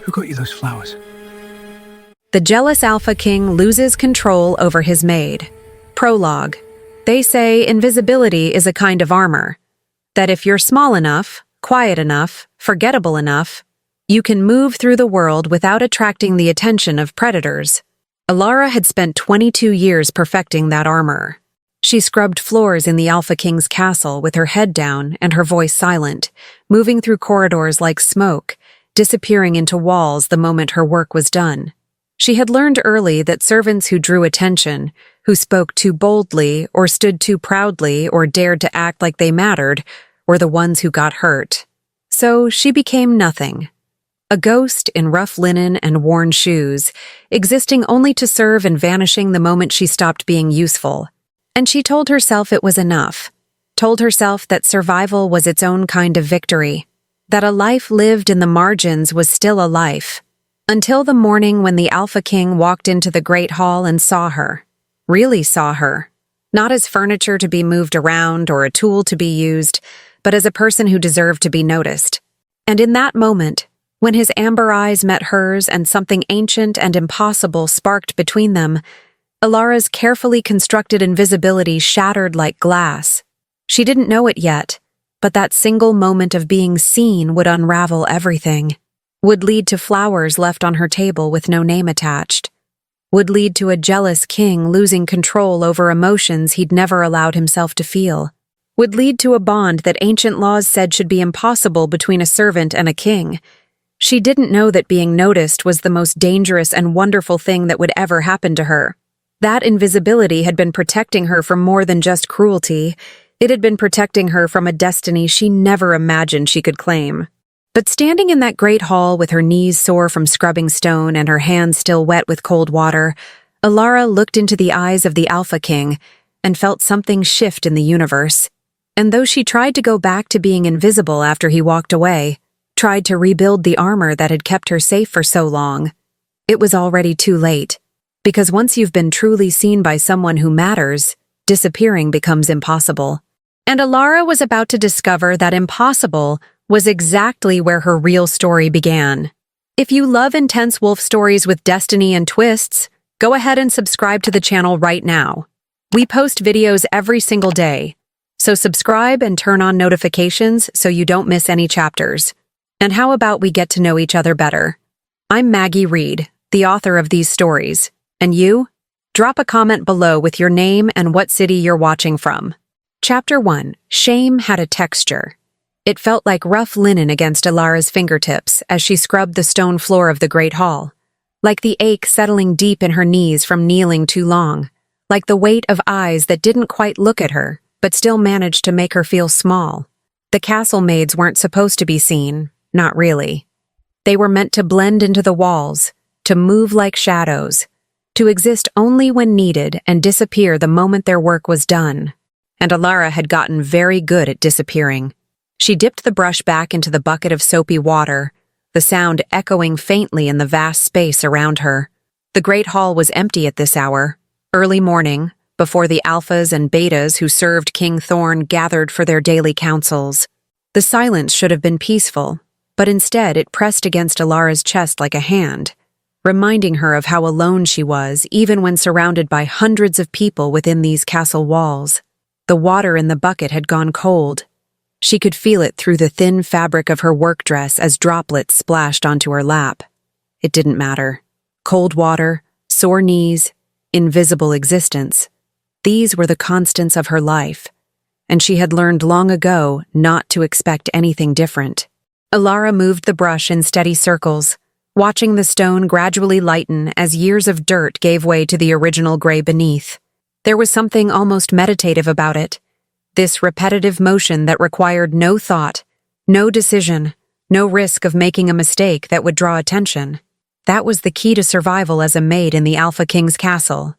Who got you those flowers? The jealous Alpha King loses control over his maid. Prologue. They say invisibility is a kind of armor. That if you're small enough, quiet enough, forgettable enough, you can move through the world without attracting the attention of predators. Elara had spent 22 years perfecting that armor. She scrubbed floors in the Alpha King's castle with her head down and her voice silent, moving through corridors like smoke, disappearing into walls the moment her work was done. She had learned early that servants who drew attention, who spoke too boldly or stood too proudly or dared to act like they mattered, were the ones who got hurt. So she became nothing. A ghost in rough linen and worn shoes, existing only to serve and vanishing the moment she stopped being useful. And she told herself it was enough, told herself that survival was its own kind of victory, that a life lived in the margins was still a life, until the morning when the Alpha King walked into the Great Hall and saw her, really saw her, not as furniture to be moved around or a tool to be used, but as a person who deserved to be noticed. And in that moment, when his amber eyes met hers and something ancient and impossible sparked between them, Elara's carefully constructed invisibility shattered like glass. She didn't know it yet, but that single moment of being seen would unravel everything, would lead to flowers left on her table with no name attached, would lead to a jealous king losing control over emotions he'd never allowed himself to feel, would lead to a bond that ancient laws said should be impossible between a servant and a king. She didn't know that being noticed was the most dangerous and wonderful thing that would ever happen to her. That invisibility had been protecting her from more than just cruelty. It had been protecting her from a destiny she never imagined she could claim. But standing in that great hall with her knees sore from scrubbing stone and her hands still wet with cold water, Elara looked into the eyes of the Alpha King and felt something shift in the universe. And though she tried to go back to being invisible after he walked away, tried to rebuild the armor that had kept her safe for so long, it was already too late. Because once you've been truly seen by someone who matters, disappearing becomes impossible. And Elara was about to discover that impossible was exactly where her real story began. If you love intense wolf stories with destiny and twists, go ahead and subscribe to the channel right now. We post videos every single day, so subscribe and turn on notifications so you don't miss any chapters. And how about we get to know each other better? I'm Maggie Reed, the author of these stories. And you? Drop a comment below with your name and what city you're watching from. Chapter 1. Shame had a texture. It felt like rough linen against Elara's fingertips as she scrubbed the stone floor of the Great Hall. Like the ache settling deep in her knees from kneeling too long. Like the weight of eyes that didn't quite look at her, but still managed to make her feel small. The castle maids weren't supposed to be seen, not really. They were meant to blend into the walls, to move like shadows, to exist only when needed and disappear the moment their work was done. And Elara had gotten very good at disappearing. She dipped the brush back into the bucket of soapy water, the sound echoing faintly in the vast space around her. The Great Hall was empty at this hour, early morning, before the alphas and betas who served King Thorne gathered for their daily councils. The silence should have been peaceful, but instead it pressed against Elara's chest like a hand, reminding her of how alone she was even when surrounded by hundreds of people within these castle walls. The water in the bucket had gone cold. She could feel it through the thin fabric of her work dress as droplets splashed onto her lap. It didn't matter. Cold water, sore knees, invisible existence. These were the constants of her life, and she had learned long ago not to expect anything different. Elara moved the brush in steady circles, watching the stone gradually lighten as years of dirt gave way to the original gray beneath. There was something almost meditative about it, this repetitive motion that required no thought, no decision, no risk of making a mistake that would draw attention. That was the key to survival as a maid in the Alpha King's castle.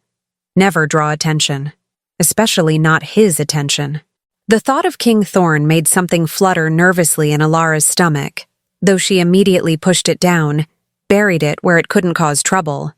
Never draw attention, especially not his attention. The thought of King Thorne made something flutter nervously in Elara's stomach, though she immediately pushed it down, buried it where it couldn't cause trouble.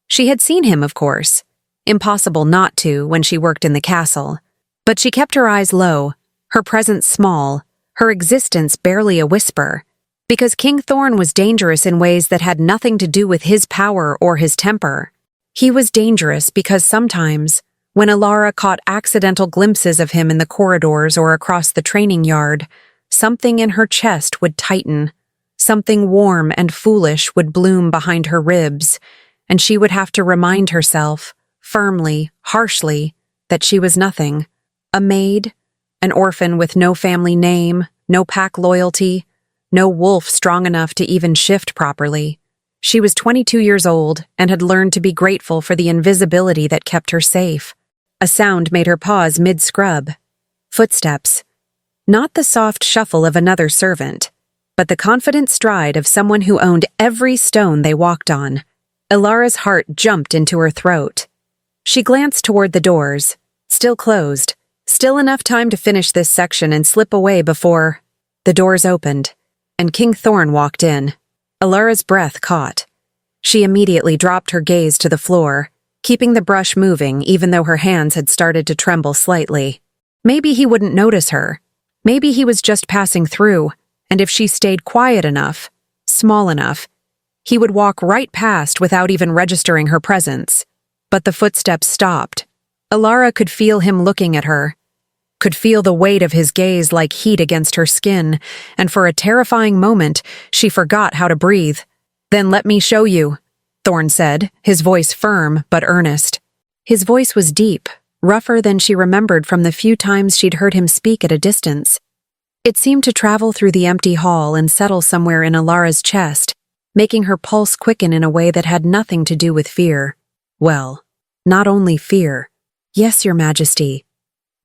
She had seen him, of course. Impossible not to when she worked in the castle. But she kept her eyes low, her presence small, her existence barely a whisper. Because King Thorne was dangerous in ways that had nothing to do with his power or his temper. He was dangerous because sometimes, when Elara caught accidental glimpses of him in the corridors or across the training yard, something in her chest would tighten, something warm and foolish would bloom behind her ribs, and she would have to remind herself, firmly, harshly, that she was nothing. A maid, an orphan with no family name, no pack loyalty, no wolf strong enough to even shift properly. She was 22 years old and had learned to be grateful for the invisibility that kept her safe. A sound made her pause mid-scrub. Footsteps. Not the soft shuffle of another servant, but the confident stride of someone who owned every stone they walked on. Elara's heart jumped into her throat. She glanced toward the doors, still closed, still enough time to finish this section and slip away before the doors opened, and King Thorne walked in. Elara's breath caught. She immediately dropped her gaze to the floor, keeping the brush moving even though her hands had started to tremble slightly. Maybe he wouldn't notice her. Maybe he was just passing through, and if she stayed quiet enough, small enough, he would walk right past without even registering her presence. But the footsteps stopped. Elara could feel him looking at her, could feel the weight of his gaze like heat against her skin, and for a terrifying moment, she forgot how to breathe. "Then let me show you," Thorne said, his voice firm but earnest. His voice was deep, rougher than she remembered from the few times she'd heard him speak at a distance. It seemed to travel through the empty hall and settle somewhere in Elara's chest, making her pulse quicken in a way that had nothing to do with fear. Well, not only fear. "Yes, Your Majesty,"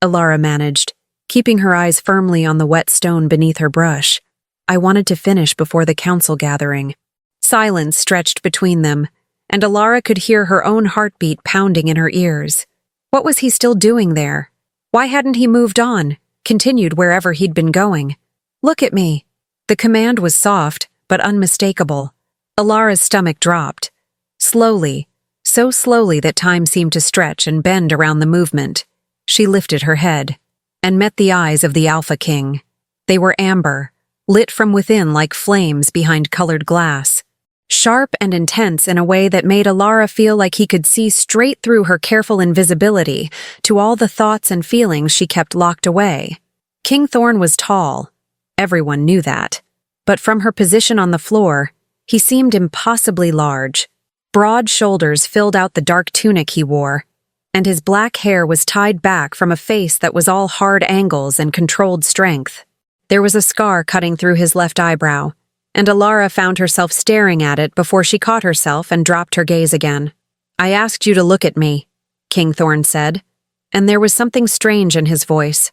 Elara managed, keeping her eyes firmly on the wet stone beneath her brush. "I wanted to finish before the council gathering." Silence stretched between them, and Elara could hear her own heartbeat pounding in her ears. What was he still doing there? Why hadn't he moved on, continued wherever he'd been going? "Look at me." The command was soft, but unmistakable. Elara's stomach dropped. Slowly, so slowly that time seemed to stretch and bend around the movement. She lifted her head, and met the eyes of the Alpha King. They were amber, lit from within like flames behind colored glass. Sharp and intense in a way that made Elara feel like he could see straight through her careful invisibility to all the thoughts and feelings she kept locked away. King Thorne was tall. Everyone knew that. But from her position on the floor, he seemed impossibly large. Broad shoulders filled out the dark tunic he wore, and his black hair was tied back from a face that was all hard angles and controlled strength. There was a scar cutting through his left eyebrow, and Elara found herself staring at it before she caught herself and dropped her gaze again. "I asked you to look at me," King Thorne said, and there was something strange in his voice.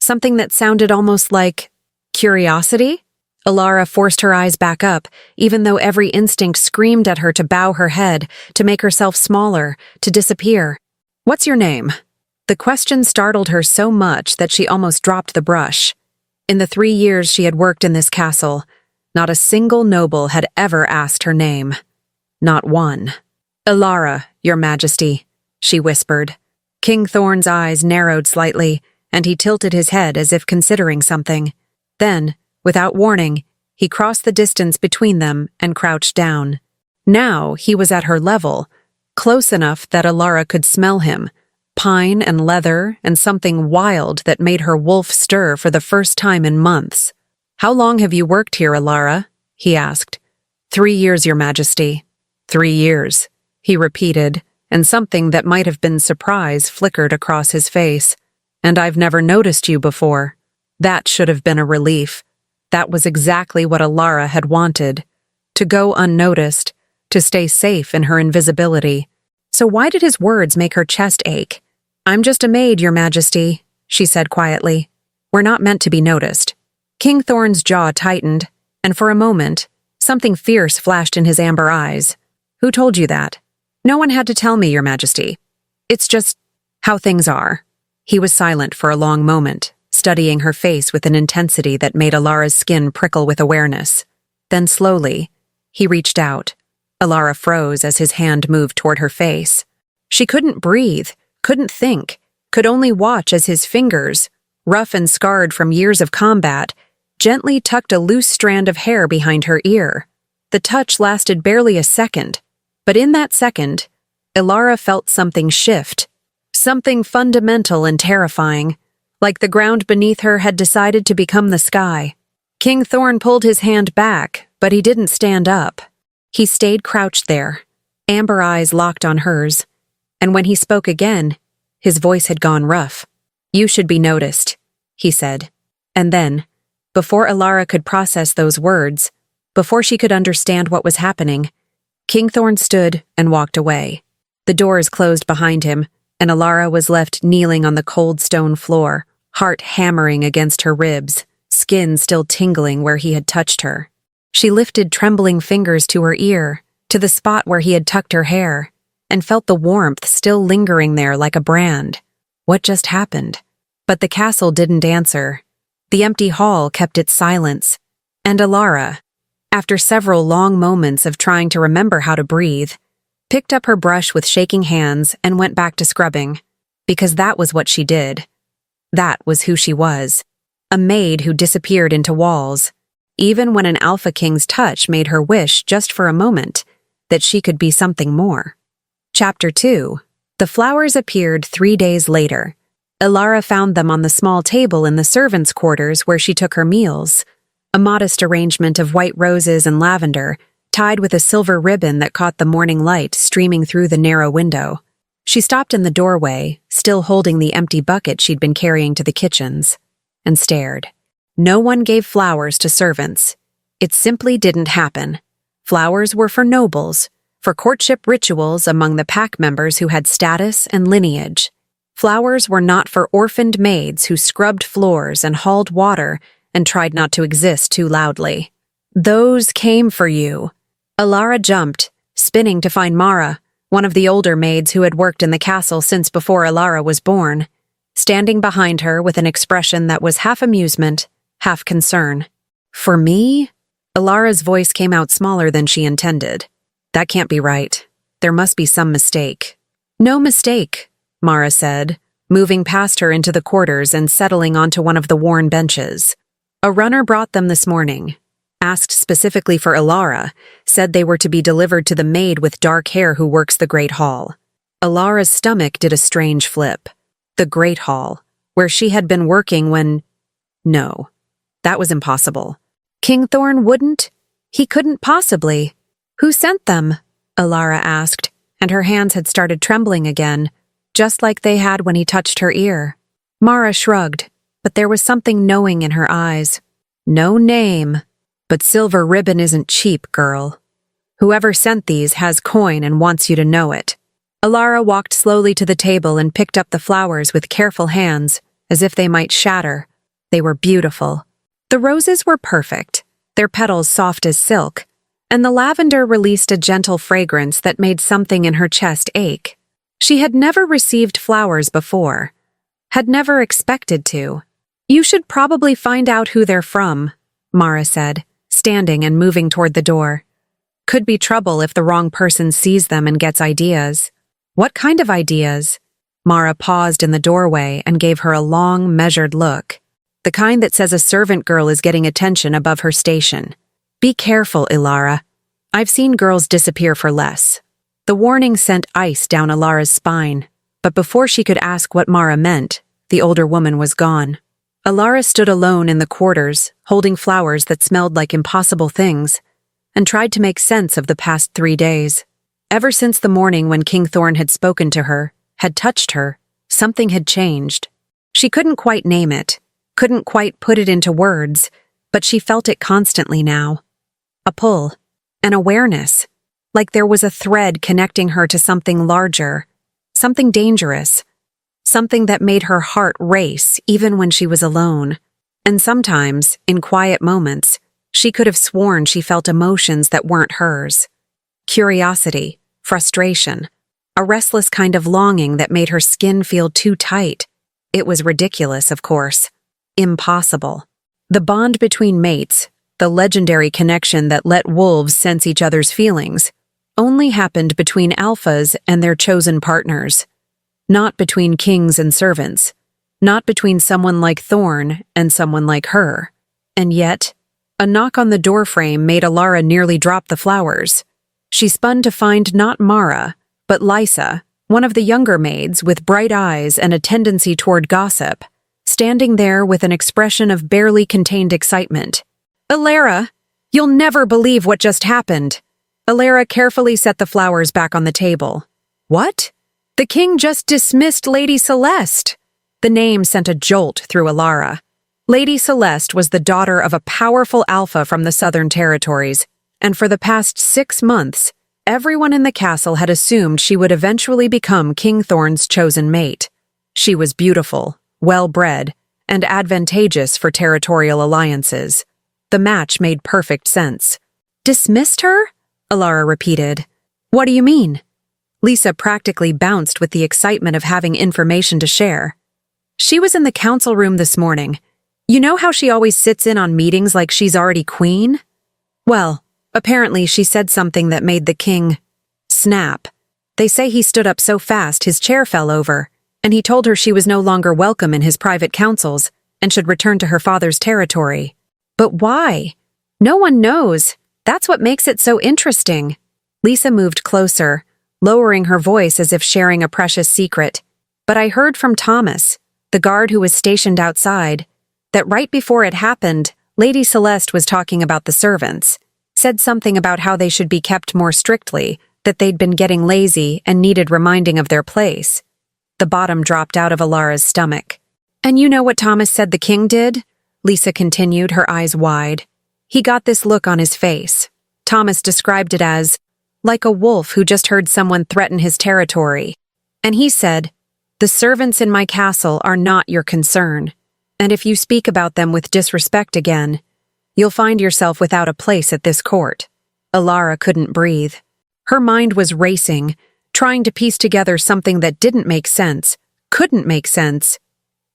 Something that sounded almost like curiosity? Elara forced her eyes back up, even though every instinct screamed at her to bow her head, to make herself smaller, to disappear. "What's your name?" The question startled her so much that she almost dropped the brush. In the 3 years she had worked in this castle, not a single noble had ever asked her name. Not one. "Elara, Your Majesty," she whispered. King Thorne's eyes narrowed slightly, and he tilted his head as if considering something. Then, without warning, he crossed the distance between them and crouched down. Now he was at her level, close enough that Elara could smell him, pine and leather and something wild that made her wolf stir for the first time in months. "How long have you worked here, Elara?" he asked. 3 years, Your Majesty." 3 years, he repeated, and something that might have been surprise flickered across his face. "And I've never noticed you before." That should have been a relief. That was exactly what Elara had wanted. To go unnoticed, to stay safe in her invisibility. So why did his words make her chest ache? "I'm just a maid, Your Majesty," she said quietly. "We're not meant to be noticed." King Thorne's jaw tightened, and for a moment, something fierce flashed in his amber eyes. "Who told you that?" "No one had to tell me, Your Majesty. It's just how things are." He was silent for a long moment, studying her face with an intensity that made Elara's skin prickle with awareness. Then slowly, he reached out. Elara froze as his hand moved toward her face. She couldn't breathe, couldn't think, could only watch as his fingers, rough and scarred from years of combat, gently tucked a loose strand of hair behind her ear. The touch lasted barely a second, but in that second, Elara felt something shift. Something fundamental and terrifying, like the ground beneath her had decided to become the sky. King Thorne pulled his hand back, but he didn't stand up. He stayed crouched there, amber eyes locked on hers, and when he spoke again, his voice had gone rough. "You should be noticed," he said. And then, before Elara could process those words, before she could understand what was happening, King Thorne stood and walked away. The doors closed behind him, and Elara was left kneeling on the cold stone floor, heart hammering against her ribs, skin still tingling where he had touched her. She lifted trembling fingers to her ear, to the spot where he had tucked her hair, and felt the warmth still lingering there like a brand. What just happened? But the castle didn't answer. The empty hall kept its silence. And Elara, after several long moments of trying to remember how to breathe, picked up her brush with shaking hands and went back to scrubbing. Because that was what she did. That was who she was. A maid who disappeared into walls, even when an Alpha King's touch made her wish just for a moment that she could be something more. Chapter 2. The flowers appeared 3 days later. Elara found them on the small table in the servants' quarters where she took her meals, a modest arrangement of white roses and lavender, tied with a silver ribbon that caught the morning light streaming through the narrow window. She stopped in the doorway, still holding the empty bucket she'd been carrying to the kitchens, and stared. No one gave flowers to servants. It simply didn't happen. Flowers were for nobles, for courtship rituals among the pack members who had status and lineage. Flowers were not for orphaned maids who scrubbed floors and hauled water and tried not to exist too loudly. Those came for you. Elara jumped, spinning to find Mara, one of the older maids who had worked in the castle since before Elara was born, standing behind her with an expression that was half amusement, half concern. "For me?" Elara's voice came out smaller than she intended. "That can't be right. There must be some mistake." "No mistake," Mara said, moving past her into the quarters and settling onto one of the worn benches. "A runner brought them this morning. Asked specifically for Elara, said they were to be delivered to the maid with dark hair who works the Great Hall." Elara's stomach did a strange flip. The Great Hall, where she had been working when... No, that was impossible. King Thorne wouldn't? He couldn't possibly. "Who sent them?" Elara asked, and her hands had started trembling again, just like they had when he touched her ear. Mara shrugged, but there was something knowing in her eyes. "No name. But silver ribbon isn't cheap, girl. Whoever sent these has coin and wants you to know it." Elara walked slowly to the table and picked up the flowers with careful hands, as if they might shatter. They were beautiful. The roses were perfect, their petals soft as silk, and the lavender released a gentle fragrance that made something in her chest ache. She had never received flowers before, had never expected to. "You should probably find out who they're from," Mara said, standing and moving toward the door. "Could be trouble if the wrong person sees them and gets ideas." "What kind of ideas?" Mara paused in the doorway and gave her a long, measured look. "The kind that says a servant girl is getting attention above her station. Be careful, Elara. I've seen girls disappear for less." The warning sent ice down Elara's spine, but before she could ask what Mara meant, the older woman was gone. Elara stood alone in the quarters, holding flowers that smelled like impossible things, and tried to make sense of the past 3 days. Ever since the morning when King Thorne had spoken to her, had touched her, something had changed. She couldn't quite name it, couldn't quite put it into words, but she felt it constantly now. A pull, an awareness, like there was a thread connecting her to something larger, something dangerous, something that made her heart race even when she was alone. And sometimes, in quiet moments, she could have sworn she felt emotions that weren't hers. Curiosity, frustration, a restless kind of longing that made her skin feel too tight. It was ridiculous, of course. Impossible. The bond between mates, the legendary connection that let wolves sense each other's feelings, only happened between alphas and their chosen partners. Not between kings and servants. Not between someone like Thorne and someone like her. And yet, a knock on the doorframe made Elara nearly drop the flowers. She spun to find not Mara, but Lysa, one of the younger maids with bright eyes and a tendency toward gossip, standing there with an expression of barely contained excitement. "Elara, you'll never believe what just happened." Elara carefully set the flowers back on the table. "What? The king just dismissed Lady Celeste." The name sent a jolt through Elara. Lady Celeste was the daughter of a powerful alpha from the Southern Territories, and for the past 6 months, everyone in the castle had assumed she would eventually become King Thorne's chosen mate. She was beautiful, well-bred, and advantageous for territorial alliances. The match made perfect sense. "Dismissed her?" Elara repeated. "What do you mean?" Lisa practically bounced with the excitement of having information to share. "She was in the council room this morning. You know how she always sits in on meetings like she's already queen? Well, apparently she said something that made the king snap. They say he stood up so fast his chair fell over, and he told her she was no longer welcome in his private councils and should return to her father's territory. But why? No one knows. That's what makes it so interesting." Lisa moved closer, lowering her voice as if sharing a precious secret. "But I heard from Thomas, the guard who was stationed outside, that right before it happened, Lady Celeste was talking about the servants, said something about how they should be kept more strictly, that they'd been getting lazy and needed reminding of their place." The bottom dropped out of Elara's stomach. "And you know what Thomas said the king did?" Lisa continued, her eyes wide. "He got this look on his face. Thomas described it as, like a wolf who just heard someone threaten his territory. And he said, 'The servants in my castle are not your concern, and if you speak about them with disrespect again, you'll find yourself without a place at this court.'" Elara couldn't breathe. Her mind was racing, trying to piece together something that didn't make sense, couldn't make sense.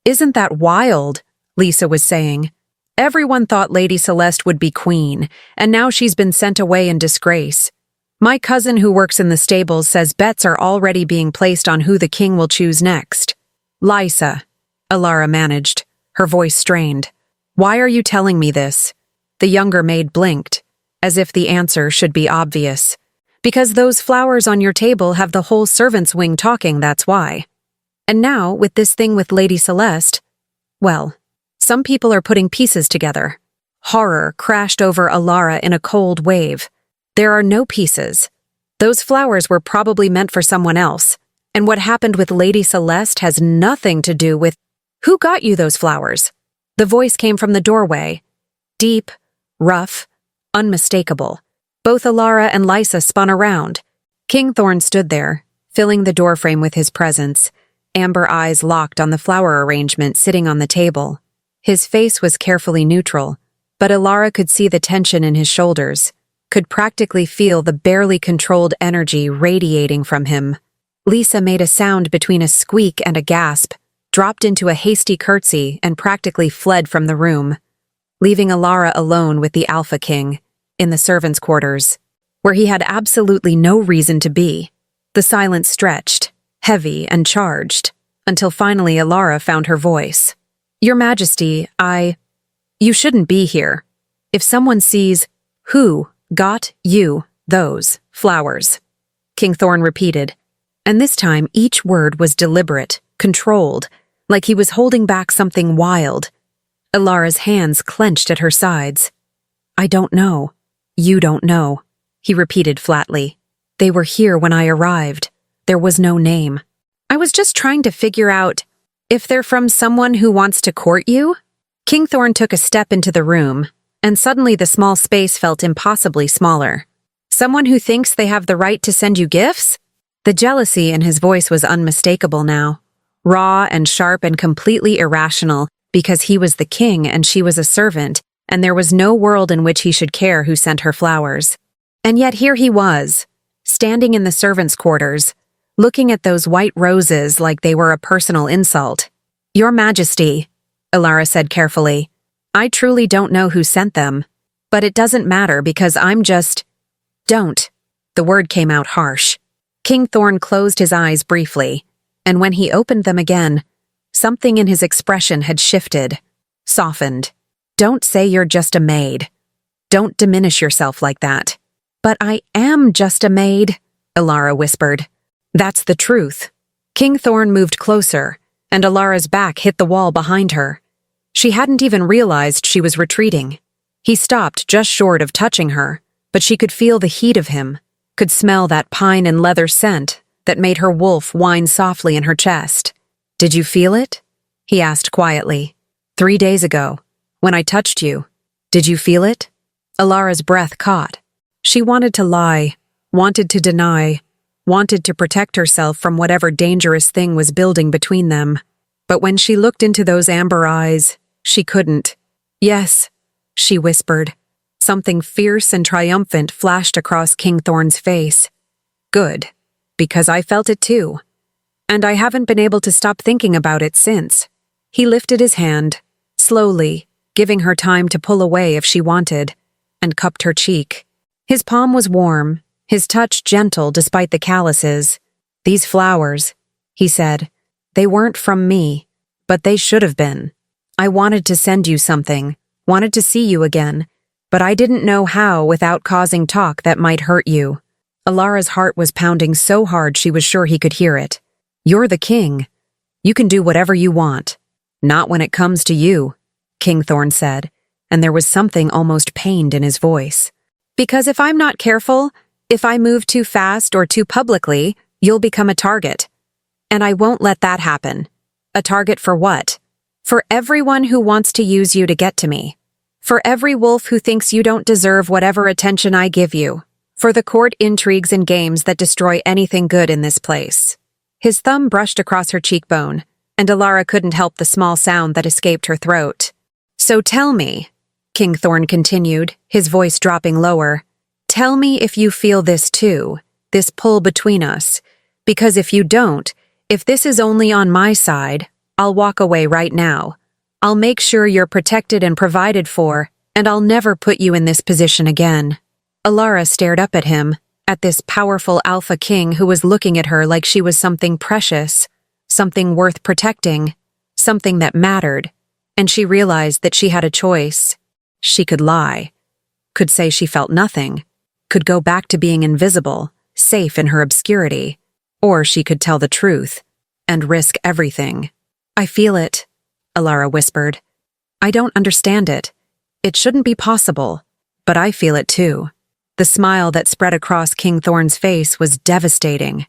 "Isn't that wild?" Lisa was saying. "Everyone thought Lady Celeste would be queen, and now she's been sent away in disgrace. My cousin who works in the stables says bets are already being placed on who the king will choose next." "Lysa," Elara managed, her voice strained. "Why are you telling me this?" The younger maid blinked, as if the answer should be obvious. "Because those flowers on your table have the whole servant's wing talking, that's why. And now, with this thing with Lady Celeste, well, some people are putting pieces together." Horror crashed over Elara in a cold wave. "There are no pieces. Those flowers were probably meant for someone else, and what happened with Lady Celeste has nothing to do with— Who got you those flowers?" The voice came from the doorway. Deep, rough, unmistakable. Both Elara and Lysa spun around. King Thorne stood there, filling the doorframe with his presence, amber eyes locked on the flower arrangement sitting on the table. His face was carefully neutral, but Elara could see the tension in his shoulders, could practically feel the barely controlled energy radiating from him. Lisa made a sound between a squeak and a gasp, dropped into a hasty curtsy, and practically fled from the room, leaving Elara alone with the Alpha King, in the servants' quarters, where he had absolutely no reason to be. The silence stretched, heavy and charged, until finally Elara found her voice. "Your Majesty, You shouldn't be here. If someone sees— Who got you those flowers?" King Thorne repeated, and this time each word was deliberate, controlled, like he was holding back something wild. Elara's hands clenched at her sides. "I don't know. You don't know," he repeated flatly. "They were here when I arrived. There was no name. I was just trying to figure out if they're from someone who wants to court you." King Thorne took a step into the room, and suddenly the small space felt impossibly smaller. "Someone who thinks they have the right to send you gifts?" The jealousy in his voice was unmistakable now, raw and sharp and completely irrational, because he was the king and she was a servant, and there was no world in which he should care who sent her flowers. And yet here he was, standing in the servants' quarters, looking at those white roses like they were a personal insult. "Your Majesty," Elara said carefully, "I truly don't know who sent them, but it doesn't matter because I'm just— Don't." The word came out harsh. King Thorne closed his eyes briefly, and when he opened them again, something in his expression had shifted, softened. Don't say you're just a maid. Don't diminish yourself like that. But I am just a maid, Elara whispered. That's the truth. King Thorne moved closer, and Elara's back hit the wall behind her. She hadn't even realized she was retreating. He stopped just short of touching her, but she could feel the heat of him, could smell that pine and leather scent that made her wolf whine softly in her chest. Did you feel it? He asked quietly. 3 days ago, when I touched you, did you feel it? Elara's breath caught. She wanted to lie, wanted to deny, wanted to protect herself from whatever dangerous thing was building between them. But when she looked into those amber eyes, she couldn't. Yes, she whispered. Something fierce and triumphant flashed across King Thorne's face. Good, because I felt it too. And I haven't been able to stop thinking about it since. He lifted his hand, slowly, giving her time to pull away if she wanted, and cupped her cheek. His palm was warm, his touch gentle despite the calluses. These flowers, he said, they weren't from me, but they should have been. I wanted to send you something, wanted to see you again, but I didn't know how without causing talk that might hurt you. Elara's heart was pounding so hard she was sure he could hear it. You're the king. You can do whatever you want. Not when it comes to you, King Thorne said, and there was something almost pained in his voice. Because if I'm not careful, if I move too fast or too publicly, you'll become a target. And I won't let that happen. A target for what? For everyone who wants to use you to get to me. For every wolf who thinks you don't deserve whatever attention I give you. For the court intrigues and games that destroy anything good in this place. His thumb brushed across her cheekbone, and Elara couldn't help the small sound that escaped her throat. So tell me, King Thorne continued, his voice dropping lower, tell me if you feel this too, this pull between us, because if you don't, if this is only on my side, I'll walk away right now. I'll make sure you're protected and provided for, and I'll never put you in this position again. Elara stared up at him, at this powerful Alpha King who was looking at her like she was something precious, something worth protecting, something that mattered, and she realized that she had a choice. She could lie, could say she felt nothing, could go back to being invisible, safe in her obscurity, or she could tell the truth and risk everything. I feel it, Elara whispered. I don't understand it. It shouldn't be possible, but I feel it too. The smile that spread across King Thorne's face was devastating.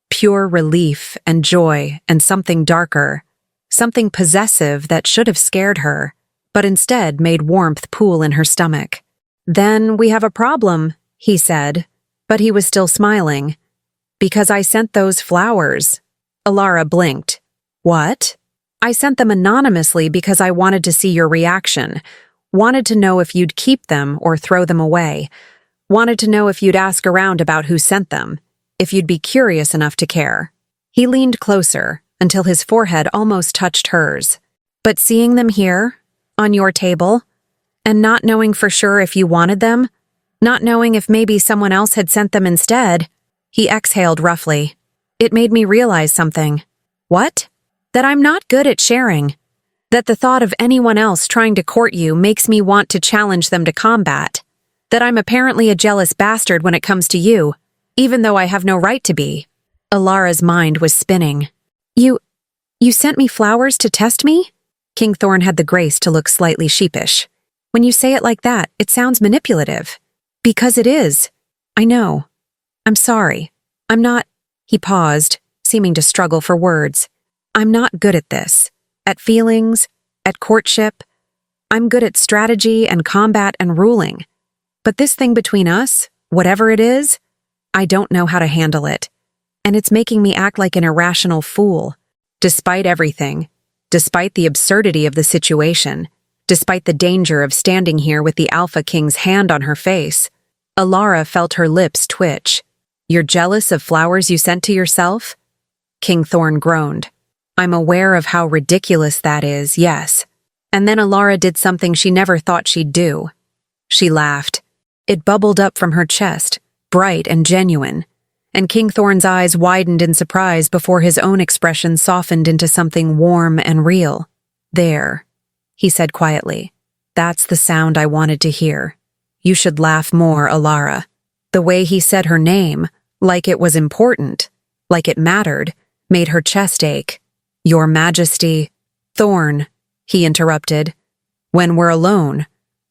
Pure relief and joy and something darker, something possessive that should have scared her, but instead made warmth pool in her stomach. Then we have a problem, he said, but he was still smiling. Because I sent those flowers. Elara blinked. What? I sent them anonymously because I wanted to see your reaction, wanted to know if you'd keep them or throw them away, wanted to know if you'd ask around about who sent them, if you'd be curious enough to care. He leaned closer until his forehead almost touched hers. But seeing them here, on your table, and not knowing for sure if you wanted them, not knowing if maybe someone else had sent them instead, he exhaled roughly. It made me realize something. What? That I'm not good at sharing. That the thought of anyone else trying to court you makes me want to challenge them to combat. That I'm apparently a jealous bastard when it comes to you, even though I have no right to be. Elara's mind was spinning. You sent me flowers to test me? King Thorne had the grace to look slightly sheepish. When you say it like that, it sounds manipulative. Because it is. I know. I'm sorry. I'm not... He paused, seeming to struggle for words. I'm not good at this. At feelings, at courtship. I'm good at strategy and combat and ruling. But this thing between us, whatever it is, I don't know how to handle it. And it's making me act like an irrational fool. Despite everything, despite the absurdity of the situation, despite the danger of standing here with the Alpha King's hand on her face, Elara felt her lips twitch. You're jealous of flowers you sent to yourself? King Thorne groaned. I'm aware of how ridiculous that is, yes. And then Elara did something she never thought she'd do. She laughed. It bubbled up from her chest, bright and genuine, and King Thorne's eyes widened in surprise before his own expression softened into something warm and real. There, he said quietly. That's the sound I wanted to hear. You should laugh more, Elara. The way he said her name, like it was important, like it mattered, made her chest ache. Your Majesty, Thorne, he interrupted. When we're alone,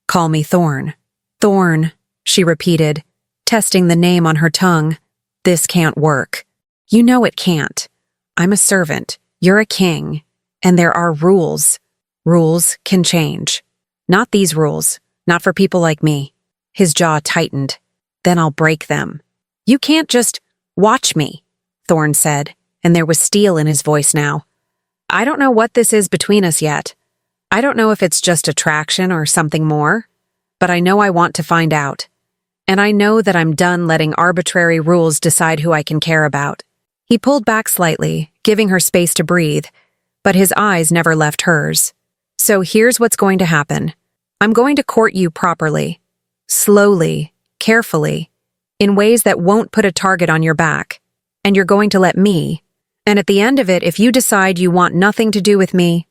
call me Thorne. Thorne, she repeated, testing the name on her tongue. This can't work. You know it can't. I'm a servant, you're a king, and there are rules. Rules can change. Not these rules, not for people like me. His jaw tightened. Then I'll break them. You can't just watch me, Thorne said, and there was steel in his voice now. I don't know what this is between us yet. I don't know if it's just attraction or something more, but I know I want to find out. And I know that I'm done letting arbitrary rules decide who I can care about. He pulled back slightly, giving her space to breathe, but his eyes never left hers. So here's what's going to happen. I'm going to court you properly. Slowly, carefully, in ways that won't put a target on your back. And you're going to let me. And at the end of it, if you decide you want nothing to do with me,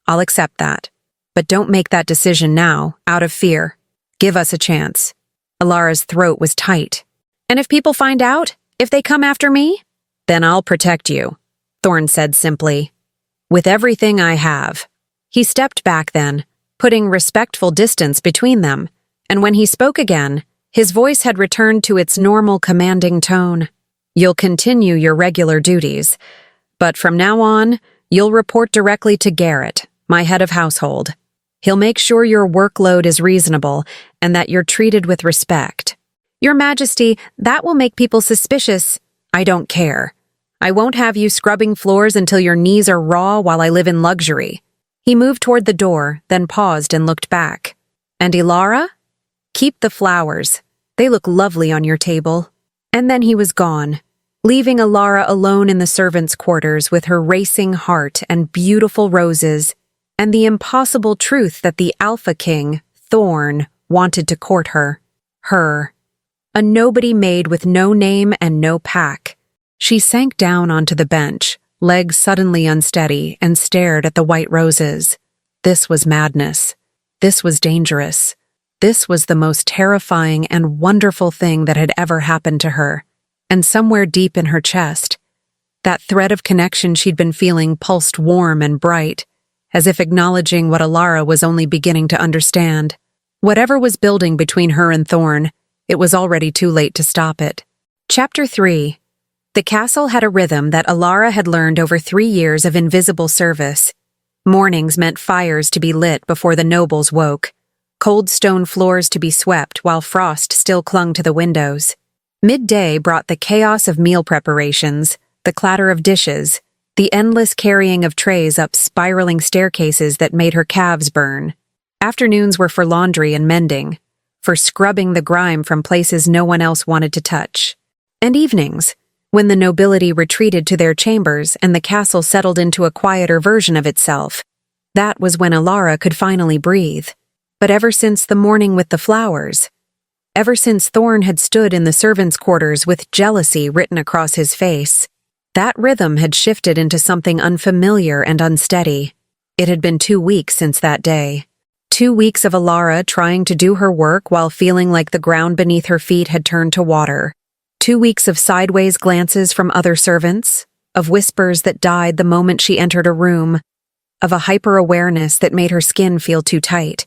I'll accept that. But don't make that decision now, out of fear. Give us a chance. Elara's throat was tight. And if people find out, if they come after me, then I'll protect you, Thorne said simply. With everything I have. He stepped back then, putting respectful distance between them, and when he spoke again, his voice had returned to its normal commanding tone. You'll continue your regular duties, but from now on, you'll report directly to Garrett, my head of household. He'll make sure your workload is reasonable and that you're treated with respect. Your Majesty, that will make people suspicious. I don't care. I won't have you scrubbing floors until your knees are raw while I live in luxury. He moved toward the door, then paused and looked back. And Elara? Keep the flowers. They look lovely on your table. And then he was gone, leaving Elara alone in the servants' quarters with her racing heart and beautiful roses, and the impossible truth that the Alpha King, Thorne, wanted to court her. Her. A nobody maid with no name and no pack. She sank down onto the bench, legs suddenly unsteady, and stared at the white roses. This was madness. This was dangerous. This was the most terrifying and wonderful thing that had ever happened to her. And somewhere deep in her chest, that thread of connection she'd been feeling pulsed warm and bright, as if acknowledging what Elara was only beginning to understand. Whatever was building between her and Thorne, it was already too late to stop it. Chapter 3. The castle had a rhythm that Elara had learned over 3 years of invisible service. Mornings meant fires to be lit before the nobles woke, cold stone floors to be swept while frost still clung to the windows. Midday brought the chaos of meal preparations, the clatter of dishes, the endless carrying of trays up spiraling staircases that made her calves burn. Afternoons were for laundry and mending, for scrubbing the grime from places no one else wanted to touch. And evenings, when the nobility retreated to their chambers and the castle settled into a quieter version of itself, that was when Elara could finally breathe. But ever since the morning with the flowers, ever since Thorne had stood in the servants' quarters with jealousy written across his face, that rhythm had shifted into something unfamiliar and unsteady. It had been 2 weeks since that day. 2 weeks of Elara trying to do her work while feeling like the ground beneath her feet had turned to water. 2 weeks of sideways glances from other servants, of whispers that died the moment she entered a room, of a hyper-awareness that made her skin feel too tight,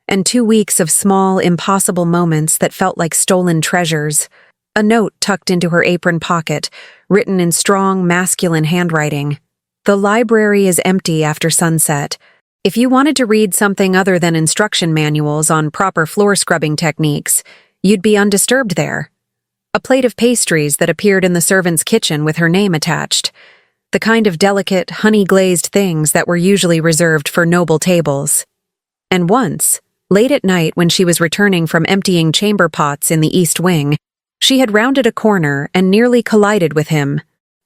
and 2 weeks of small, impossible moments that felt like stolen treasures. A note tucked into her apron pocket, written in strong, masculine handwriting. The library is empty after sunset. If you wanted to read something other than instruction manuals on proper floor scrubbing techniques, you'd be undisturbed there. A plate of pastries that appeared in the servant's kitchen with her name attached. The kind of delicate, honey-glazed things that were usually reserved for noble tables. And once, late at night when she was returning from emptying chamber pots in the east wing, she had rounded a corner and nearly collided with him.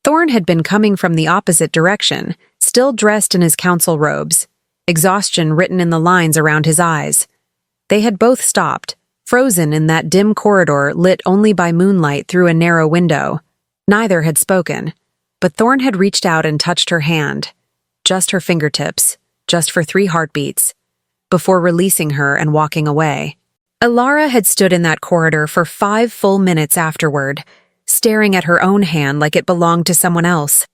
Thorne had been coming from the opposite direction, still dressed in his council robes, exhaustion written in the lines around his eyes. They had both stopped, frozen in that dim corridor lit only by moonlight through a narrow window. Neither had spoken, but Thorne had reached out and touched her hand. Just her fingertips, just for 3 heartbeats. before releasing her and walking away. Elara had stood in that corridor for 5 full minutes afterward, staring at her own hand like it belonged to someone else,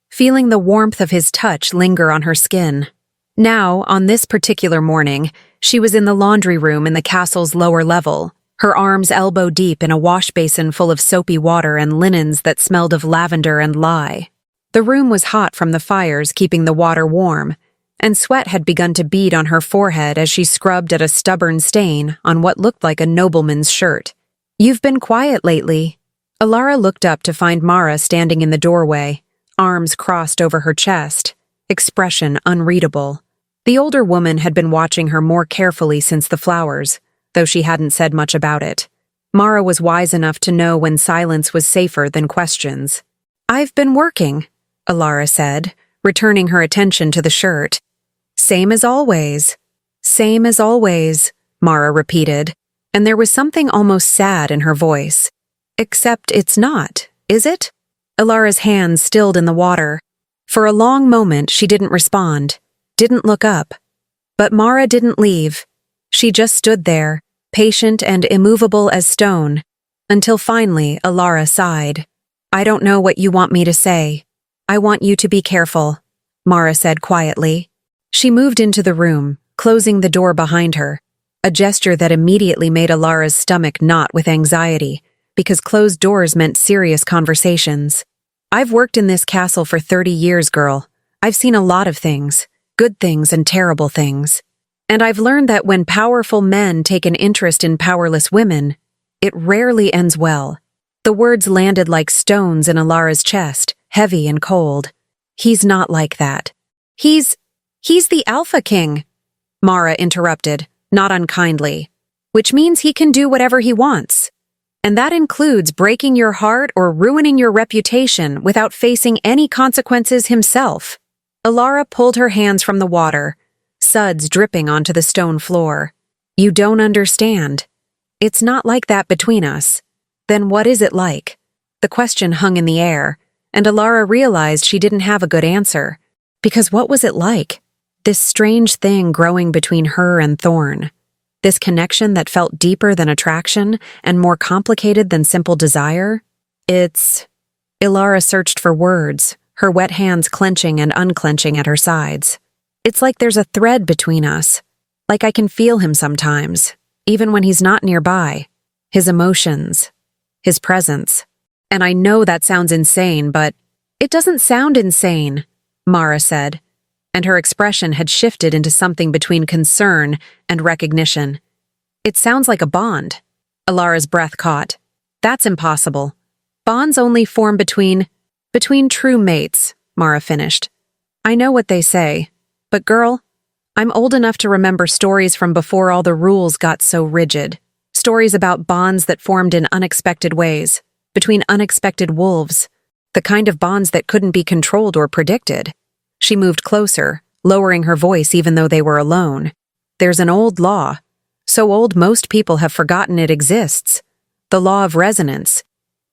feeling the warmth of his touch linger on her skin. Now, on this particular morning, she was in the laundry room in the castle's lower level, her arms elbow-deep in a wash basin full of soapy water and linens that smelled of lavender and lye. The room was hot from the fires keeping the water warm, and sweat had begun to bead on her forehead as she scrubbed at a stubborn stain on what looked like a nobleman's shirt. "You've been quiet lately." Elara looked up to find Mara standing in the doorway, arms crossed over her chest, expression unreadable. The older woman had been watching her more carefully since the flowers, though she hadn't said much about it. Mara was wise enough to know when silence was safer than questions. "I've been working," Elara said, returning her attention to the shirt. "Same as always." "Same as always," Mara repeated, and there was something almost sad in her voice. "Except it's not, is it?" Elara's hands stilled in the water. For a long moment she didn't respond, didn't look up. But Mara didn't leave. She just stood there, patient and immovable as stone, until finally Elara sighed. "I don't know what you want me to say. I want you to be careful," Mara said quietly. She moved into the room, closing the door behind her, a gesture that immediately made Elara's stomach knot with anxiety, because closed doors meant serious conversations. "I've worked in this castle for 30 years, girl. I've seen a lot of things, good things and terrible things. And I've learned that when powerful men take an interest in powerless women, it rarely ends well." The words landed like stones in Elara's chest, heavy and cold. "He's not like that. He's the Alpha King," Mara interrupted, not unkindly, "which means he can do whatever he wants. And that includes breaking your heart or ruining your reputation without facing any consequences himself." Elara pulled her hands from the water, suds dripping onto the stone floor. "You don't understand. It's not like that between us. Then what is it like?" The question hung in the air, and Elara realized she didn't have a good answer. Because what was it like? This strange thing growing between her and Thorne. This connection that felt deeper than attraction and more complicated than simple desire? Elara searched for words, her wet hands clenching and unclenching at her sides. "It's like there's a thread between us. Like I can feel him sometimes, even when he's not nearby. His emotions, his presence. And I know that sounds insane, but..." "It doesn't sound insane," Mara said, and her expression had shifted into something between concern and recognition. "It sounds like a bond." Elara's breath caught. "That's impossible. Bonds only form between true mates," Mara finished. "I know what they say, but girl, I'm old enough to remember stories from before all the rules got so rigid. Stories about bonds that formed in unexpected ways, between unexpected wolves, the kind of bonds that couldn't be controlled or predicted." She moved closer, lowering her voice even though they were alone. "There's an old law, so old most people have forgotten it exists. The law of resonance.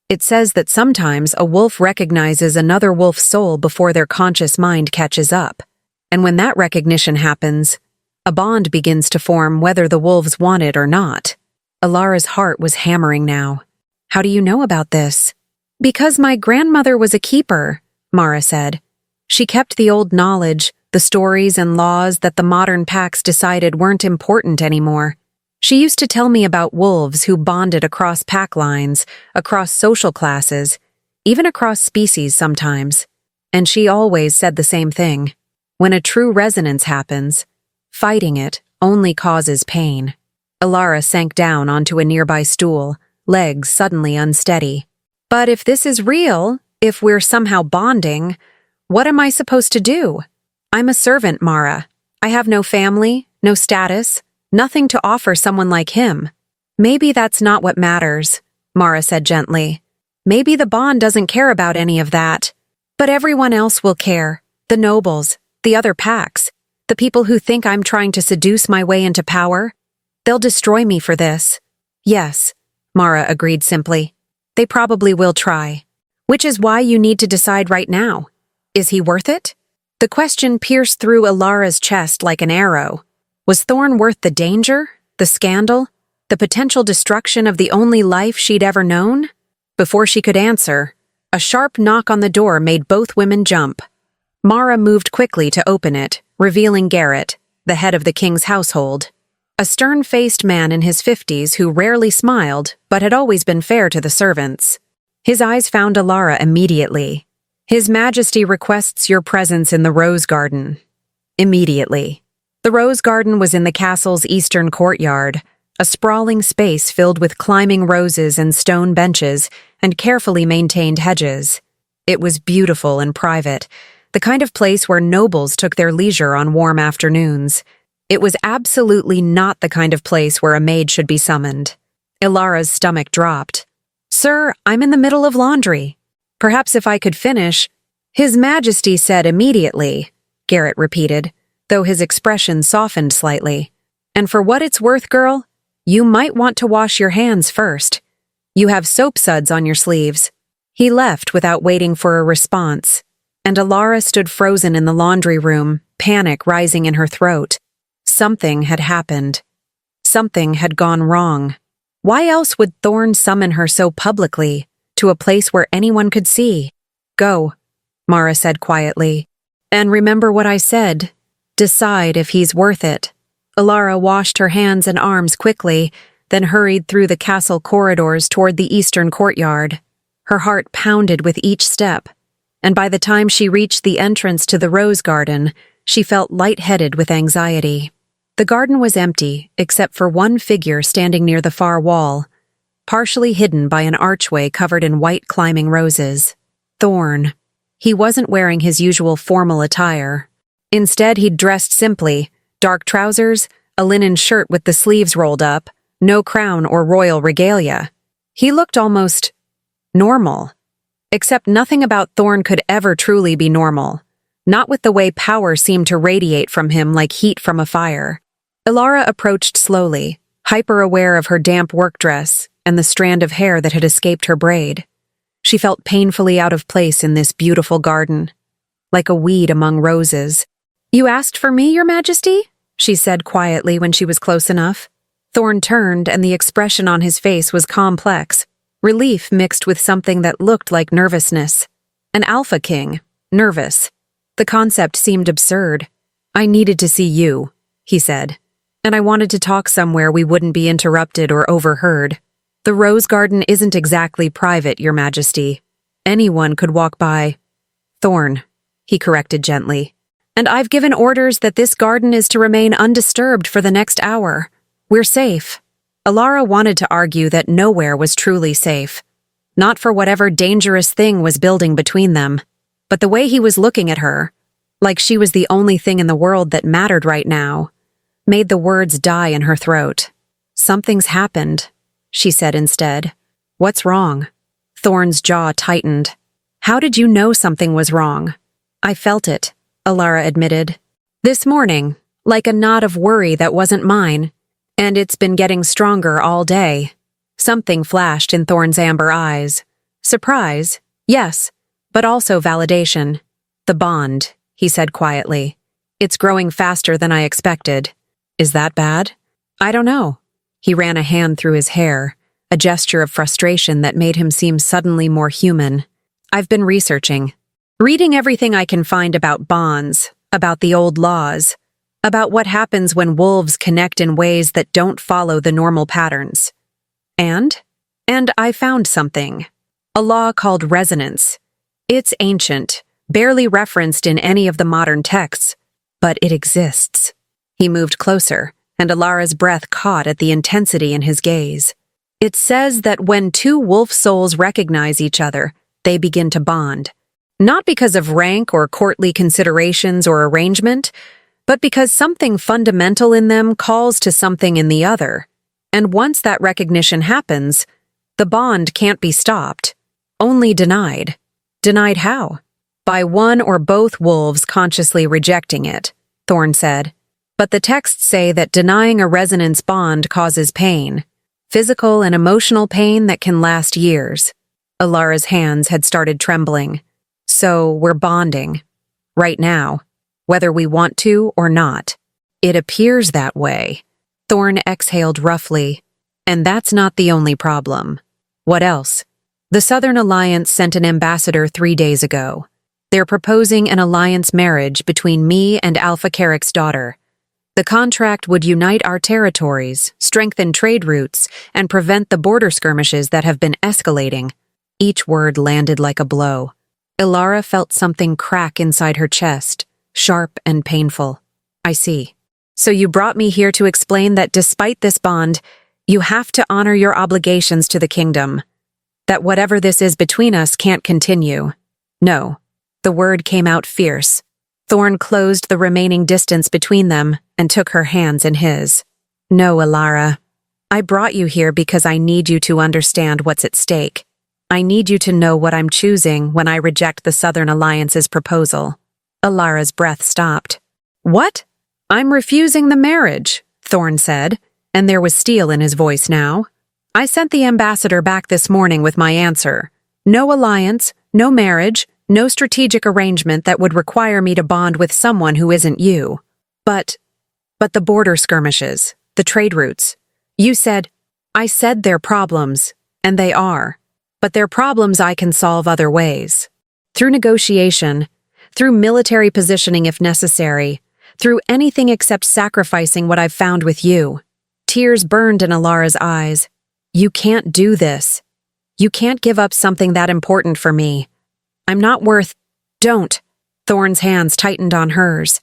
It says that sometimes a wolf recognizes another wolf's soul before their conscious mind catches up. And when that recognition happens, a bond begins to form whether the wolves want it or not." Elara's heart was hammering now. "How do you know about this?" "Because my grandmother was a keeper," Mara said. "She kept the old knowledge, the stories and laws that the modern packs decided weren't important anymore. She used to tell me about wolves who bonded across pack lines, across social classes, even across species sometimes. And she always said the same thing. When a true resonance happens, fighting it only causes pain." Elara sank down onto a nearby stool, legs suddenly unsteady. "But if this is real, if we're somehow bonding, what am I supposed to do? I'm a servant, Mara. I have no family, no status, nothing to offer someone like him." "Maybe that's not what matters," Mara said gently. "Maybe the bond doesn't care about any of that. But everyone else will care. The nobles, the other packs, the people who think I'm trying to seduce my way into power. They'll destroy me for this." "Yes," Mara agreed simply. "They probably will try. Which is why you need to decide right now. Is he worth it?" The question pierced through Elara's chest like an arrow. Was Thorne worth the danger, the scandal, the potential destruction of the only life she'd ever known? Before she could answer, a sharp knock on the door made both women jump. Mara moved quickly to open it, revealing Garrett, the head of the king's household. A stern-faced man in his 50s who rarely smiled but had always been fair to the servants. His eyes found Elara immediately. "His Majesty requests your presence in the Rose Garden." Immediately. The Rose Garden was in the castle's eastern courtyard, a sprawling space filled with climbing roses and stone benches and carefully maintained hedges. It was beautiful and private, the kind of place where nobles took their leisure on warm afternoons. It was absolutely not the kind of place where a maid should be summoned. Elara's stomach dropped. "Sir, I'm in the middle of laundry. Perhaps if I could finish—" "His Majesty said immediately," Garrett repeated, though his expression softened slightly. "And for what it's worth, girl, you might want to wash your hands first. You have soap suds on your sleeves." He left without waiting for a response, and Elara stood frozen in the laundry room, panic rising in her throat. Something had happened. Something had gone wrong. Why else would Thorne summon her so publicly, to a place where anyone could see? "Go," Mara said quietly. "And remember what I said. Decide if he's worth it." Elara washed her hands and arms quickly, then hurried through the castle corridors toward the eastern courtyard. Her heart pounded with each step, and by the time she reached the entrance to the Rose Garden, she felt lightheaded with anxiety. The garden was empty, except for one figure standing near the far wall, partially hidden by an archway covered in white climbing roses. Thorne. He wasn't wearing his usual formal attire. Instead, he'd dressed simply, dark trousers, a linen shirt with the sleeves rolled up, no crown or royal regalia. He looked almost normal. Except nothing about Thorne could ever truly be normal. Not with the way power seemed to radiate from him like heat from a fire. Elara approached slowly, hyper-aware of her damp work dress and the strand of hair that had escaped her braid. She felt painfully out of place in this beautiful garden, like a weed among roses. "You asked for me, Your Majesty?" she said quietly when she was close enough. Thorne turned, and the expression on his face was complex, relief mixed with something that looked like nervousness. An Alpha King, nervous. The concept seemed absurd. "I needed to see you," he said, "and I wanted to talk somewhere we wouldn't be interrupted or overheard. The Rose Garden isn't exactly private, Your Majesty. Anyone could walk by." "Thorne," he corrected gently. "And I've given orders that this garden is to remain undisturbed for the next hour. We're safe." Elara wanted to argue that nowhere was truly safe. Not for whatever dangerous thing was building between them. But the way he was looking at her, like she was the only thing in the world that mattered right now, made the words die in her throat. "Something's happened," she said instead. "What's wrong?" Thorne's jaw tightened. "How did you know something was wrong?" "I felt it," Elara admitted. "This morning, like a knot of worry that wasn't mine. And it's been getting stronger all day." Something flashed in Thorne's amber eyes. Surprise, yes, but also validation. "The bond," he said quietly. "It's growing faster than I expected." "Is that bad?" "I don't know." He ran a hand through his hair, a gesture of frustration that made him seem suddenly more human. "I've been researching. Reading everything I can find about bonds, about the old laws, about what happens when wolves connect in ways that don't follow the normal patterns. And I found something. A law called resonance. It's ancient, barely referenced in any of the modern texts, but it exists." He moved closer, and Elara's breath caught at the intensity in his gaze. "It says that when two wolf souls recognize each other, they begin to bond. Not because of rank or courtly considerations or arrangement, but because something fundamental in them calls to something in the other. And once that recognition happens, the bond can't be stopped, only denied. Denied how? By one or both wolves consciously rejecting it," Thorne said. "But the texts say that denying a resonance bond causes pain, physical and emotional pain that can last years." Elara's hands had started trembling. "So we're bonding. Right now. Whether we want to or not." It appears that way. Thorne exhaled roughly. And that's not the only problem. What else? The Southern Alliance sent an ambassador 3 days ago. They're proposing an alliance marriage between me and Alpha King's daughter. The contract would unite our territories, strengthen trade routes, and prevent the border skirmishes that have been escalating. Each word landed like a blow. Elara felt something crack inside her chest, sharp and painful. I see. So you brought me here to explain that despite this bond, you have to honor your obligations to the kingdom. That whatever this is between us can't continue. No. The word came out fierce. Thorne closed the remaining distance between them and took her hands in his. No, Elara. I brought you here because I need you to understand what's at stake. I need you to know what I'm choosing when I reject the Southern Alliance's proposal. Elara's breath stopped. What? I'm refusing the marriage, Thorne said, and there was steel in his voice now. I sent the ambassador back this morning with my answer. No alliance, no marriage, no strategic arrangement that would require me to bond with someone who isn't you. But the border skirmishes, the trade routes. I said they're problems, and they are. But they're problems I can solve other ways. Through negotiation, through military positioning if necessary, through anything except sacrificing what I've found with you. Tears burned in Elara's eyes. You can't do this. You can't give up something that important for me. I'm not worth— Don't. Thorne's hands tightened on hers.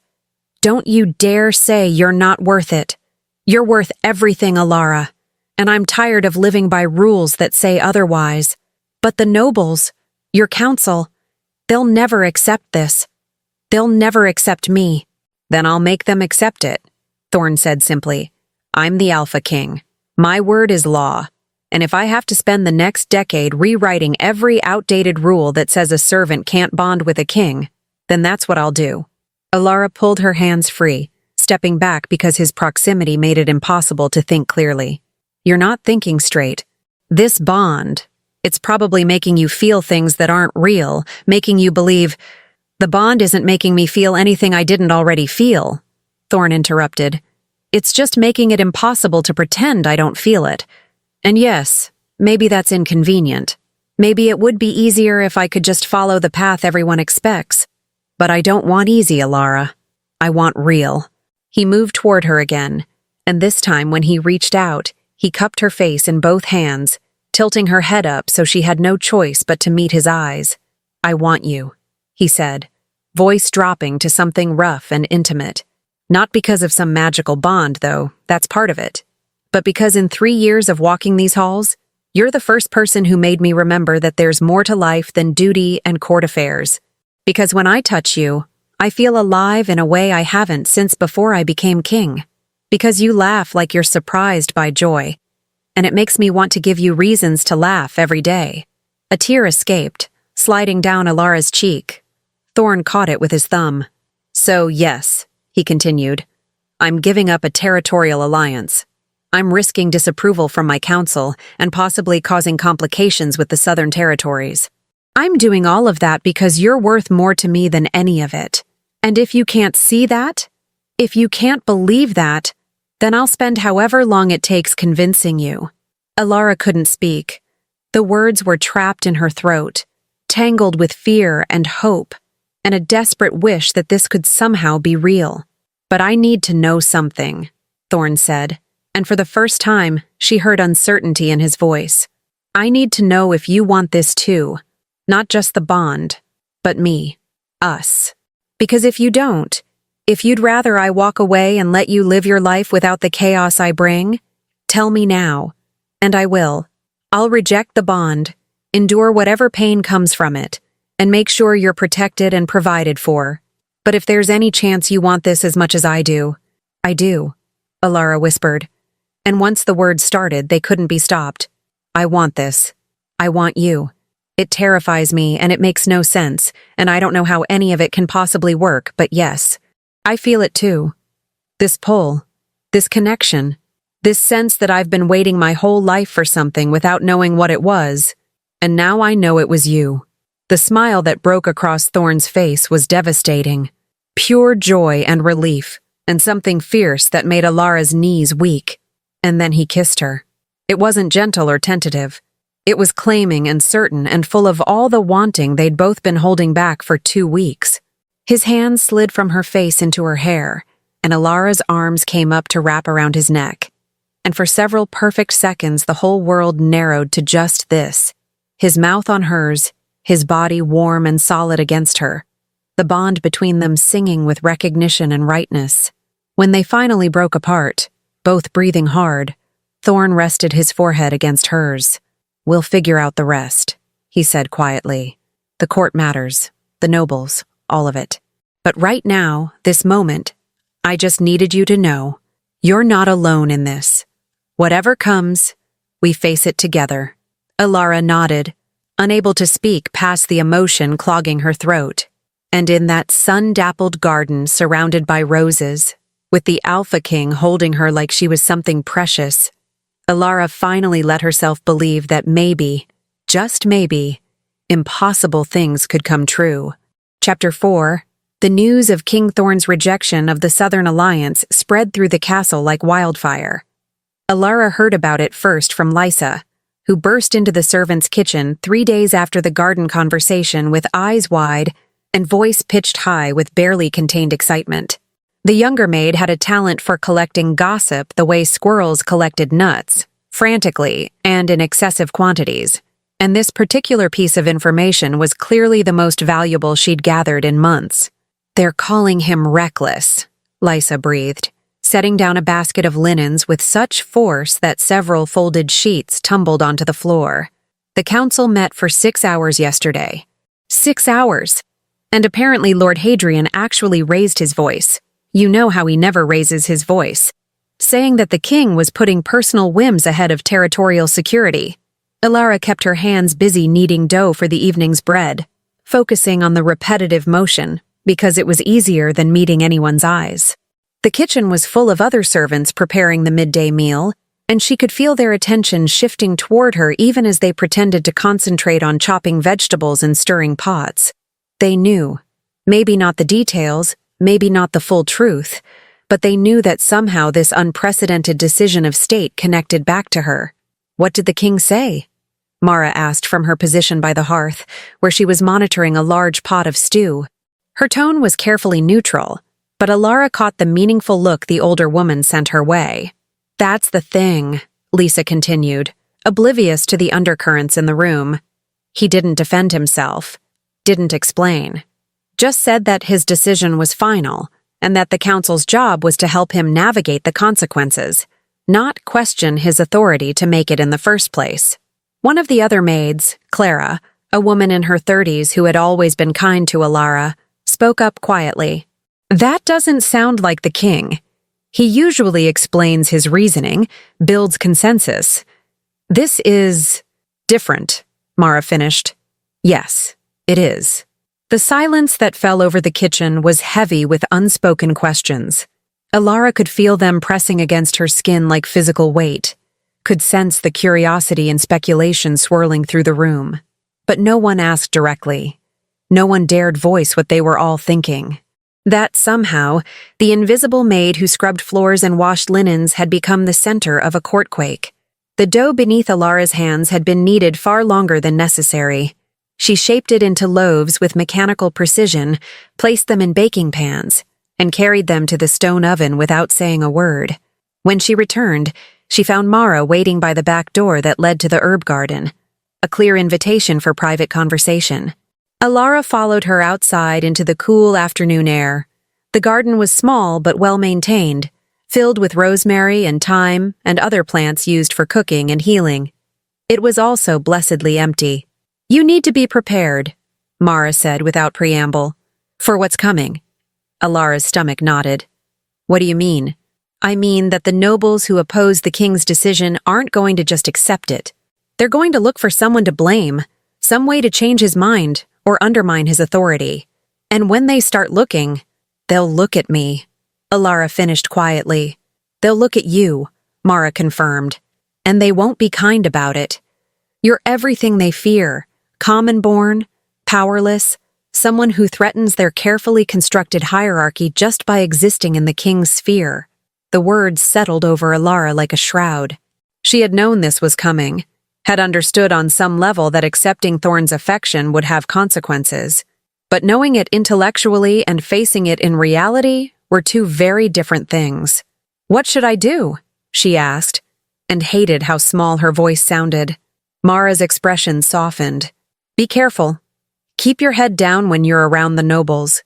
Don't you dare say you're not worth it. You're worth everything, Elara. And I'm tired of living by rules that say otherwise. But the nobles, your council, they'll never accept this. They'll never accept me. Then I'll make them accept it, Thorne said simply. I'm the Alpha King. My word is law. And if I have to spend the next decade rewriting every outdated rule that says a servant can't bond with a king, then that's what I'll do. Elara pulled her hands free, stepping back because his proximity made it impossible to think clearly. You're not thinking straight. This bond, it's probably making you feel things that aren't real, making you believe— The bond isn't making me feel anything I didn't already feel, Thorne interrupted. It's just making it impossible to pretend I don't feel it. And yes, maybe that's inconvenient. Maybe it would be easier if I could just follow the path everyone expects. But I don't want easy, Elara. I want real. He moved toward her again, and this time when he reached out, he cupped her face in both hands, tilting her head up so she had no choice but to meet his eyes. I want you, he said, voice dropping to something rough and intimate. Not because of some magical bond, though, that's part of it. But because in 3 years of walking these halls, you're the first person who made me remember that there's more to life than duty and court affairs. Because when I touch you, I feel alive in a way I haven't since before I became king. Because you laugh like you're surprised by joy. And it makes me want to give you reasons to laugh every day. A tear escaped, sliding down Elara's cheek. Thorne caught it with his thumb. So yes, he continued, I'm giving up a territorial alliance. I'm risking disapproval from my council and possibly causing complications with the southern territories. I'm doing all of that because you're worth more to me than any of it. And if you can't see that, if you can't believe that, then I'll spend however long it takes convincing you. Elara couldn't speak. The words were trapped in her throat, tangled with fear and hope, and a desperate wish that this could somehow be real. But I need to know something, Thorne said. And for the first time, she heard uncertainty in his voice. I need to know if you want this too. Not just the bond, but me. Us. Because if you don't, if you'd rather I walk away and let you live your life without the chaos I bring, tell me now. And I will. I'll reject the bond, endure whatever pain comes from it, and make sure you're protected and provided for. But if there's any chance you want this as much as I do, Elara whispered. And once the words started, they couldn't be stopped. I want this. I want you. It terrifies me, and it makes no sense, and I don't know how any of it can possibly work, but yes, I feel it too. This pull, this connection, this sense that I've been waiting my whole life for something without knowing what it was, and now I know it was you. The smile that broke across Thorne's face was devastating. Pure joy and relief, and something fierce that made Elara's knees weak. And then he kissed her. It wasn't gentle or tentative. It was claiming and certain and full of all the wanting they'd both been holding back for 2 weeks. His hands slid from her face into her hair, and Elara's arms came up to wrap around his neck. And for several perfect seconds the whole world narrowed to just this. His mouth on hers, his body warm and solid against her, the bond between them singing with recognition and rightness. When they finally broke apart, both breathing hard, Thorne rested his forehead against hers. "We'll figure out the rest," he said quietly. "The court matters, the nobles, all of it. But right now, this moment, I just needed you to know, you're not alone in this. Whatever comes, we face it together." Elara nodded, unable to speak past the emotion clogging her throat. And in that sun-dappled garden surrounded by roses, with the Alpha King holding her like she was something precious, Elara finally let herself believe that maybe, just maybe, impossible things could come true. Chapter 4. The news of King Thorne's rejection of the Southern Alliance spread through the castle like wildfire. Elara heard about it first from Lysa, who burst into the servants' kitchen 3 days after the garden conversation with eyes wide and voice pitched high with barely contained excitement. The younger maid had a talent for collecting gossip the way squirrels collected nuts, frantically and in excessive quantities, and this particular piece of information was clearly the most valuable she'd gathered in months. "They're calling him reckless," Lysa breathed, setting down a basket of linens with such force that several folded sheets tumbled onto the floor. "The council met for 6 hours yesterday." 6 hours! And apparently Lord Hadrian actually raised his voice. You know how he never raises his voice. Saying that the king was putting personal whims ahead of territorial security. Elara kept her hands busy kneading dough for the evening's bread, focusing on the repetitive motion, because it was easier than meeting anyone's eyes. The kitchen was full of other servants preparing the midday meal, and she could feel their attention shifting toward her even as they pretended to concentrate on chopping vegetables and stirring pots. They knew. Maybe not the details, maybe not the full truth, but they knew that somehow this unprecedented decision of state connected back to her. "What did the king say?" Mara asked from her position by the hearth, where she was monitoring a large pot of stew. Her tone was carefully neutral, but Elara caught the meaningful look the older woman sent her way. "That's the thing," Lisa continued, oblivious to the undercurrents in the room. "He didn't defend himself, didn't explain. Just said that his decision was final, and that the council's job was to help him navigate the consequences, not question his authority to make it in the first place." One of the other maids, Clara, a woman in her 30s who had always been kind to Elara, spoke up quietly. "That doesn't sound like the king. He usually explains his reasoning, builds consensus. This is different," Mara finished. "Yes, it is." The silence that fell over the kitchen was heavy with unspoken questions. Elara could feel them pressing against her skin like physical weight, could sense the curiosity and speculation swirling through the room. But no one asked directly. No one dared voice what they were all thinking. That somehow, the invisible maid who scrubbed floors and washed linens had become the center of a courtquake. The dough beneath Elara's hands had been kneaded far longer than necessary. She shaped it into loaves with mechanical precision, placed them in baking pans, and carried them to the stone oven without saying a word. When she returned, she found Mara waiting by the back door that led to the herb garden, a clear invitation for private conversation. Elara followed her outside into the cool afternoon air. The garden was small but well-maintained, filled with rosemary and thyme and other plants used for cooking and healing. It was also blessedly empty. "You need to be prepared," Mara said without preamble. "For what's coming?" Elara's stomach nodded. "What do you mean?" "I mean that the nobles who oppose the king's decision aren't going to just accept it. They're going to look for someone to blame, some way to change his mind or undermine his authority. And when they start looking, they'll look at me," Elara finished quietly. "They'll look at you," Mara confirmed. "And they won't be kind about it. You're everything they fear. Common-born, powerless, someone who threatens their carefully constructed hierarchy just by existing in the king's sphere. The words settled over Elara like a shroud. She had known this was coming, had understood on some level that accepting Thorne's affection would have consequences. But knowing it intellectually and facing it in reality were two very different things. "What should I do?" she asked, and hated how small her voice sounded. Mara's expression softened. "Be careful. Keep your head down when you're around the nobles.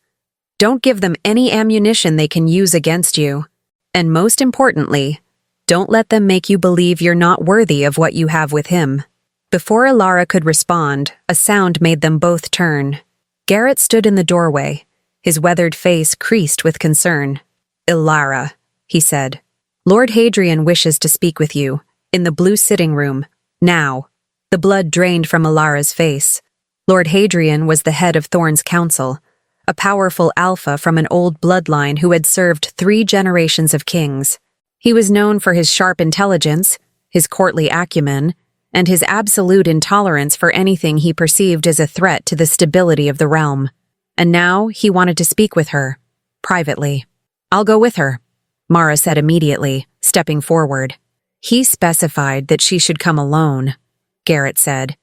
Don't give them any ammunition they can use against you. And most importantly, don't let them make you believe you're not worthy of what you have with him." Before Elara could respond, a sound made them both turn. Garrett stood in the doorway, his weathered face creased with concern. "Elara," he said. "Lord Hadrian wishes to speak with you, in the blue sitting room, now." The blood drained from Elara's face. Lord Hadrian was the head of Thorne's council, a powerful alpha from an old bloodline who had served 3 generations of kings. He was known for his sharp intelligence, his courtly acumen, and his absolute intolerance for anything he perceived as a threat to the stability of the realm. And now he wanted to speak with her, privately. "I'll go with her," Mara said immediately, stepping forward. "He specified that she should come alone," Garrett said,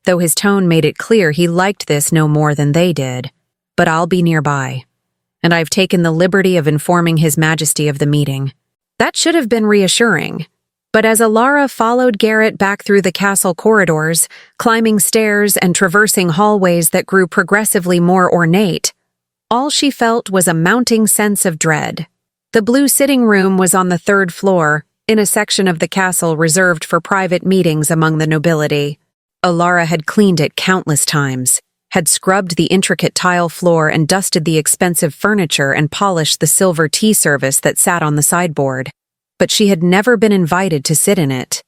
though his tone made it clear he liked this no more than they did. "But I'll be nearby. And I've taken the liberty of informing His Majesty of the meeting." That should have been reassuring. But as Elara followed Garrett back through the castle corridors, climbing stairs and traversing hallways that grew progressively more ornate, all she felt was a mounting sense of dread. The blue sitting room was on the 3rd floor, in a section of the castle reserved for private meetings among the nobility. Elara had cleaned it countless times, had scrubbed the intricate tile floor and dusted the expensive furniture and polished the silver tea service that sat on the sideboard. But she had never been invited to sit in it,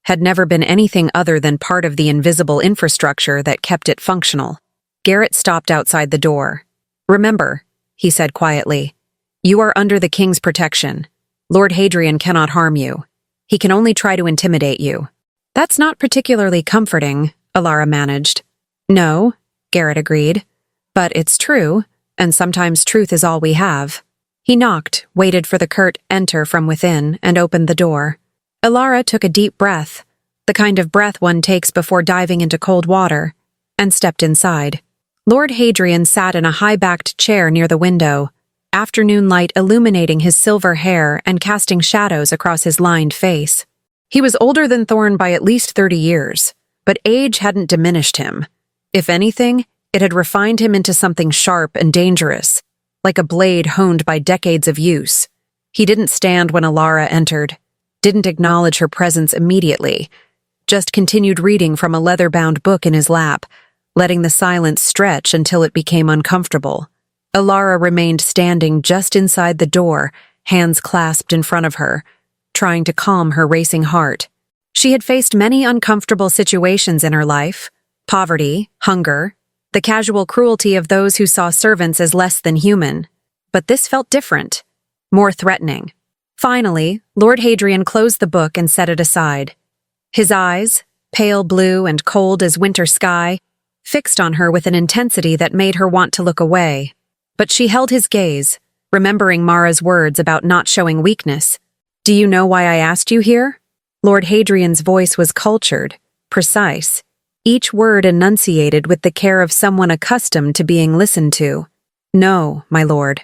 had never been anything other than part of the invisible infrastructure that kept it functional. Garrett stopped outside the door. "Remember," he said quietly, "you are under the king's protection. Lord Hadrian cannot harm you. He can only try to intimidate you." "That's not particularly comforting," Elara managed. "No," Garrett agreed. "But it's true, and sometimes truth is all we have." He knocked, waited for the curt enter from within, and opened the door. Elara took a deep breath, the kind of breath one takes before diving into cold water, and stepped inside. Lord Hadrian sat in a high-backed chair near the window, afternoon light illuminating his silver hair and casting shadows across his lined face. He was older than Thorne by at least 30 years, but age hadn't diminished him. If anything, it had refined him into something sharp and dangerous, like a blade honed by decades of use. He didn't stand when Elara entered, didn't acknowledge her presence immediately, just continued reading from a leather-bound book in his lap, letting the silence stretch until it became uncomfortable. Elara remained standing just inside the door, hands clasped in front of her, trying to calm her racing heart. She had faced many uncomfortable situations in her life: poverty, hunger, the casual cruelty of those who saw servants as less than human. But this felt different, more threatening. Finally, Lord Hadrian closed the book and set it aside. His eyes, pale blue and cold as winter sky, fixed on her with an intensity that made her want to look away. But she held his gaze, remembering Mara's words about not showing weakness. "Do you know why I asked you here?" Lord Hadrian's voice was cultured, precise, each word enunciated with the care of someone accustomed to being listened to. "No, my lord,"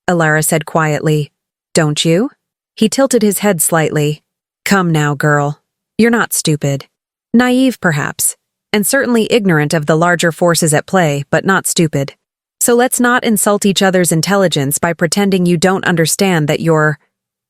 Elara said quietly. "Don't you?" He tilted his head slightly. "Come now, girl. You're not stupid. Naive, perhaps, and certainly ignorant of the larger forces at play, but not stupid. So let's not insult each other's intelligence by pretending you don't understand that your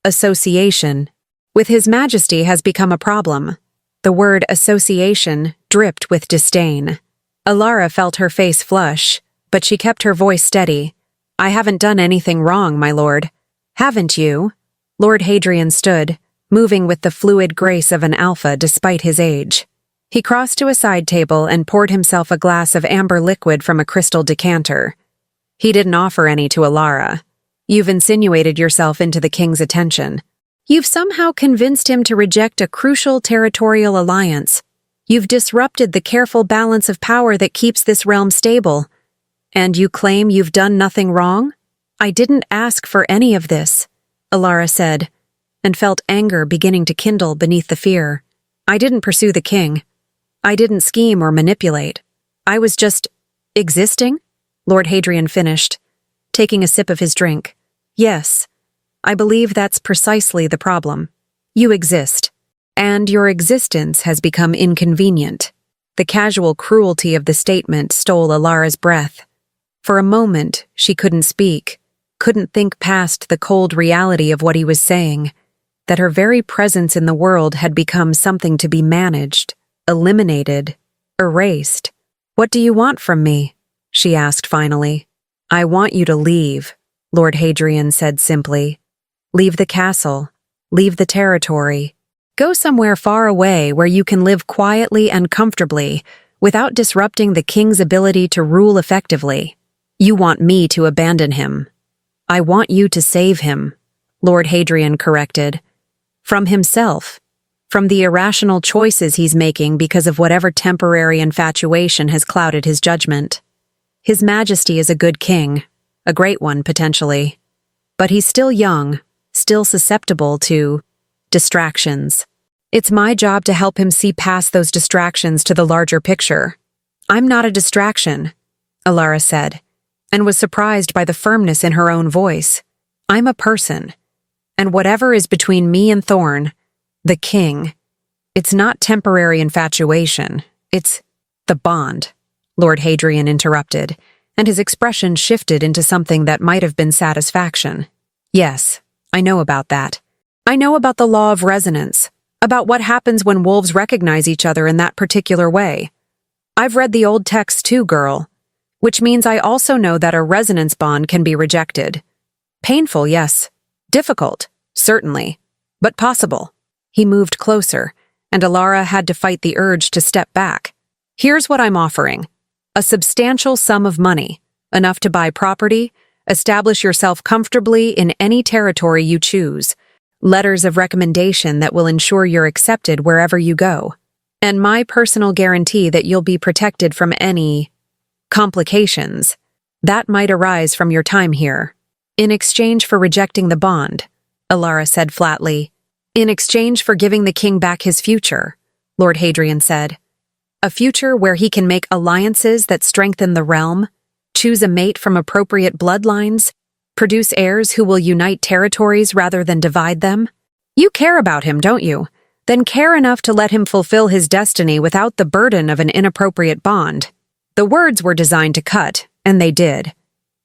association with His Majesty has become a problem." The word association dripped with disdain. Elara felt her face flush, but she kept her voice steady. "I haven't done anything wrong, my lord." "Haven't you?" Lord Hadrian stood, moving with the fluid grace of an alpha despite his age. He crossed to a side table and poured himself a glass of amber liquid from a crystal decanter. He didn't offer any to Elara. "You've insinuated yourself into the king's attention. You've somehow convinced him to reject a crucial territorial alliance. You've disrupted the careful balance of power that keeps this realm stable. And you claim you've done nothing wrong? I didn't ask for any of this, Elara said, and felt anger beginning to kindle beneath the fear. I didn't pursue the king. I didn't scheme or manipulate. I was just existing, Lord Hadrian finished, taking a sip of his drink. Yes, I believe that's precisely the problem. You exist, and your existence has become inconvenient. The casual cruelty of the statement stole Elara's breath. For a moment, she couldn't speak, couldn't think past the cold reality of what he was saying, that her very presence in the world had become something to be managed, eliminated, erased. What do you want from me? She asked finally. I want you to leave, Lord Hadrian said simply. Leave the castle. Leave the territory. Go somewhere far away where you can live quietly and comfortably without disrupting the king's ability to rule effectively. You want me to abandon him. I want you to save him, Lord Hadrian corrected. From himself. From the irrational choices he's making because of whatever temporary infatuation has clouded his judgment. His Majesty is a good king, a great one potentially. But he's still young, still susceptible to distractions. It's my job to help him see past those distractions to the larger picture. I'm not a distraction, Elara said, and was surprised by the firmness in her own voice. I'm a person, and whatever is between me and Thorne, the king, it's not temporary infatuation, it's the bond, Lord Hadrian interrupted, and his expression shifted into something that might have been satisfaction. Yes, I know about that. I know about the law of resonance, about what happens when wolves recognize each other in that particular way. I've read the old texts too, girl, which means I also know that a resonance bond can be rejected. Painful, yes. Difficult, certainly, but possible. He moved closer, and Elara had to fight the urge to step back. Here's what I'm offering. A substantial sum of money, enough to buy property, establish yourself comfortably in any territory you choose, letters of recommendation that will ensure you're accepted wherever you go, and my personal guarantee that you'll be protected from any complications that might arise from your time here. In exchange for rejecting the bond, Elara said flatly. In exchange for giving the king back his future, Lord Hadrian said. A future where he can make alliances that strengthen the realm, choose a mate from appropriate bloodlines, produce heirs who will unite territories rather than divide them. You care about him, don't you? Then care enough to let him fulfill his destiny without the burden of an inappropriate bond. The words were designed to cut, and they did.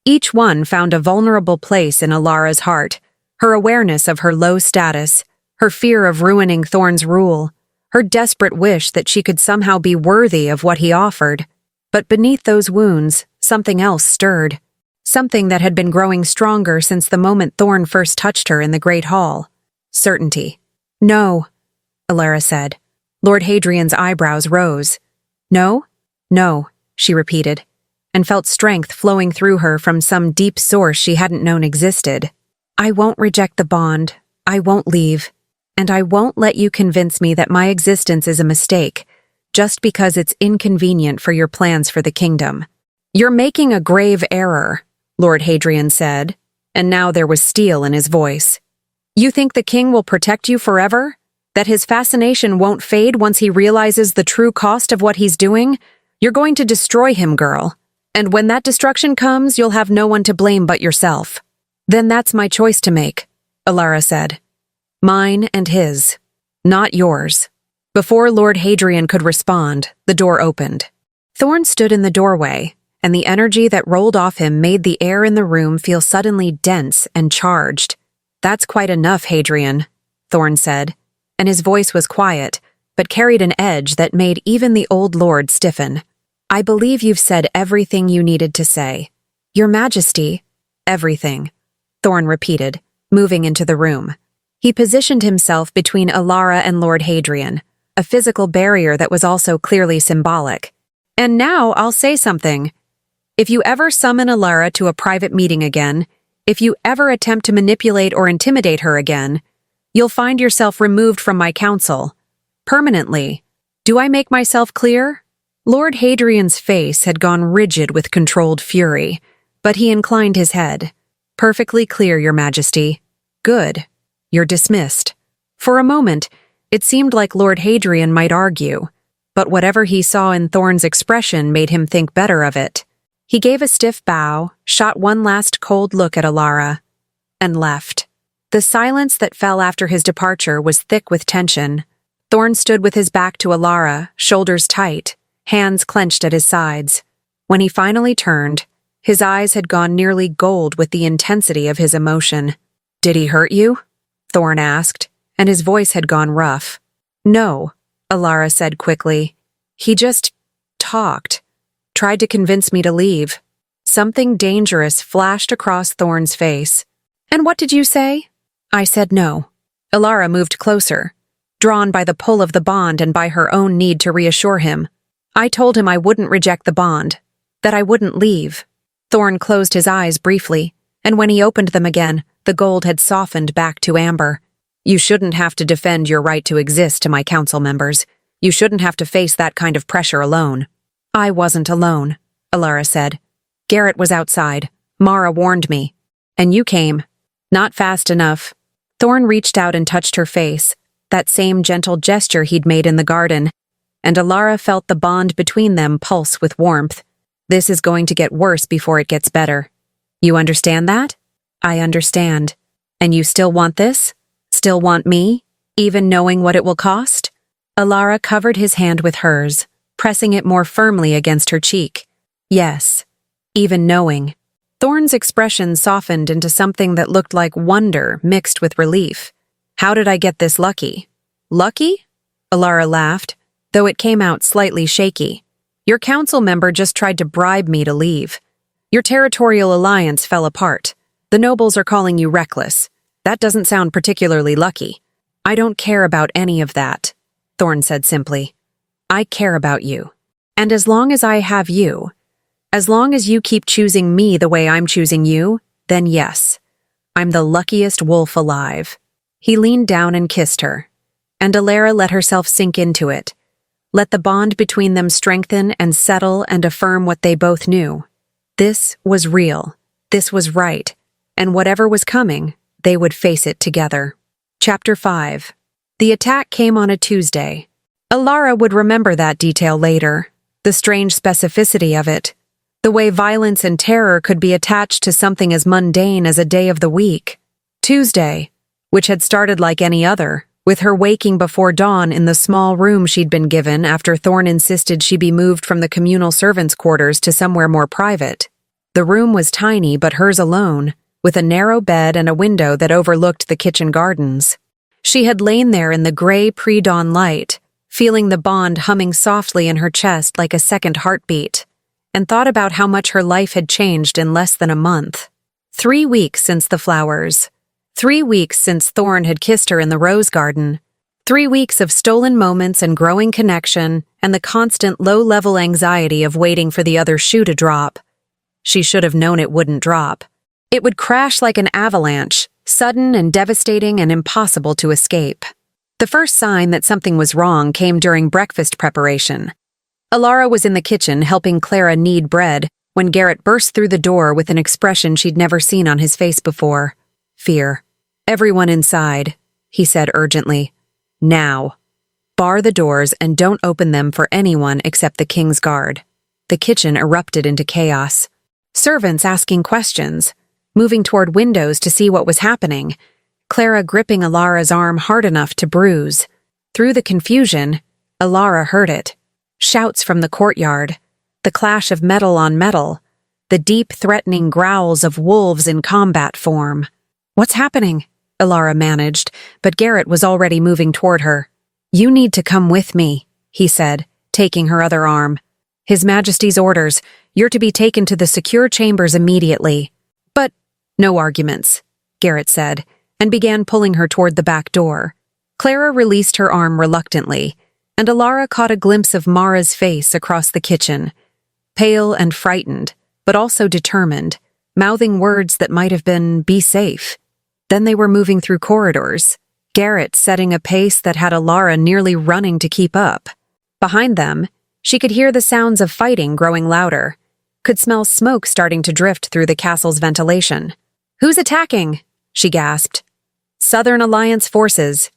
Each one found a vulnerable place in Elara's heart, her awareness of her low status, her fear of ruining Thorne's rule, her desperate wish that she could somehow be worthy of what he offered. But beneath those wounds, something else stirred. Something that had been growing stronger since the moment Thorne first touched her in the Great Hall. Certainty. No, Elara said. Lord Hadrian's eyebrows rose. No? No, she repeated, and felt strength flowing through her from some deep source she hadn't known existed. I won't reject the bond. I won't leave. And I won't let you convince me that my existence is a mistake, just because it's inconvenient for your plans for the kingdom. You're making a grave error, Lord Hadrian said, and now there was steel in his voice. You think the king will protect you forever? That his fascination won't fade once he realizes the true cost of what he's doing? You're going to destroy him, girl. And when that destruction comes, you'll have no one to blame but yourself. Then that's my choice to make, Elara said. Mine and his, not yours. Before Lord Hadrian could respond, the door opened. Thorne stood in the doorway, and the energy that rolled off him made the air in the room feel suddenly dense and charged. That's quite enough, Hadrian, Thorne said, and his voice was quiet, but carried an edge that made even the old lord stiffen. I believe you've said everything you needed to say. Your Majesty, everything, Thorne repeated, moving into the room. He positioned himself between Elara and Lord Hadrian, a physical barrier that was also clearly symbolic. And now I'll say something. If you ever summon Elara to a private meeting again, if you ever attempt to manipulate or intimidate her again, you'll find yourself removed from my council. Permanently. Do I make myself clear? Lord Hadrian's face had gone rigid with controlled fury, but he inclined his head. "Perfectly clear, Your Majesty." "Good. You're dismissed." For a moment, it seemed like Lord Hadrian might argue, but whatever he saw in Thorne's expression made him think better of it. He gave a stiff bow, shot one last cold look at Elara, and left. The silence that fell after his departure was thick with tension. Thorne stood with his back to Elara, shoulders tight, hands clenched at his sides. When he finally turned, his eyes had gone nearly gold with the intensity of his emotion. "Did he hurt you?" Thorne asked, and his voice had gone rough. "No," Elara said quickly. "He just talked. Tried to convince me to leave." Something dangerous flashed across Thorne's face. "And what did you say?" "I said no." Elara moved closer, drawn by the pull of the bond and by her own need to reassure him. "I told him I wouldn't reject the bond, that I wouldn't leave." Thorne closed his eyes briefly, and when he opened them again, the gold had softened back to amber. "You shouldn't have to defend your right to exist to my council members. You shouldn't have to face that kind of pressure alone." "I wasn't alone," Elara said. "Garrett was outside. Mara warned me. And you came. Not fast enough." Thorne reached out and touched her face, that same gentle gesture he'd made in the garden, and Elara felt the bond between them pulse with warmth. "This is going to get worse before it gets better. You understand that?" "I understand. And you still want this? Still want me? Even knowing what it will cost?" Elara covered his hand with hers, pressing it more firmly against her cheek. "Yes. Even knowing." Thorne's expression softened into something that looked like wonder mixed with relief. "How did I get this lucky?" "Lucky?" Elara laughed, though it came out slightly shaky. "Your council member just tried to bribe me to leave. Your territorial alliance fell apart. The nobles are calling you reckless. That doesn't sound particularly lucky." "I don't care about any of that," Thorne said simply. "I care about you. And as long as I have you, as long as you keep choosing me the way I'm choosing you, then yes, I'm the luckiest wolf alive." He leaned down and kissed her, and Elara let herself sink into it. Let the bond between them strengthen and settle and affirm what they both knew. This was real, this was right, and whatever was coming, they would face it together. Chapter 5. The attack came on a Tuesday. Elara would remember that detail later, the strange specificity of it, the way violence and terror could be attached to something as mundane as a day of the week. Tuesday, which had started like any other, with her waking before dawn in the small room she'd been given after Thorne insisted she be moved from the communal servants' quarters to somewhere more private. The room was tiny but hers alone, with a narrow bed and a window that overlooked the kitchen gardens. She had lain there in the gray pre-dawn light, feeling the bond humming softly in her chest like a second heartbeat, and thought about how much her life had changed in less than a month. 3 weeks since the flowers. 3 weeks since Thorne had kissed her in the rose garden. 3 weeks of stolen moments and growing connection and the constant low-level anxiety of waiting for the other shoe to drop. She should have known it wouldn't drop. It would crash like an avalanche, sudden and devastating and impossible to escape. The first sign that something was wrong came during breakfast preparation. Elara was in the kitchen helping Clara knead bread when Garrett burst through the door with an expression she'd never seen on his face before. Fear. "Everyone inside," he said urgently. "Now. Bar the doors and don't open them for anyone except the King's Guard." The kitchen erupted into chaos. Servants asking questions, moving toward windows to see what was happening, Clara gripping Elara's arm hard enough to bruise. Through the confusion, Elara heard it. Shouts from the courtyard, the clash of metal on metal, the deep, threatening growls of wolves in combat form. "What's happening?" Elara managed, but Garrett was already moving toward her. "You need to come with me," he said, taking her other arm. "His Majesty's orders. You're to be taken to the secure chambers immediately." "But no arguments," Garrett said, and began pulling her toward the back door. Clara released her arm reluctantly, and Elara caught a glimpse of Mara's face across the kitchen, pale and frightened, but also determined, mouthing words that might have been, "Be safe." Then they were moving through corridors, Garrett setting a pace that had Elara nearly running to keep up. Behind them, She could hear the sounds of fighting growing louder, could smell smoke starting to drift through the castle's ventilation. "Who's attacking?" she gasped. "Southern Alliance forces,"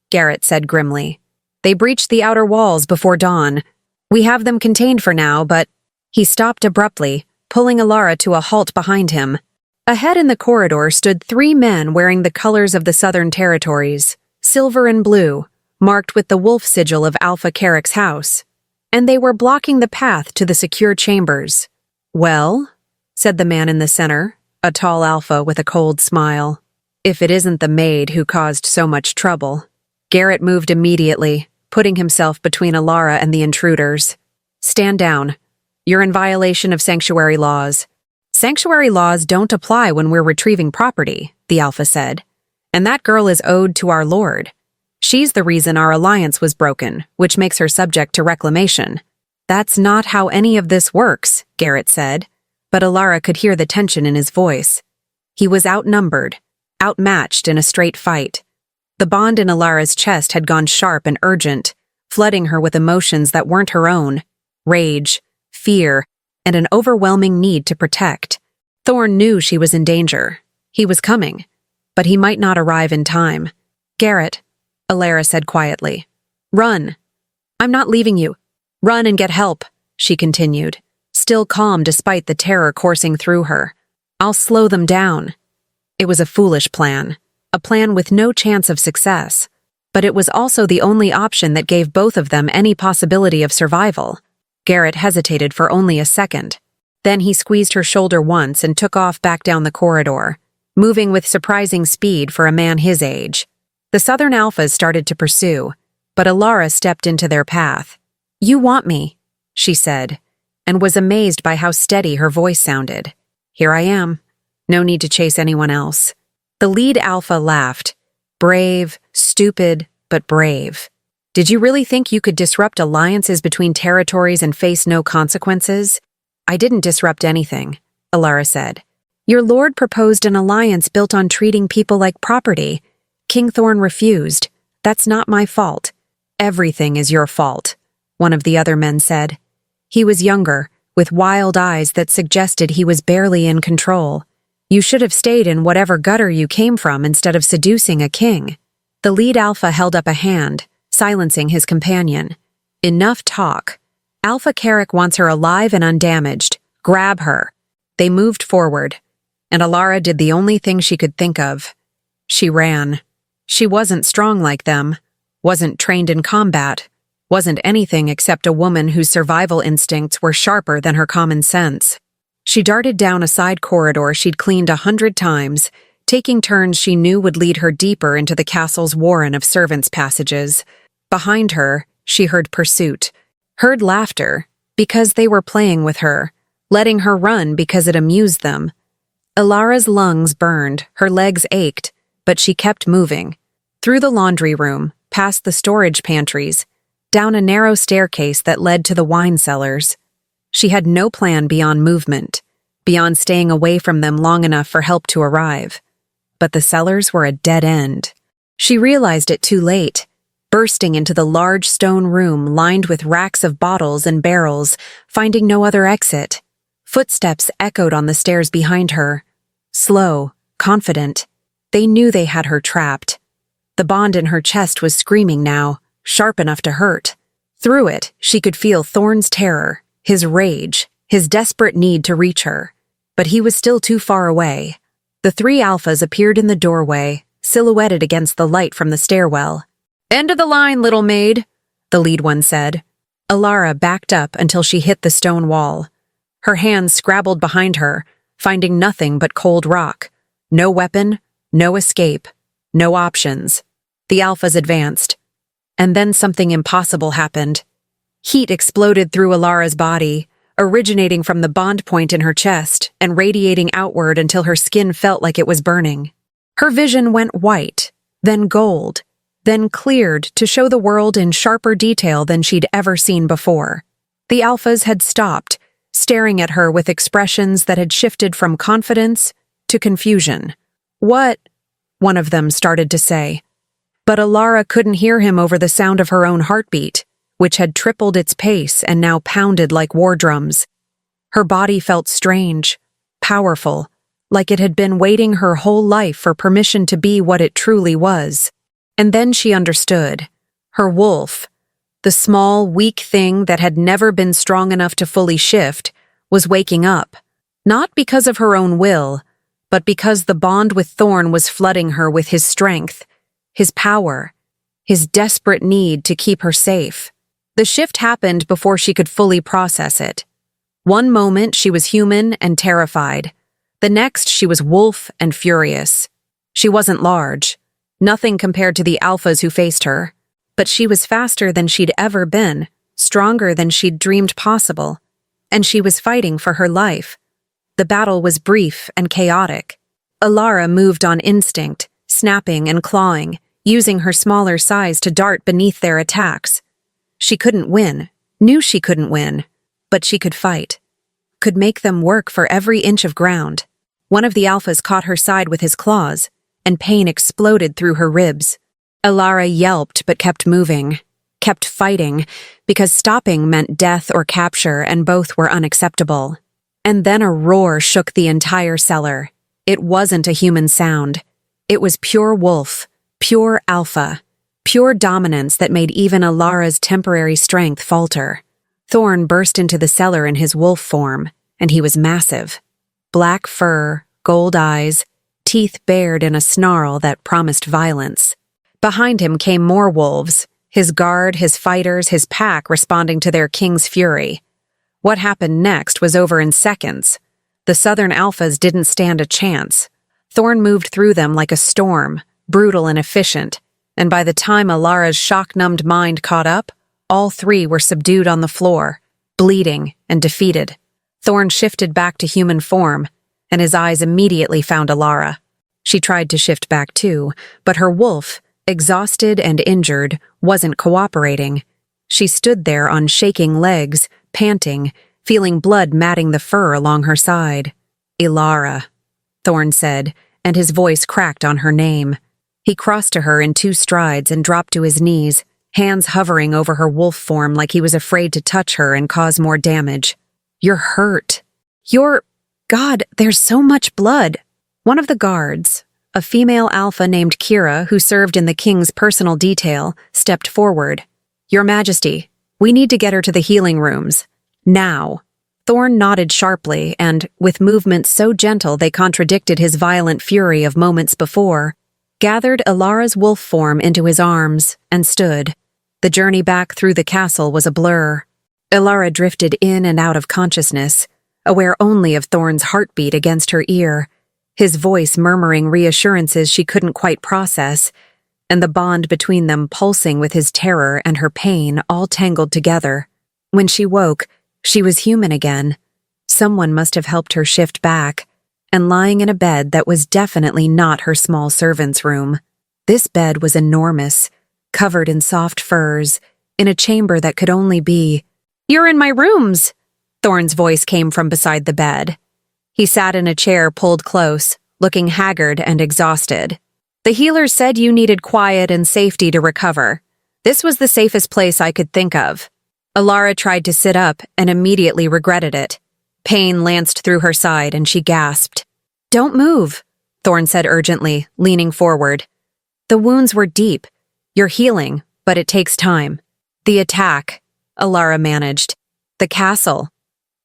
Garrett said grimly. "They breached the outer walls before dawn. We have them contained for now, but—" He stopped abruptly, pulling Elara to a halt behind him. Ahead in the corridor stood 3 men wearing the colors of the Southern Territories, silver and blue, marked with the wolf sigil of Alpha Carrick's house, and they were blocking the path to the secure chambers. "Well," said the man in the center, a tall alpha with a cold smile. "If it isn't the maid who caused so much trouble." Garrett moved immediately, putting himself between Elara and the intruders. "Stand down. You're in violation of sanctuary laws." "Sanctuary laws don't apply when we're retrieving property," the alpha said. "And that girl is owed to our lord. She's the reason our alliance was broken, which makes her subject to reclamation." "That's not how any of this works," Garrett said, but Elara could hear the tension in his voice. He was outnumbered, outmatched in a straight fight. The bond in Elara's chest had gone sharp and urgent, flooding her with emotions that weren't her own: rage, fear, and an overwhelming need to protect. Thorne knew she was in danger. He was coming, but he might not arrive in time. "Garrett," Elara said quietly. "Run. I'm not leaving you. Run and get help," she continued, still calm despite the terror coursing through her. "I'll slow them down." It was a foolish plan, a plan with no chance of success, but it was also the only option that gave both of them any possibility of survival. Garrett hesitated for only a second. Then he squeezed her shoulder once and took off back down the corridor, moving with surprising speed for a man his age. The Southern Alphas started to pursue, but Elara stepped into their path. "You want me," she said, and was amazed by how steady her voice sounded. "Here I am. No need to chase anyone else." The lead alpha laughed. "Brave, stupid, but brave. Did you really think you could disrupt alliances between territories and face no consequences?" "I didn't disrupt anything," Elara said. "Your lord proposed an alliance built on treating people like property. King Thorne refused. That's not my fault." "Everything is your fault," one of the other men said. He was younger, with wild eyes that suggested he was barely in control. "You should have stayed in whatever gutter you came from instead of seducing a king." The lead alpha held up a hand, silencing his companion. "Enough talk. Alpha Carrick wants her alive and undamaged. Grab her." They moved forward, and Elara did the only thing she could think of. She ran. She wasn't strong like them, wasn't trained in combat, wasn't anything except a woman whose survival instincts were sharper than her common sense. She darted down a side corridor she'd cleaned 100 times, taking turns she knew would lead her deeper into the castle's warren of servants' passages. Behind her, she heard pursuit, heard laughter, because they were playing with her, letting her run because it amused them. Elara's lungs burned, her legs ached, but she kept moving. Through the laundry room, past the storage pantries, down a narrow staircase that led to the wine cellars. She had no plan beyond movement, beyond staying away from them long enough for help to arrive. But the cellars were a dead end. She realized it too late, bursting into the large stone room lined with racks of bottles and barrels, finding no other exit. Footsteps echoed on the stairs behind her. Slow, confident. They knew they had her trapped. The bond in her chest was screaming now, sharp enough to hurt. Through it, she could feel Thorne's terror, his rage, his desperate need to reach her. But he was still too far away. The 3 alphas appeared in the doorway, silhouetted against the light from the stairwell. "End of the line, little maid," the lead one said. Elara backed up until she hit the stone wall. Her hands scrabbled behind her, finding nothing but cold rock. No weapon, no escape, no options. The alphas advanced. And then something impossible happened. Heat exploded through Elara's body, originating from the bond point in her chest and radiating outward until her skin felt like it was burning. Her vision went white, then gold, then cleared to show the world in sharper detail than she'd ever seen before. The alphas had stopped, staring at her with expressions that had shifted from confidence to confusion. "What?" one of them started to say. But Elara couldn't hear him over the sound of her own heartbeat, which had tripled its pace and now pounded like war drums. Her body felt strange, powerful, like it had been waiting her whole life for permission to be what it truly was. And then she understood. Her wolf, the small, weak thing that had never been strong enough to fully shift, was waking up, not because of her own will, but because the bond with Thorne was flooding her with his strength, his power, his desperate need to keep her safe. The shift happened before she could fully process it. One moment she was human and terrified. The next she was wolf and furious. She wasn't large, nothing compared to the alphas who faced her, but she was faster than she'd ever been, stronger than she'd dreamed possible, and she was fighting for her life. The battle was brief and chaotic. Elara moved on instinct, snapping and clawing, using her smaller size to dart beneath their attacks. She couldn't win, knew she couldn't win, but she could fight, could make them work for every inch of ground. One of the alphas caught her side with his claws, and pain exploded through her ribs. Elara yelped but kept moving, kept fighting, because stopping meant death or capture, and both were unacceptable. And then a roar shook the entire cellar. It wasn't a human sound. It was pure wolf, pure alpha, pure dominance that made even Elara's temporary strength falter. Thorne burst into the cellar in his wolf form, and he was massive. Black fur, gold eyes, teeth bared in a snarl that promised violence. Behind him came more wolves, his guard, his fighters, his pack responding to their king's fury. What happened next was over in seconds. The southern alphas didn't stand a chance. Thorne moved through them like a storm, brutal and efficient, and by the time Elara's shock-numbed mind caught up, all three were subdued on the floor, bleeding and defeated. Thorne shifted back to human form, and his eyes immediately found Elara. She tried to shift back too, but her wolf, exhausted and injured, wasn't cooperating. She stood there on shaking legs, panting, feeling blood matting the fur along her side. "Elara," Thorne said, and his voice cracked on her name. He crossed to her in 2 strides and dropped to his knees, hands hovering over her wolf form like he was afraid to touch her and cause more damage. "You're hurt. God, there's so much blood." One of the guards, a female alpha named Kira who served in the king's personal detail, stepped forward. "Your Majesty, we need to get her to the healing rooms. Now." Thorne nodded sharply and, with movements so gentle they contradicted his violent fury of moments before, gathered Elara's wolf form into his arms and stood. The journey back through the castle was a blur. Elara drifted in and out of consciousness, aware only of Thorne's heartbeat against her ear, his voice murmuring reassurances she couldn't quite process, and the bond between them pulsing with his terror and her pain all tangled together. When she woke, she was human again. Someone must have helped her shift back, and lying in a bed that was definitely not her small servant's room. This bed was enormous, covered in soft furs, in a chamber that could only be— "You're in my rooms!" Thorne's voice came from beside the bed. He sat in a chair pulled close, looking haggard and exhausted. "The healers said you needed quiet and safety to recover. This was the safest place I could think of." Elara tried to sit up and immediately regretted it. Pain lanced through her side and she gasped. "Don't move," Thorne said urgently, leaning forward. "The wounds were deep. You're healing, but it takes time." "The attack," Elara managed. "The castle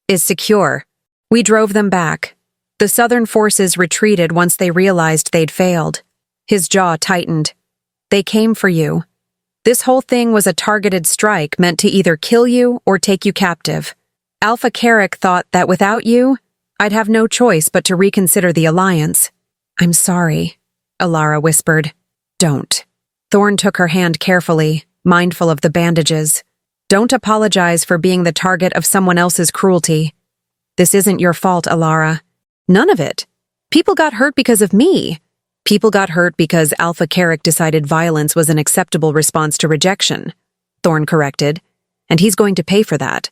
is secure. We drove them back. The southern forces retreated once they realized they'd failed." His jaw tightened. "They came for you. This whole thing was a targeted strike meant to either kill you or take you captive. Alpha Carrick thought that without you, I'd have no choice but to reconsider the alliance." "I'm sorry," Elara whispered. "Don't." Thorne took her hand carefully, mindful of the bandages. "Don't apologize for being the target of someone else's cruelty. This isn't your fault, Elara. None of it. People got hurt because of me. People got hurt because Alpha Carrick decided violence was an acceptable response to rejection," Thorne corrected, "and he's going to pay for that.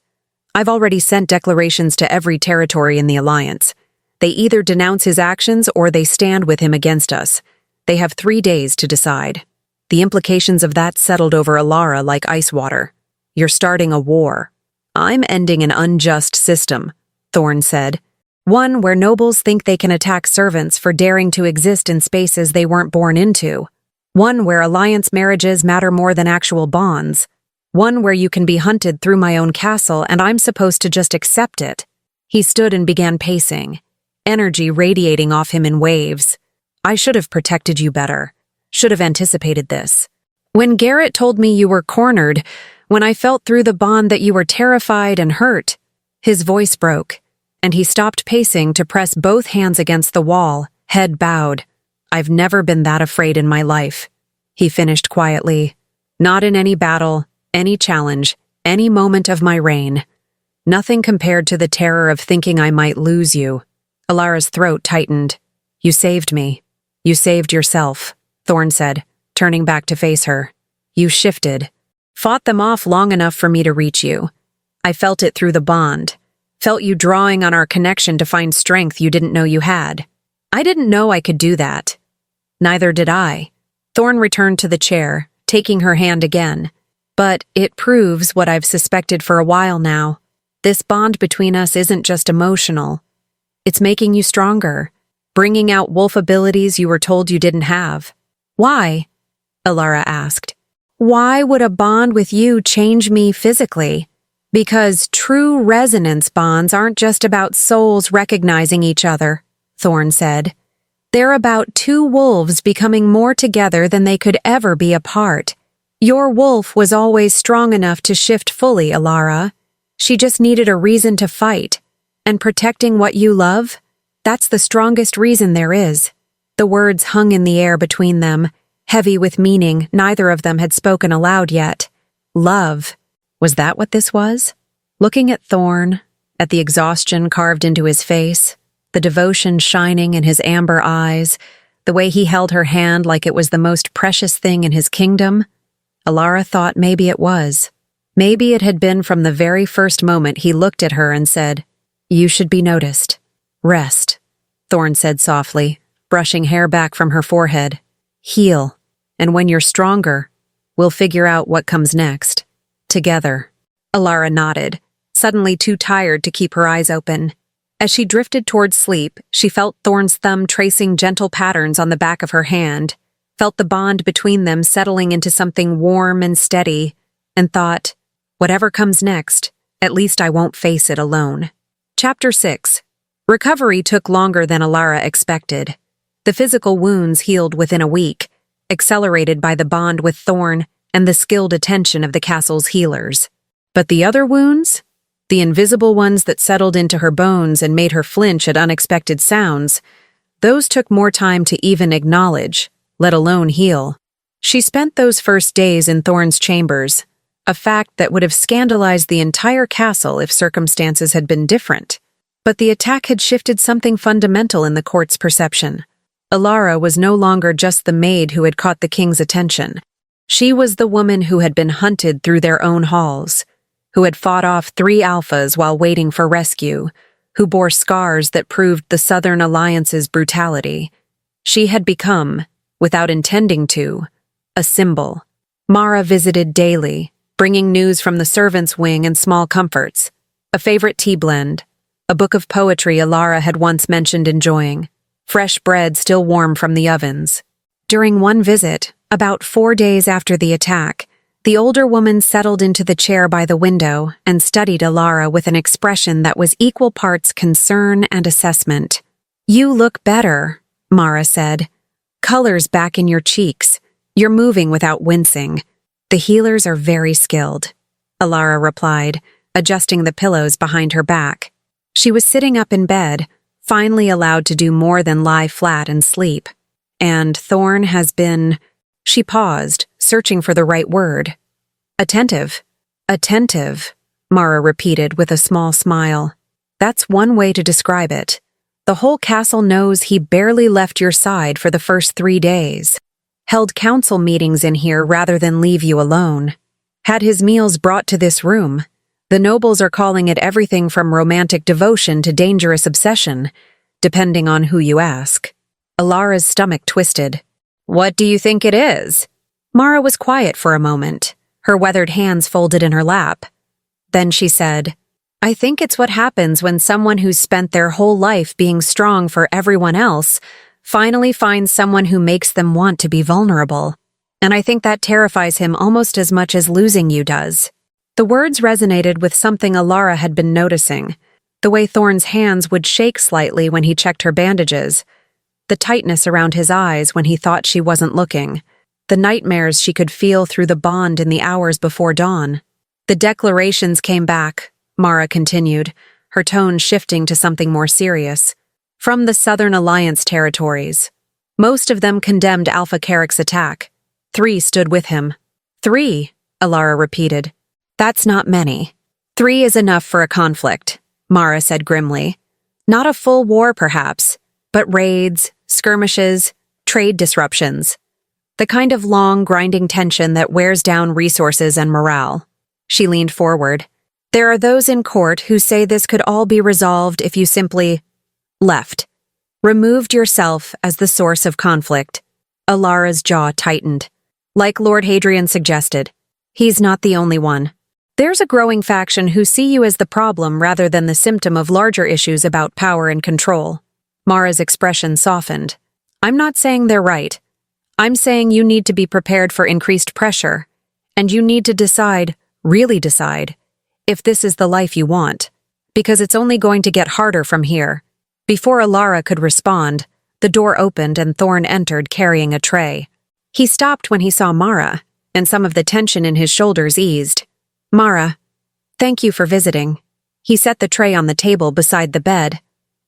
I've already sent declarations to every territory in the Alliance. They either denounce his actions or they stand with him against us. They have 3 days to decide. The implications of that settled over Elara like ice water. You're starting a war. I'm ending an unjust system, Thorne said. One where nobles think they can attack servants for daring to exist in spaces they weren't born into. One where alliance marriages matter more than actual bonds. One where you can be hunted through my own castle and I'm supposed to just accept it. He stood and began pacing, energy radiating off him in waves. I should have protected you better. Should have anticipated this. When Garrett told me you were cornered, when I felt through the bond that you were terrified and hurt, his voice broke, and he stopped pacing to press both hands against the wall, head bowed. I've never been that afraid in my life, he finished quietly. Not in any battle, any challenge, any moment of my reign. Nothing compared to the terror of thinking I might lose you. Elara's throat tightened. You saved me. You saved yourself, Thorne said, turning back to face her. You shifted. Fought them off long enough for me to reach you. I felt it through the bond. Felt you drawing on our connection to find strength you didn't know you had. I didn't know I could do that. Neither did I. Thorne returned to the chair, taking her hand again. But it proves what I've suspected for a while now. This bond between us isn't just emotional. It's making you stronger, bringing out wolf abilities you were told you didn't have. Why? Elara asked. Why would a bond with you change me physically? Because true resonance bonds aren't just about souls recognizing each other, Thorne said. They're about two wolves becoming more together than they could ever be apart. Your wolf was always strong enough to shift fully, Elara. She just needed a reason to fight. And protecting what you love? That's the strongest reason there is. The words hung in the air between them, heavy with meaning neither of them had spoken aloud yet. Love. Was that what this was? Looking at Thorne, at the exhaustion carved into his face, the devotion shining in his amber eyes, the way he held her hand like it was the most precious thing in his kingdom, Elara thought maybe it was. Maybe it had been from the very first moment he looked at her and said, You should be noticed. Rest, Thorne said softly, brushing hair back from her forehead. Heal, and when you're stronger, we'll figure out what comes next. Together. Elara nodded, suddenly too tired to keep her eyes open. As she drifted towards sleep, she felt Thorne's thumb tracing gentle patterns on the back of her hand, felt the bond between them settling into something warm and steady, and thought, whatever comes next, at least I won't face it alone. Chapter 6. Recovery took longer than Elara expected. The physical wounds healed within a week, accelerated by the bond with Thorne and the skilled attention of the castle's healers. But the other wounds? The invisible ones that settled into her bones and made her flinch at unexpected sounds, those took more time to even acknowledge, let alone heal. She spent those first days in Thorne's chambers, a fact that would have scandalized the entire castle if circumstances had been different. But the attack had shifted something fundamental in the court's perception. Elara was no longer just the maid who had caught the king's attention. She was the woman who had been hunted through their own halls, who had fought off 3 alphas while waiting for rescue, who bore scars that proved the Southern Alliance's brutality. She had become, without intending to, a symbol. Mara visited daily, bringing news from the servants' wing and small comforts, a favorite tea blend, a book of poetry Elara had once mentioned enjoying, fresh bread still warm from the ovens. During one visit, about 4 days after the attack, the older woman settled into the chair by the window and studied Elara with an expression that was equal parts concern and assessment. You look better, Mara said. Colors back in your cheeks. You're moving without wincing. The healers are very skilled, Elara replied, adjusting the pillows behind her back. She was sitting up in bed, finally allowed to do more than lie flat and sleep. And Thorne has been... She paused, searching for the right word. Attentive. Attentive, Mara repeated with a small smile. That's one way to describe it. The whole castle knows he barely left your side for the first 3 days. Held council meetings in here rather than leave you alone. Had his meals brought to this room. The nobles are calling it everything from romantic devotion to dangerous obsession, depending on who you ask. Elara's stomach twisted. What do you think it is? Mara was quiet for a moment, her weathered hands folded in her lap. Then she said, "I think it's what happens when someone who's spent their whole life being strong for everyone else finally finds someone who makes them want to be vulnerable. And I think that terrifies him almost as much as losing you does." The words resonated with something Elara had been noticing. The way Thorne's hands would shake slightly when he checked her bandages, the tightness around his eyes when he thought she wasn't looking, the nightmares she could feel through the bond in the hours before dawn. "The declarations came back," Mara continued, her tone shifting to something more serious, "from the Southern Alliance territories. Most of them condemned Alpha Carrick's attack. 3 stood with him." 3, Elara repeated. "That's not many. 3 is enough for a conflict," Mara said grimly. "Not a full war, perhaps, but raids, skirmishes, trade disruptions. The kind of long, grinding tension that wears down resources and morale." She leaned forward. "There are those in court who say this could all be resolved if you simply left, removed yourself as the source of conflict." Alara's jaw tightened. "Like Lord Hadrian suggested, he's not the only one. There's a growing faction who see you as the problem rather than the symptom of larger issues about power and control." Mara's expression softened. "I'm not saying they're right. I'm saying you need to be prepared for increased pressure, and you need to decide, really decide, if this is the life you want, because it's only going to get harder from here." Before Elara could respond, the door opened and Thorne entered carrying a tray. He stopped when he saw Mara, and some of the tension in his shoulders eased. "Mara, thank you for visiting." He set the tray on the table beside the bed.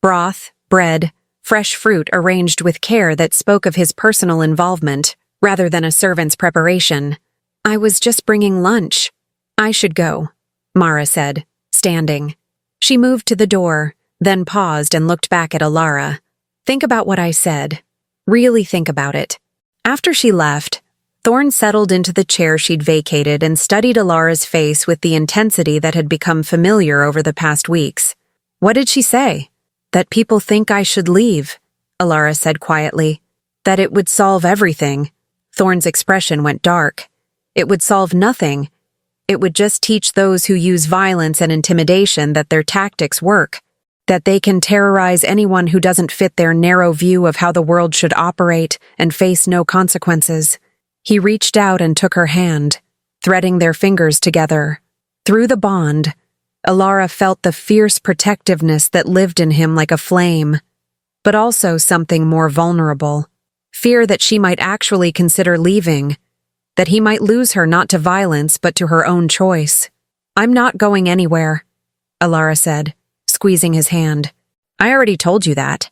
Broth, bread, fresh fruit arranged with care that spoke of his personal involvement, rather than a servant's preparation. "I was just bringing lunch. I should go," Mara said, standing. She moved to the door, then paused and looked back at Elara. "Think about what I said. Really think about it." After she left, Thorne settled into the chair she'd vacated and studied Elara's face with the intensity that had become familiar over the past weeks. "What did she say?" "That people think I should leave," Elara said quietly. "That it would solve everything." Thorne's expression went dark. "It would solve nothing. It would just teach those who use violence and intimidation that their tactics work, that they can terrorize anyone who doesn't fit their narrow view of how the world should operate and face no consequences." He reached out and took her hand, threading their fingers together. Through the bond, Elara felt the fierce protectiveness that lived in him like a flame, but also something more vulnerable. Fear that she might actually consider leaving, that he might lose her not to violence but to her own choice. "I'm not going anywhere," Elara said, squeezing his hand. "I already told you that."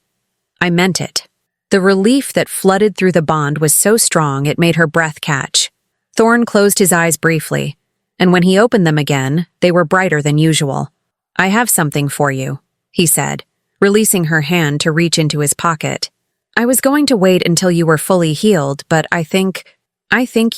"I meant it." The relief that flooded through the bond was so strong it made her breath catch. Thorne closed his eyes briefly, and when he opened them again, they were brighter than usual. "I have something for you," he said, releasing her hand to reach into his pocket. "I was going to wait until you were fully healed, but I think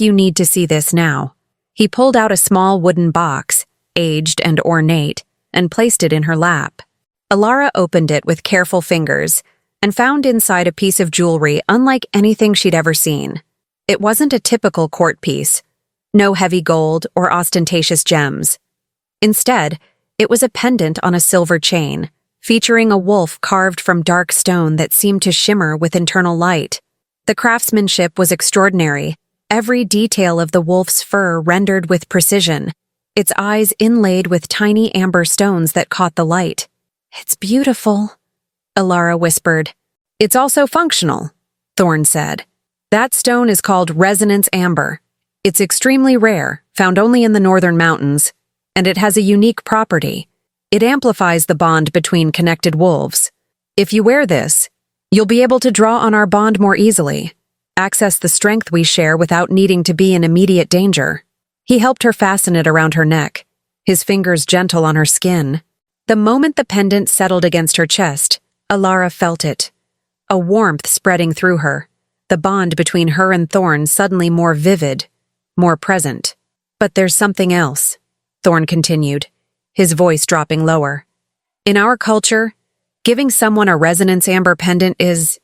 you need to see this now." He pulled out a small wooden box, aged and ornate, and placed it in her lap. Elara opened it with careful fingers and found inside a piece of jewelry unlike anything she'd ever seen. It wasn't a typical court piece, no heavy gold or ostentatious gems. Instead, it was a pendant on a silver chain, featuring a wolf carved from dark stone that seemed to shimmer with internal light. The craftsmanship was extraordinary, every detail of the wolf's fur rendered with precision, its eyes inlaid with tiny amber stones that caught the light. "It's beautiful," Elara whispered. "It's also functional," Thorne said. "That stone is called resonance amber. It's extremely rare, found only in the northern mountains, and it has a unique property. It amplifies the bond between connected wolves. If you wear this, you'll be able to draw on our bond more easily, access the strength we share without needing to be in immediate danger." He helped her fasten it around her neck, his fingers gentle on her skin. The moment the pendant settled against her chest, Elara felt it, a warmth spreading through her, the bond between her and Thorne suddenly more vivid, more present. "But there's something else," Thorne continued, his voice dropping lower. "In our culture, giving someone a resonance amber pendant is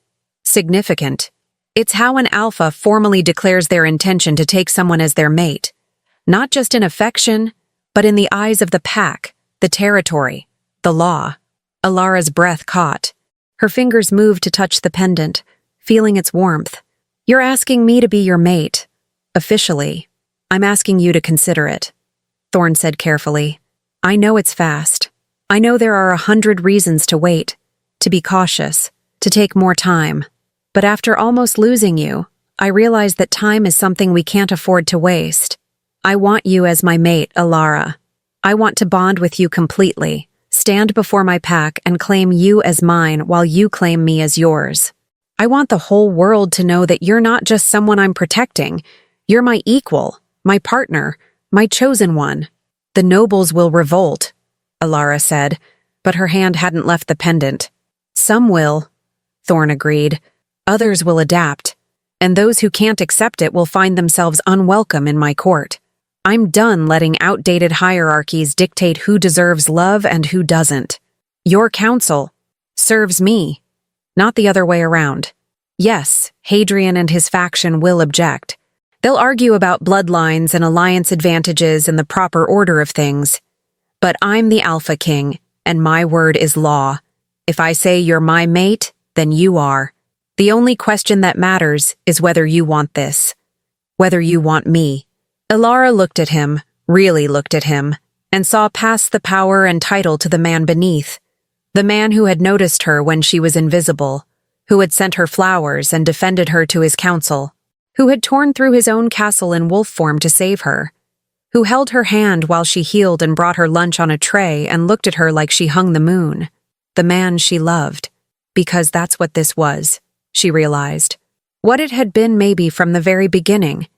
significant. It's how an alpha formally declares their intention to take someone as their mate, not just in affection, but in the eyes of the pack, the territory, the law. Elara's breath caught. Her fingers moved to touch the pendant, feeling its warmth. You're asking me to be your mate. Officially, I'm asking you to consider it, Thorne said carefully. I know it's fast. I know there are 100 reasons to wait, to be cautious, to take more time. But after almost losing you, I realize that time is something we can't afford to waste. I want you as my mate, Elara. I want to bond with you completely, stand before my pack and claim you as mine while you claim me as yours. I want the whole world to know that you're not just someone I'm protecting. You're my equal, my partner, my chosen one. The nobles will revolt, Elara said, but her hand hadn't left the pendant. Some will, Thorne agreed. Others will adapt, and those who can't accept it will find themselves unwelcome in my court. I'm done letting outdated hierarchies dictate who deserves love and who doesn't. Your counsel serves me, not the other way around. Yes, Hadrian and his faction will object. They'll argue about bloodlines and alliance advantages and the proper order of things. But I'm the Alpha King, and my word is law. If I say you're my mate, then you are. The only question that matters is whether you want this. Whether you want me. Elara looked at him, really looked at him, and saw past the power and title to the man beneath. The man who had noticed her when she was invisible, who had sent her flowers and defended her to his council, who had torn through his own castle in wolf form to save her, who held her hand while she healed and brought her lunch on a tray and looked at her like she hung the moon. The man she loved. Because that's what this was, she realized. What it had been maybe from the very beginning,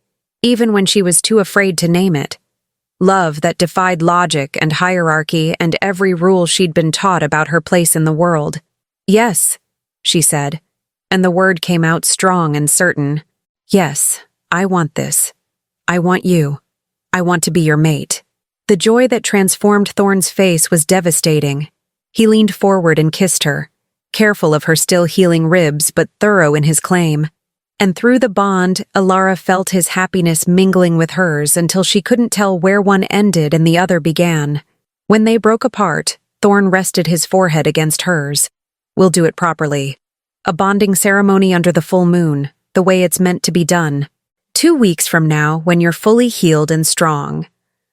even when she was too afraid to name it. Love that defied logic and hierarchy and every rule she'd been taught about her place in the world. Yes, she said, and the word came out strong and certain. Yes, I want this. I want you. I want to be your mate. The joy that transformed Thorne's face was devastating. He leaned forward and kissed her, careful of her still healing ribs but thorough in his claim. And through the bond, Elara felt his happiness mingling with hers until she couldn't tell where one ended and the other began. When they broke apart, Thorne rested his forehead against hers. We'll do it properly. A bonding ceremony under the full moon, the way it's meant to be done. 2 weeks from now, when you're fully healed and strong.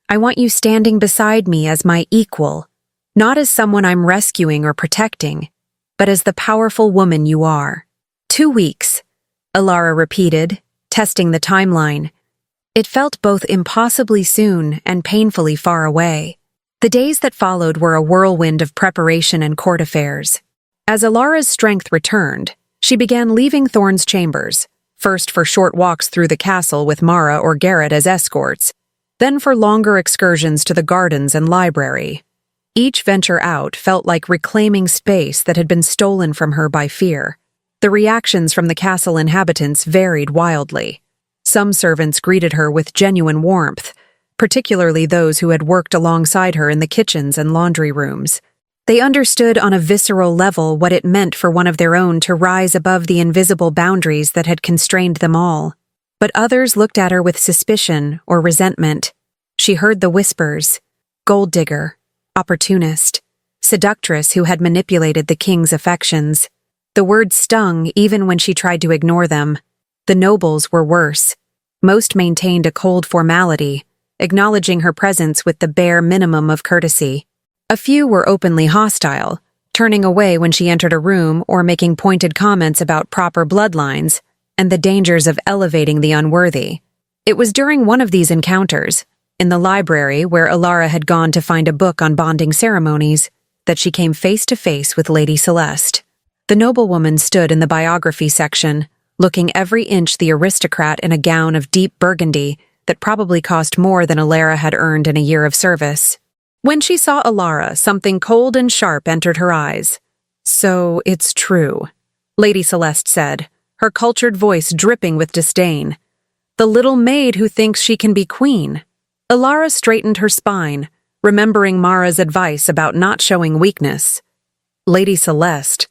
I want you standing beside me as my equal, not as someone I'm rescuing or protecting, but as the powerful woman you are. 2 weeks. Elara repeated, testing the timeline. It felt both impossibly soon and painfully far away. The days that followed were a whirlwind of preparation and court affairs. As Elara's strength returned, she began leaving Thorne's chambers, first for short walks through the castle with Mara or Garrett as escorts, then for longer excursions to the gardens and library. Each venture out felt like reclaiming space that had been stolen from her by fear. The reactions from the castle inhabitants varied wildly. Some servants greeted her with genuine warmth, particularly those who had worked alongside her in the kitchens and laundry rooms. They understood on a visceral level what it meant for one of their own to rise above the invisible boundaries that had constrained them all. But others looked at her with suspicion or resentment. She heard the whispers: gold digger, opportunist, seductress who had manipulated the king's affections. The words stung even when she tried to ignore them. The nobles were worse. Most maintained a cold formality, acknowledging her presence with the bare minimum of courtesy. A few were openly hostile, turning away when she entered a room or making pointed comments about proper bloodlines and the dangers of elevating the unworthy. It was during one of these encounters, in the library where Elara had gone to find a book on bonding ceremonies, that she came face to face with Lady Celeste. The noblewoman stood in the biography section, looking every inch the aristocrat in a gown of deep burgundy that probably cost more than Elara had earned in a year of service. When she saw Elara, something cold and sharp entered her eyes. "So it's true," Lady Celeste said, her cultured voice dripping with disdain. "The little maid who thinks she can be queen." Elara straightened her spine, remembering Mara's advice about not showing weakness. "Lady Celeste,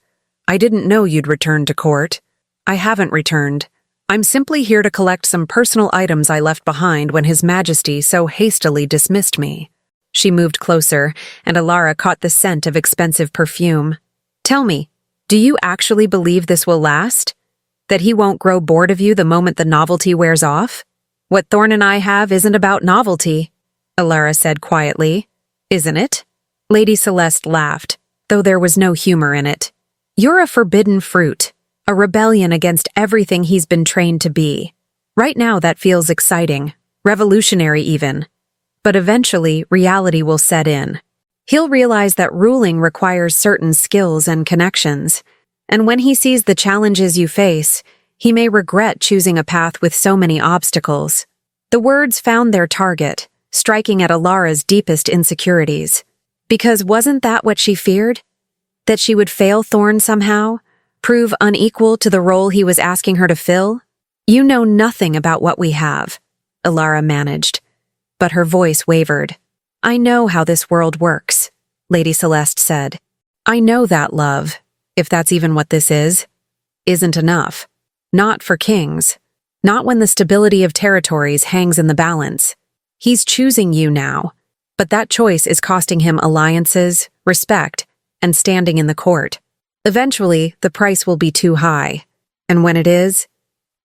I didn't know you'd returned to court." "I haven't returned," I'm simply here to collect some personal items I left behind when His Majesty so hastily dismissed me." She moved closer, and Elara caught the scent of expensive perfume. "Tell me, do you actually believe this will last? That he won't grow bored of you the moment the novelty wears off? What Thorne and I have isn't about novelty," Elara said quietly. "Isn't it?" Lady Celeste laughed, though there was no humor in it. "You're a forbidden fruit, a rebellion against everything he's been trained to be. Right now that feels exciting, revolutionary even. But eventually, reality will set in. He'll realize that ruling requires certain skills and connections, and when he sees the challenges you face, he may regret choosing a path with so many obstacles." The words found their target, striking at Elara's deepest insecurities. Because wasn't that what she feared? That she would fail Thorne somehow? Prove unequal to the role he was asking her to fill? "You know nothing about what we have," Elara managed, but her voice wavered. "I know how this world works," Lady Celeste said. "I know that love, if that's even what this is, isn't enough. Not for kings. Not when the stability of territories hangs in the balance. He's choosing you now, but that choice is costing him alliances, respect, and standing in the court. Eventually, the price will be too high, and when it is,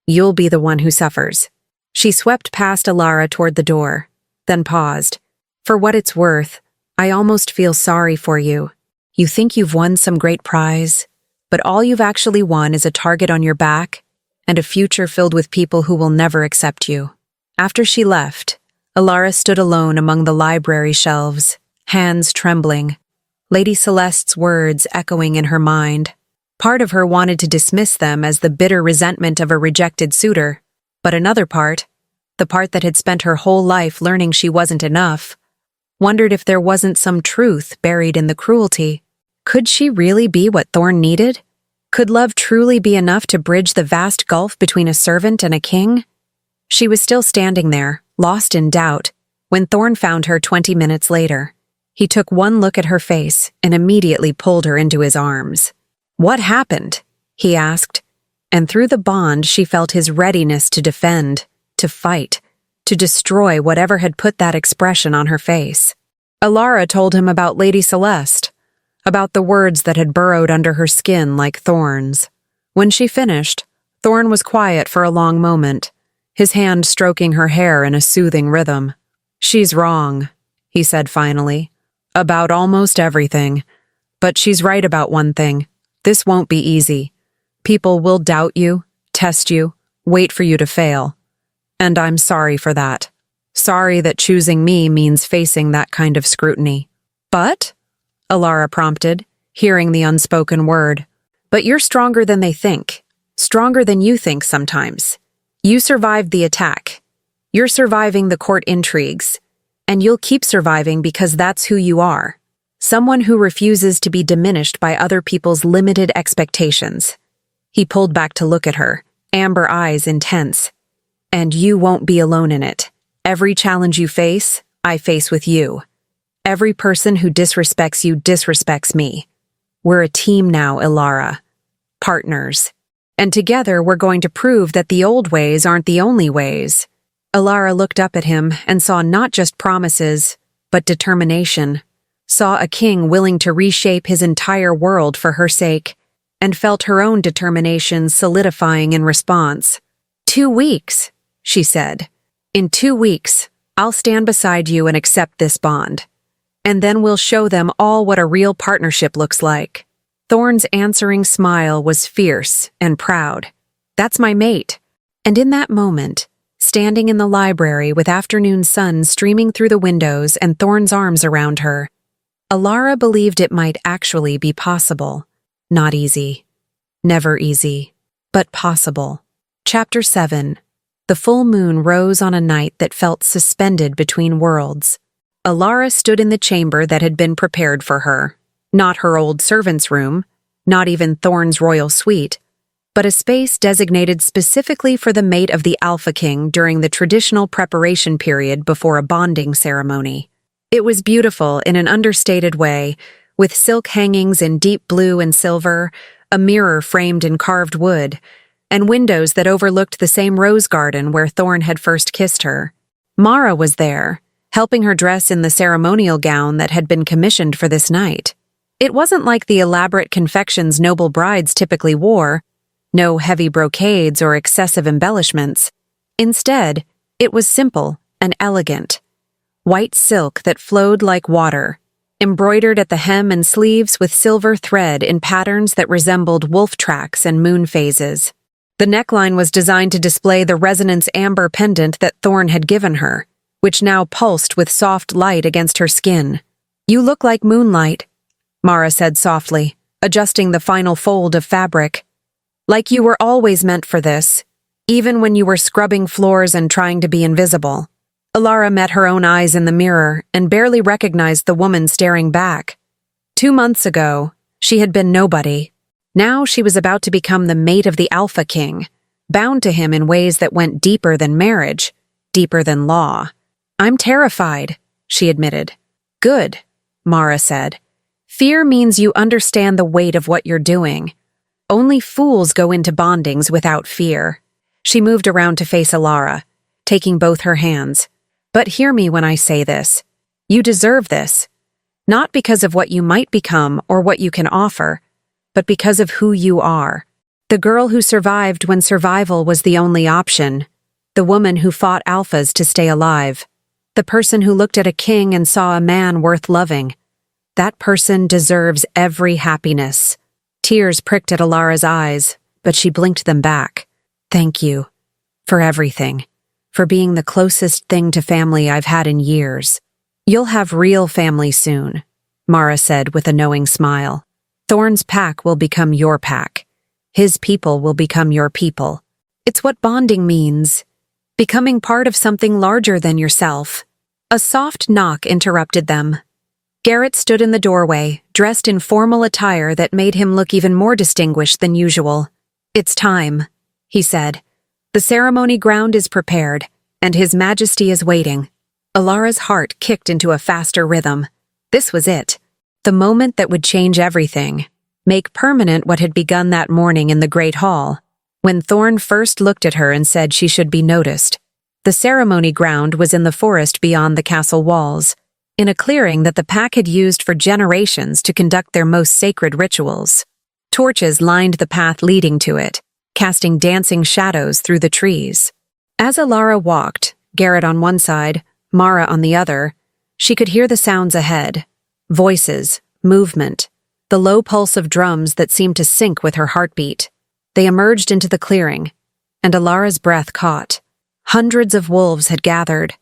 you'll be the one who suffers." She swept past Elara toward the door, then paused. "For what it's worth, I almost feel sorry for you. You think you've won some great prize, but all you've actually won is a target on your back and a future filled with people who will never accept you." After she left, Elara stood alone among the library shelves, hands trembling, Lady Celeste's words echoing in her mind. Part of her wanted to dismiss them as the bitter resentment of a rejected suitor, but another part, the part that had spent her whole life learning she wasn't enough, wondered if there wasn't some truth buried in the cruelty. Could she really be what Thorne needed? Could love truly be enough to bridge the vast gulf between a servant and a king? She was still standing there, lost in doubt, when Thorne found her 20 minutes later. He took one look at her face and immediately pulled her into his arms. "What happened?" he asked, and through the bond she felt his readiness to defend, to fight, to destroy whatever had put that expression on her face. Elara told him about Lady Celeste, about the words that had burrowed under her skin like thorns. When she finished, Thorne was quiet for a long moment, his hand stroking her hair in a soothing rhythm. "She's wrong," he said finally, "about almost everything. But she's right about one thing. This won't be easy. People will doubt you, test you, wait for you to fail. And I'm sorry for that. Sorry that choosing me means facing that kind of scrutiny." "But?" Elara prompted, hearing the unspoken word. "But you're stronger than they think. Stronger than you think sometimes. You survived the attack. You're surviving the court intrigues. And you'll keep surviving because that's who you are. Someone who refuses to be diminished by other people's limited expectations." He pulled back to look at her, amber eyes intense. "And you won't be alone in it. Every challenge you face, I face with you. Every person who disrespects you disrespects me. We're a team now, Elara. Partners. And together we're going to prove that the old ways aren't the only ways." Elara looked up at him and saw not just promises, but determination. Saw a king willing to reshape his entire world for her sake, and felt her own determination solidifying in response. 2 weeks, she said. "In 2 weeks, I'll stand beside you and accept this bond. And then we'll show them all what a real partnership looks like." Thorne's answering smile was fierce and proud. "That's my mate." And in that moment, standing in the library with afternoon sun streaming through the windows and Thorne's arms around her, Elara believed it might actually be possible. Not easy. Never easy. But possible. Chapter 7. The full moon rose on a night that felt suspended between worlds. Elara stood in the chamber that had been prepared for her. Not her old servant's room, not even Thorne's royal suite, but a space designated specifically for the mate of the Alpha King during the traditional preparation period before a bonding ceremony. It was beautiful in an understated way, with silk hangings in deep blue and silver, a mirror framed in carved wood, and windows that overlooked the same rose garden where Thorne had first kissed her. Mara was there, helping her dress in the ceremonial gown that had been commissioned for this night. It wasn't like the elaborate confections noble brides typically wore, no heavy brocades or excessive embellishments. Instead, it was simple and elegant. White silk that flowed like water, embroidered at the hem and sleeves with silver thread in patterns that resembled wolf tracks and moon phases. The neckline was designed to display the resonance amber pendant that Thorne had given her, which now pulsed with soft light against her skin. "You look like moonlight," Mara said softly, adjusting the final fold of fabric. "Like you were always meant for this, even when you were scrubbing floors and trying to be invisible." Elara met her own eyes in the mirror and barely recognized the woman staring back. 2 months ago, she had been nobody. Now she was about to become the mate of the Alpha King, bound to him in ways that went deeper than marriage, deeper than law. "I'm terrified," she admitted. "Good," Mara said. "Fear means you understand the weight of what you're doing. Only fools go into bondings without fear." She moved around to face Elara, taking both her hands. "But hear me when I say this. You deserve this. Not because of what you might become or what you can offer, but because of who you are. The girl who survived when survival was the only option. The woman who fought alphas to stay alive. The person who looked at a king and saw a man worth loving. That person deserves every happiness." Tears pricked at Elara's eyes, but she blinked them back. "Thank you. For everything. For being the closest thing to family I've had in years." "You'll have real family soon," Mara said with a knowing smile. "Thorne's pack will become your pack. His people will become your people. It's what bonding means. Becoming part of something larger than yourself." A soft knock interrupted them. Garrett stood in the doorway, dressed in formal attire that made him look even more distinguished than usual. "It's time," he said. "The ceremony ground is prepared, and His Majesty is waiting." Elara's heart kicked into a faster rhythm. This was it. The moment that would change everything, make permanent what had begun that morning in the Great Hall, when Thorne first looked at her and said she should be noticed. The ceremony ground was in the forest beyond the castle walls, in a clearing that the pack had used for generations to conduct their most sacred rituals. Torches lined the path leading to it, casting dancing shadows through the trees. As Elara walked, Garrett on one side, Mara on the other, she could hear the sounds ahead. Voices, movement, the low pulse of drums that seemed to sync with her heartbeat. They emerged into the clearing, and Elara's breath caught. Hundreds of wolves had gathered,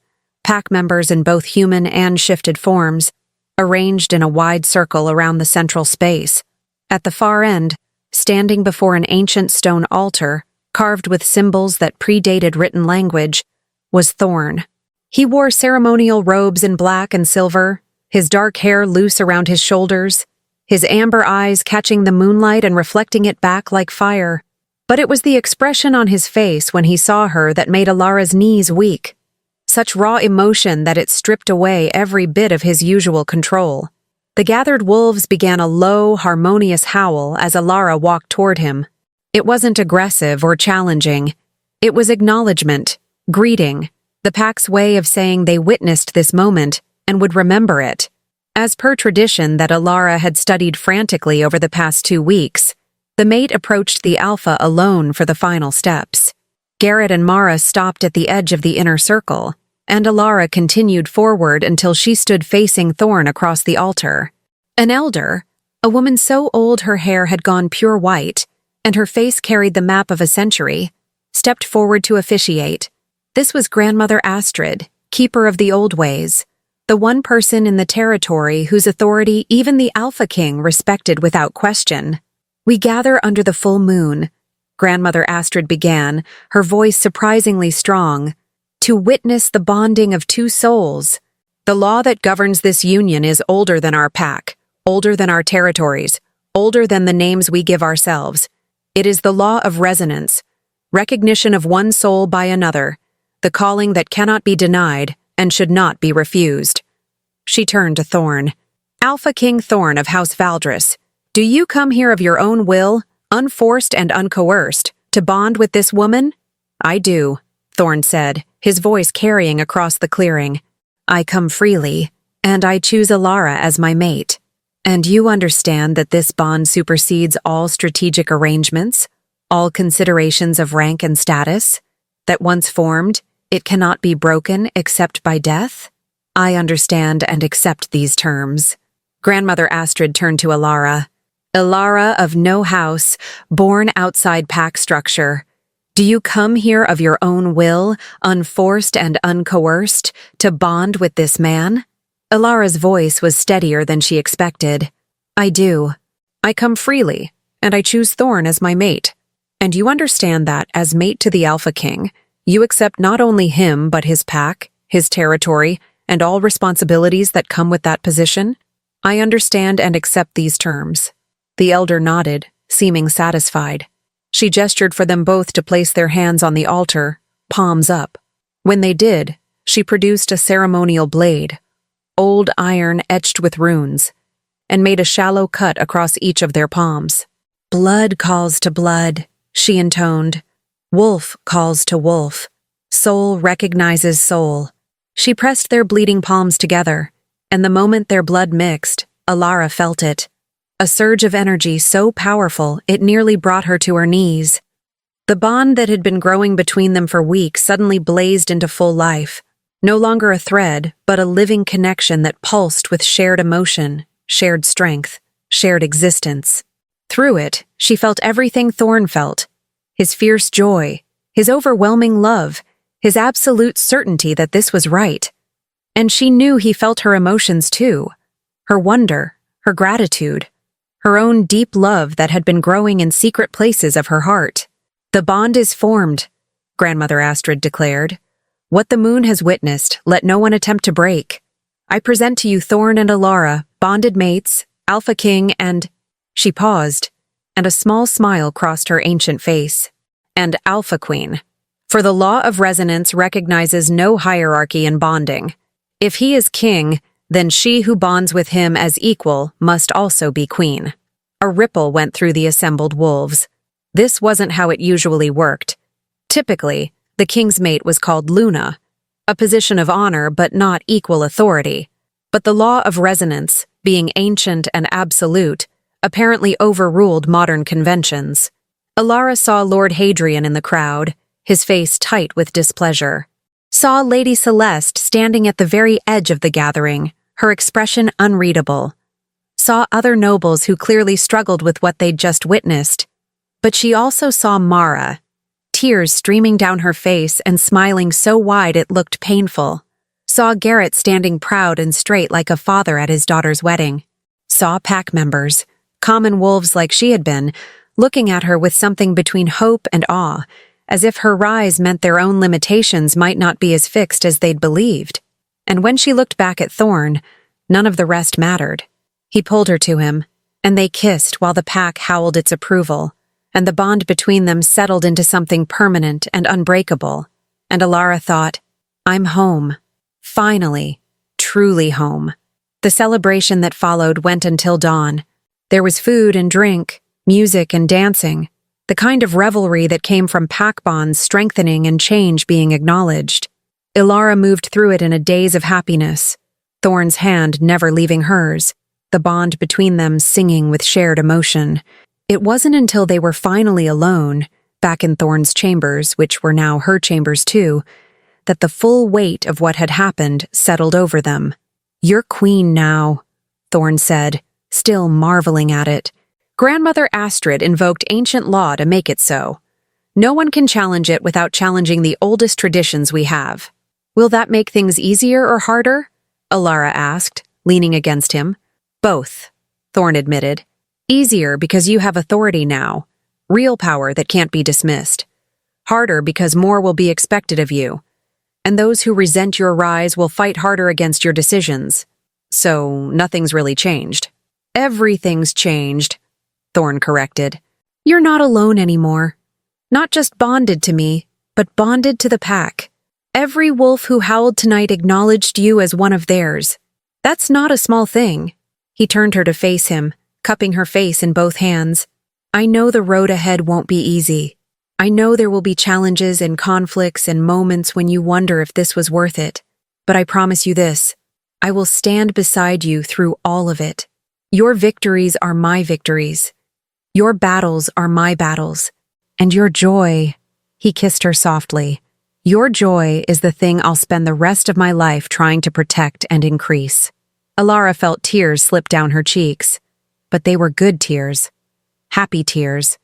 pack members in both human and shifted forms, arranged in a wide circle around the central space. At the far end, standing before an ancient stone altar, carved with symbols that predated written language, was Thorne. He wore ceremonial robes in black and silver, his dark hair loose around his shoulders, his amber eyes catching the moonlight and reflecting it back like fire. But it was the expression on his face when he saw her that made Elara's knees weak. Such raw emotion that it stripped away every bit of his usual control. The gathered wolves began a low, harmonious howl as Elara walked toward him. It wasn't aggressive or challenging. It was acknowledgement, greeting, the pack's way of saying they witnessed this moment and would remember it. As per tradition that Elara had studied frantically over the past 2 weeks, the mate approached the Alpha alone for the final steps. Garrett and Mara stopped at the edge of the inner circle, and Elara continued forward until she stood facing Thorne across the altar. An elder, a woman so old her hair had gone pure white, and her face carried the map of a century, stepped forward to officiate. This was Grandmother Astrid, keeper of the old ways, the one person in the territory whose authority even the Alpha King respected without question. "We gather under the full moon," Grandmother Astrid began, her voice surprisingly strong, "to witness the bonding of 2 souls. The law that governs this union is older than our pack, older than our territories, older than the names we give ourselves. It is the law of resonance, recognition of one soul by another, the calling that cannot be denied and should not be refused." She turned to Thorne. "Alpha King Thorne of House Valdris, do you come here of your own will, unforced and uncoerced, To bond with this woman? I do, Thorne said, his voice carrying across the clearing. I come freely, and I choose Elara as my mate. And you understand that this bond supersedes all strategic arrangements, all considerations of rank and status, that once formed, it cannot be broken except by death? I understand and accept these terms. Grandmother Astrid turned to Elara. Elara of no house, born outside pack structure. Do you come here of your own will, unforced and uncoerced, to bond with this man? Elara's voice was steadier than she expected. I do. I come freely, and I choose Thorne as my mate. And you understand that, as mate to the Alpha King, you accept not only him but his pack, his territory, and all responsibilities that come with that position? I understand and accept these terms. The elder nodded, seeming satisfied. She gestured for them both to place their hands on the altar, palms up. When they did, she produced a ceremonial blade, old iron etched with runes, and made a shallow cut across each of their palms. Blood calls to blood, she intoned. Wolf calls to wolf. Soul recognizes soul. She pressed their bleeding palms together, and the moment their blood mixed, Elara felt it. A surge of energy so powerful it nearly brought her to her knees. The bond that had been growing between them for weeks suddenly blazed into full life. No longer a thread, but a living connection that pulsed with shared emotion, shared strength, shared existence. Through it, she felt everything Thorne felt. His fierce joy, his overwhelming love, his absolute certainty that this was right. And she knew he felt her emotions too. Her wonder, her gratitude, her own deep love that had been growing in secret places of her heart. The bond is formed, Grandmother Astrid declared. What the moon has witnessed, let no one attempt to break. I present to you Thorne and Elara, bonded mates, Alpha King and— She paused, and a small smile crossed her ancient face. And Alpha Queen. For the law of resonance recognizes no hierarchy in bonding. If he is king, then she who bonds with him as equal must also be queen. A ripple went through the assembled wolves. This wasn't how it usually worked. Typically, the king's mate was called Luna, a position of honor but not equal authority. But the law of resonance, being ancient and absolute, apparently overruled modern conventions. Elara saw Lord Hadrian in the crowd, his face tight with displeasure. Saw Lady Celeste standing at the very edge of the gathering, her expression unreadable. Saw other nobles who clearly struggled with what they'd just witnessed. But she also saw Mara, tears streaming down her face and smiling so wide it looked painful. Saw Garrett standing proud and straight like a father at his daughter's wedding. Saw pack members, common wolves like she had been, looking at her with something between hope and awe, as if her rise meant their own limitations might not be as fixed as they'd believed. And when she looked back at Thorne, none of the rest mattered. He pulled her to him, and they kissed while the pack howled its approval, and the bond between them settled into something permanent and unbreakable. And Elara thought, I'm home. Finally, truly home. The celebration that followed went until dawn. There was food and drink, music and dancing, the kind of revelry that came from pack bonds strengthening and change being acknowledged. Elara moved through it in a daze of happiness, Thorne's hand never leaving hers, the bond between them singing with shared emotion. It wasn't until they were finally alone, back in Thorne's chambers, which were now her chambers too, that the full weight of what had happened settled over them. You're queen now, Thorne said, still marveling at it. Grandmother Astrid invoked ancient law to make it so. No one can challenge it without challenging the oldest traditions we have. Will that make things easier or harder? Elara asked, leaning against him. Both, Thorne admitted. Easier because you have authority now, real power that can't be dismissed. Harder because more will be expected of you. And those who resent your rise will fight harder against your decisions. So nothing's really changed. Everything's changed, Thorne corrected. You're not alone anymore. Not just bonded to me, but bonded to the pack. Every wolf who howled tonight acknowledged you as one of theirs. That's not a small thing. He turned her to face him, cupping her face in both hands. I know the road ahead won't be easy. I know there will be challenges and conflicts and moments when you wonder if this was worth it, but I promise you this, I will stand beside you through all of it. Your victories are my victories. Your battles are my battles. And your joy, he kissed her softly, your joy is the thing I'll spend the rest of my life trying to protect and increase. Elara felt tears slip down her cheeks, but they were good tears, happy tears,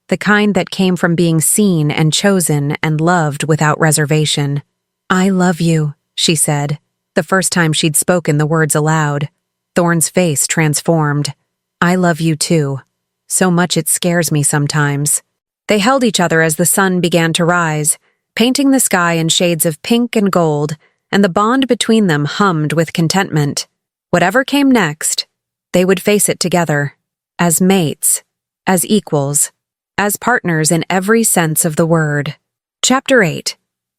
the kind that came from being seen and chosen and loved without reservation. I love you, she said, the first time she'd spoken the words aloud. Thorne's face transformed. I love you too. So much it scares me sometimes. They held each other as the sun began to rise, painting the sky in shades of pink and gold, and the bond between them hummed with contentment. Whatever came next, they would face it together, as mates, as equals, as partners in every sense of the word. Chapter 8.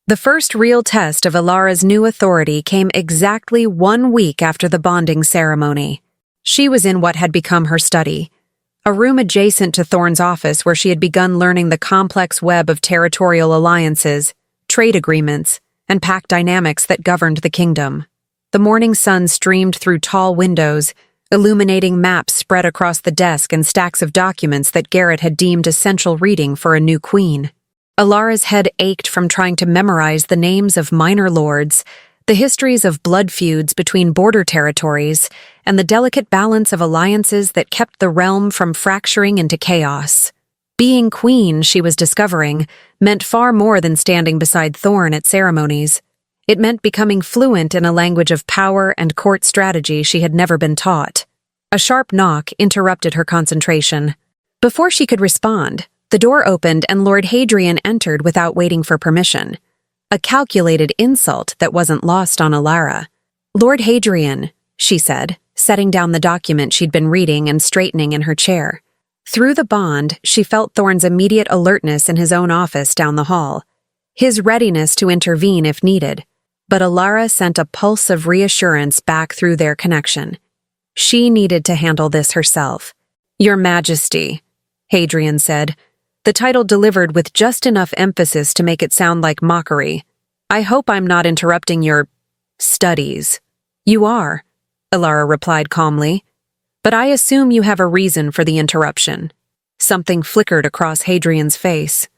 The first real test of Elara's new authority came exactly 1 week after the bonding ceremony. She was in what had become her study, a room adjacent to Thorne's office where she had begun learning the complex web of territorial alliances, trade agreements, and pact dynamics that governed the kingdom. The morning sun streamed through tall windows, illuminating maps spread across the desk and stacks of documents that Garrett had deemed essential reading for a new queen. Elara's head ached from trying to memorize the names of minor lords, the histories of blood feuds between border territories, and the delicate balance of alliances that kept the realm from fracturing into chaos. Being queen, she was discovering, meant far more than standing beside Thorne at ceremonies. It meant becoming fluent in a language of power and court strategy she had never been taught. A sharp knock interrupted her concentration. Before she could respond, the door opened and Lord Hadrian entered without waiting for permission. A calculated insult that wasn't lost on Elara. Lord Hadrian, she said, setting down the document she'd been reading and straightening in her chair. Through the bond, she felt Thorne's immediate alertness in his own office down the hall, his readiness to intervene if needed. But Elara sent a pulse of reassurance back through their connection. She needed to handle this herself. Your Majesty, Hadrian said, the title delivered with just enough emphasis to make it sound like mockery. I hope I'm not interrupting your studies. You are, Elara replied calmly. But I assume you have a reason for the interruption. Something flickered across Hadrian's face.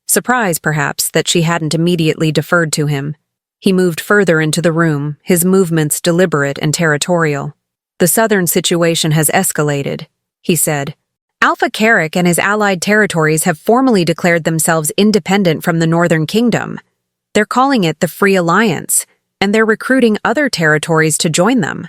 Surprise, perhaps, that she hadn't immediately deferred to him. He moved further into the room, his movements deliberate and territorial. The southern situation has escalated, he said. Alpha Carrick and his allied territories have formally declared themselves independent from the Northern Kingdom. They're calling it the Free Alliance, and they're recruiting other territories to join them.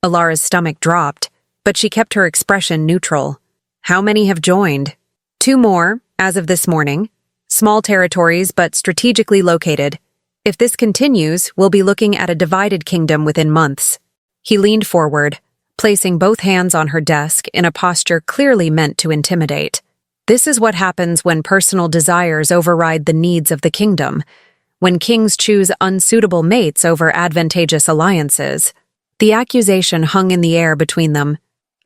Elara's stomach dropped, but she kept her expression neutral. How many have joined? 2 more, as of this morning. Small territories, but strategically located. If this continues, we'll be looking at a divided kingdom within months. He leaned forward, placing both hands on her desk in a posture clearly meant to intimidate. This is what happens when personal desires override the needs of the kingdom, when kings choose unsuitable mates over advantageous alliances. The accusation hung in the air between them.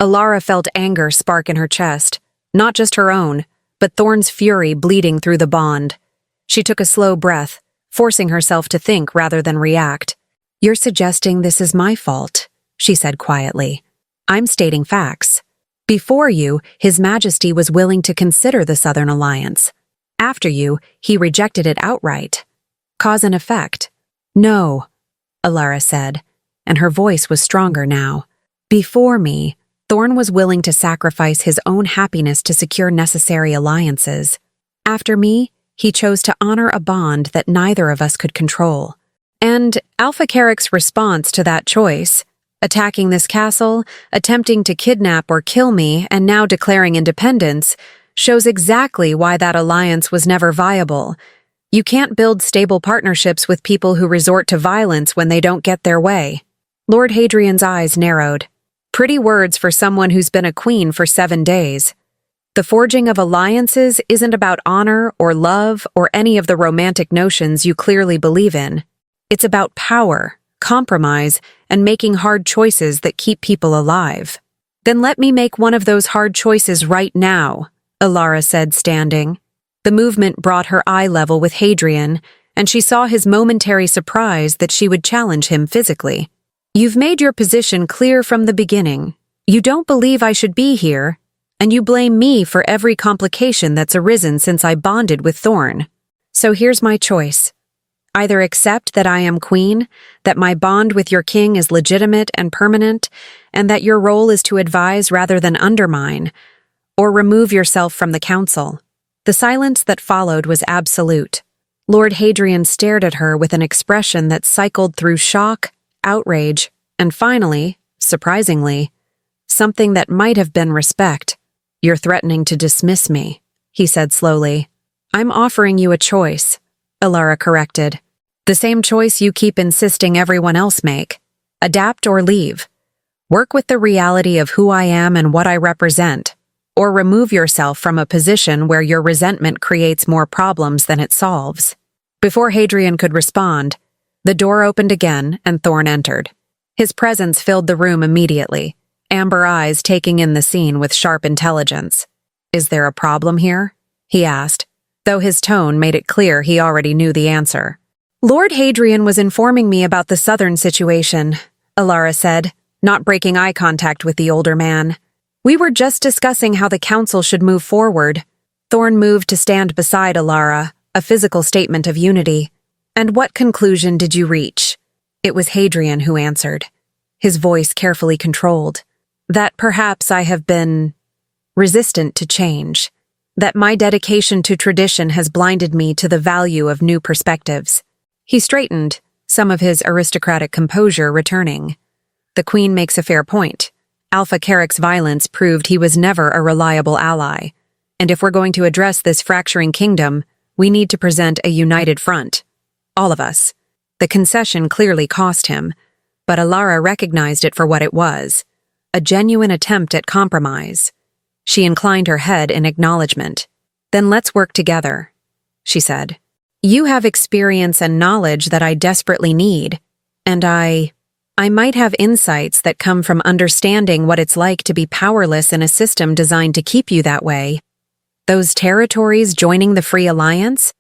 Elara felt anger spark in her chest, not just her own, but Thorne's fury bleeding through the bond. She took a slow breath, forcing herself to think rather than react. You're suggesting this is my fault, she said quietly. I'm stating facts. Before you, His Majesty was willing to consider the Southern Alliance. After you, he rejected it outright. Cause and effect. No, Elara said, and her voice was stronger now. Before me, Thorne was willing to sacrifice his own happiness to secure necessary alliances. After me, he chose to honor a bond that neither of us could control. And Alpha Carrick's response to that choice, attacking this castle, attempting to kidnap or kill me, and now declaring independence, shows exactly why that alliance was never viable. You can't build stable partnerships with people who resort to violence when they don't get their way. Lord Hadrian's eyes narrowed. Pretty words for someone who's been a queen for 7 days. The forging of alliances isn't about honor or love or any of the romantic notions you clearly believe in. It's about power, compromise, and making hard choices that keep people alive. Then let me make one of those hard choices right now, Elara said, standing. The movement brought her eye level with Hadrian, and she saw his momentary surprise that she would challenge him physically. "You've made your position clear from the beginning. You don't believe I should be here, and you blame me for every complication that's arisen since I bonded with Thorne. So here's my choice. Either accept that I am queen, that my bond with your king is legitimate and permanent, and that your role is to advise rather than undermine, or remove yourself from the council." The silence that followed was absolute. Lord Hadrian stared at her with an expression that cycled through shock, outrage, and finally, surprisingly, something that might have been respect. "You're threatening to dismiss me," he said slowly. "I'm offering you a choice," Elara corrected. "The same choice you keep insisting everyone else make. Adapt or leave. Work with the reality of who I am and what I represent, or remove yourself from a position where your resentment creates more problems than it solves." Before Hadrian could respond, the door opened again and Thorne entered. His presence filled the room immediately, amber eyes taking in the scene with sharp intelligence. "Is there a problem here?" he asked, though his tone made it clear he already knew the answer. "Lord Hadrian was informing me about the southern situation," Elara said, not breaking eye contact with the older man. "We were just discussing how the council should move forward." Thorne moved to stand beside Elara, a physical statement of unity. "And what conclusion did you reach?" It was Hadrian who answered, his voice carefully controlled. "That perhaps I have been resistant to change. That my dedication to tradition has blinded me to the value of new perspectives." He straightened, some of his aristocratic composure returning. "The Queen makes a fair point. Alpha King's violence proved he was never a reliable ally. And if we're going to address this fracturing kingdom, we need to present a united front. All of us." The concession clearly cost him, but Elara recognized it for what it was, a genuine attempt at compromise. She inclined her head in acknowledgement. "Then let's work together," she said. "You have experience and knowledge that I desperately need, and I might have insights that come from understanding what it's like to be powerless in a system designed to keep you that way. Those territories joining the Free Alliance?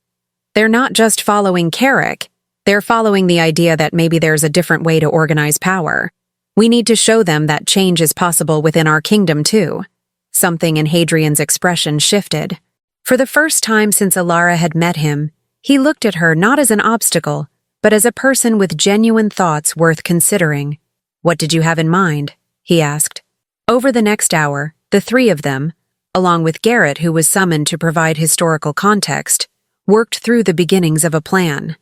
They're not just following Carrick, they're following the idea that maybe there's a different way to organize power. We need to show them that change is possible within our kingdom too." Something in Hadrian's expression shifted. For the first time since Elara had met him, he looked at her not as an obstacle, but as a person with genuine thoughts worth considering. "What did you have in mind?" he asked. Over the next hour, the three of them, along with Garrett, who was summoned to provide historical context, worked through the beginnings of a plan.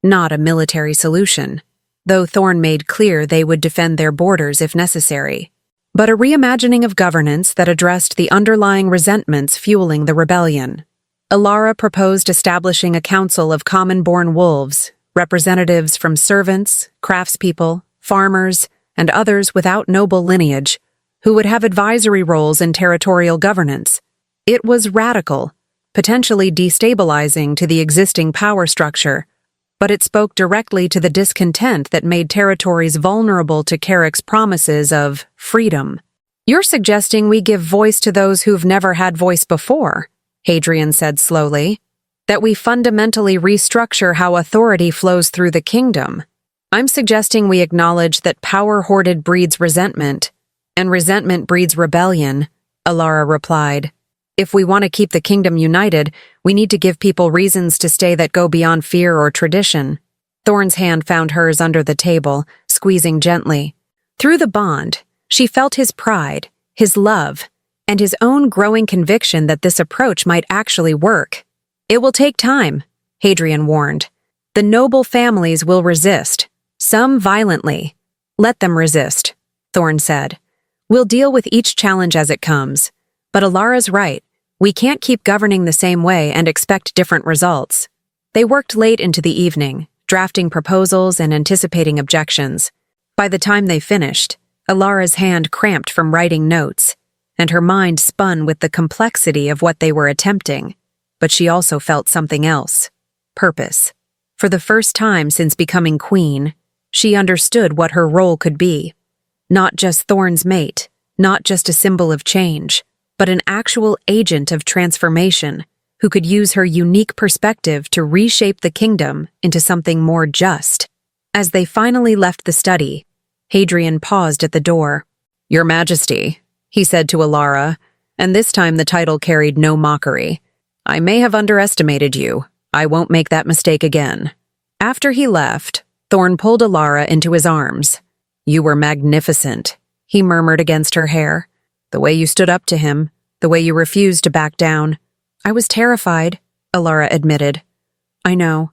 Not a military solution, though Thorne made clear they would defend their borders if necessary, but a reimagining of governance that addressed the underlying resentments fueling the rebellion. Elara proposed establishing a council of common-born wolves, representatives from servants, craftspeople, farmers, and others without noble lineage, who would have advisory roles in territorial governance. It was radical, potentially destabilizing to the existing power structure, but it spoke directly to the discontent that made territories vulnerable to Carrick's promises of freedom. "You're suggesting we give voice to those who've never had voice before," Hadrian said slowly. "That we fundamentally restructure how authority flows through the kingdom. I'm suggesting we acknowledge that power hoarded breeds resentment, and resentment breeds rebellion," Elara replied. "If we want to keep the kingdom united, we need to give people reasons to stay that go beyond fear or tradition." Thorne's hand found hers under the table, squeezing gently. Through the bond, she felt his pride, his love, and his own growing conviction that this approach might actually work. "It will take time," Hadrian warned. "The noble families will resist, some violently. Let them resist," Thorne said. "We'll deal with each challenge as it comes. But Elara's right. We can't keep governing the same way and expect different results." They worked late into the evening, drafting proposals and anticipating objections. By the time they finished, Elara's hand cramped from writing notes, and her mind spun with the complexity of what they were attempting. But she also felt something else: purpose. For the first time since becoming queen, she understood what her role could be. Not just Thorne's mate, not just a symbol of change, but an actual agent of transformation, who could use her unique perspective to reshape the kingdom into something more just. As they finally left the study, Hadrian paused at the door. "Your Majesty," he said to Elara, and this time the title carried no mockery. "I may have underestimated you. I won't make that mistake again." After he left, Thorne pulled Elara into his arms. "You were magnificent," he murmured against her hair. "The way you stood up to him, the way you refused to back down." "I was terrified," Elara admitted. "I know.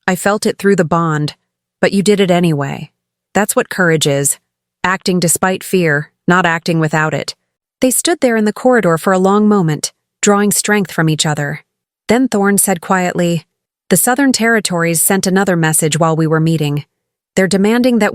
I felt it through the bond, but you did it anyway. That's what courage is. Acting despite fear, not acting without it." They stood there in the corridor for a long moment, drawing strength from each other. Then Thorne said quietly, "The Southern Territories sent another message while we were meeting. They're demanding that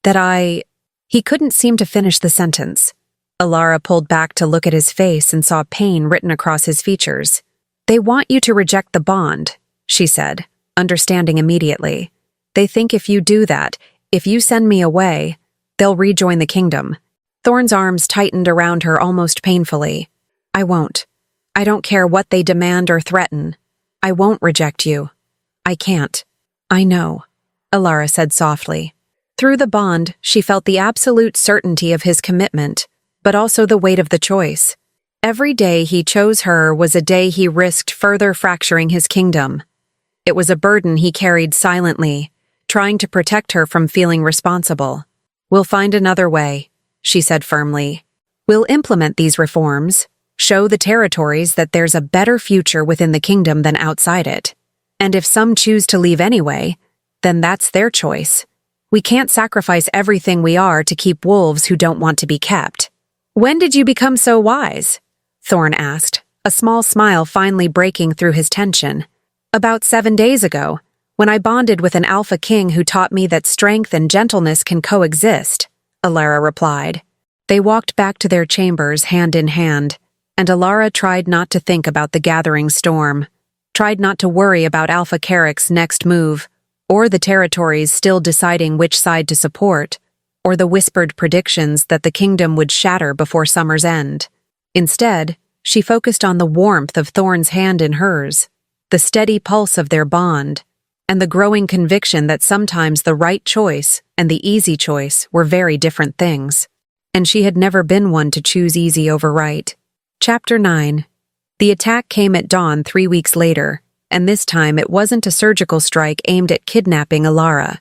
I... He couldn't seem to finish the sentence. Elara pulled back to look at his face and saw pain written across his features. "They want you to reject the bond," she said, understanding immediately. "They think if you do that, if you send me away, they'll rejoin the kingdom." Thorne's arms tightened around her almost painfully. "I won't. I don't care what they demand or threaten. I won't reject you. I can't." "I know," Elara said softly. Through the bond, she felt the absolute certainty of his commitment, but also the weight of the choice. Every day he chose her was a day he risked further fracturing his kingdom. It was a burden he carried silently, trying to protect her from feeling responsible. "We'll find another way," she said firmly. "We'll implement these reforms, show the territories that there's a better future within the kingdom than outside it. And if some choose to leave anyway, then that's their choice. We can't sacrifice everything we are to keep wolves who don't want to be kept." "When did you become so wise?" Thorne asked, a small smile finally breaking through his tension. "About 7 days ago, when I bonded with an Alpha King who taught me that strength and gentleness can coexist," Elara replied. They walked back to their chambers hand in hand, and Elara tried not to think about the gathering storm, tried not to worry about Alpha Carrick's next move, or the territories still deciding which side to support, or the whispered predictions that the kingdom would shatter before summer's end. Instead, she focused on the warmth of Thorne's hand in hers, the steady pulse of their bond, and the growing conviction that sometimes the right choice and the easy choice were very different things. And she had never been one to choose easy over right. Chapter 9. The attack came at dawn 3 weeks later, and this time it wasn't a surgical strike aimed at kidnapping Elara.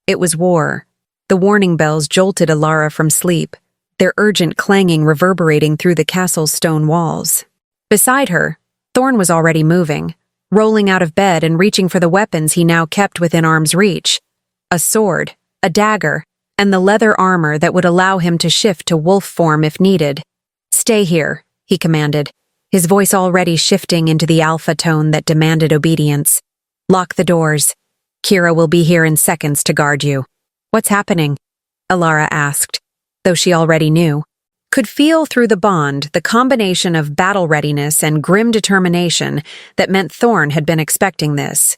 It was war. The warning bells jolted Elara from sleep, their urgent clanging reverberating through the castle's stone walls. Beside her, Thorne was already moving, rolling out of bed and reaching for the weapons he now kept within arm's reach. A sword, a dagger, and the leather armor that would allow him to shift to wolf form if needed. "Stay here," he commanded, his voice already shifting into the alpha tone that demanded obedience. "Lock the doors. Kira will be here in seconds to guard you." "What's happening?" Elara asked, though she already knew. Could feel through the bond the combination of battle readiness and grim determination that meant Thorne had been expecting this.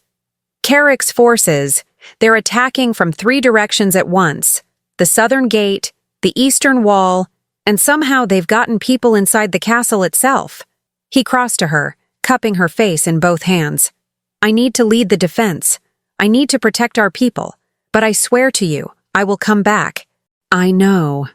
Carrick's forces, they're attacking from 3 directions at once: the southern gate, the eastern wall, and somehow they've gotten people inside the castle itself. He crossed to her, cupping her face in both hands. "I need to lead the defense. I need to protect our people, but I swear to you, I will come back." "I know,"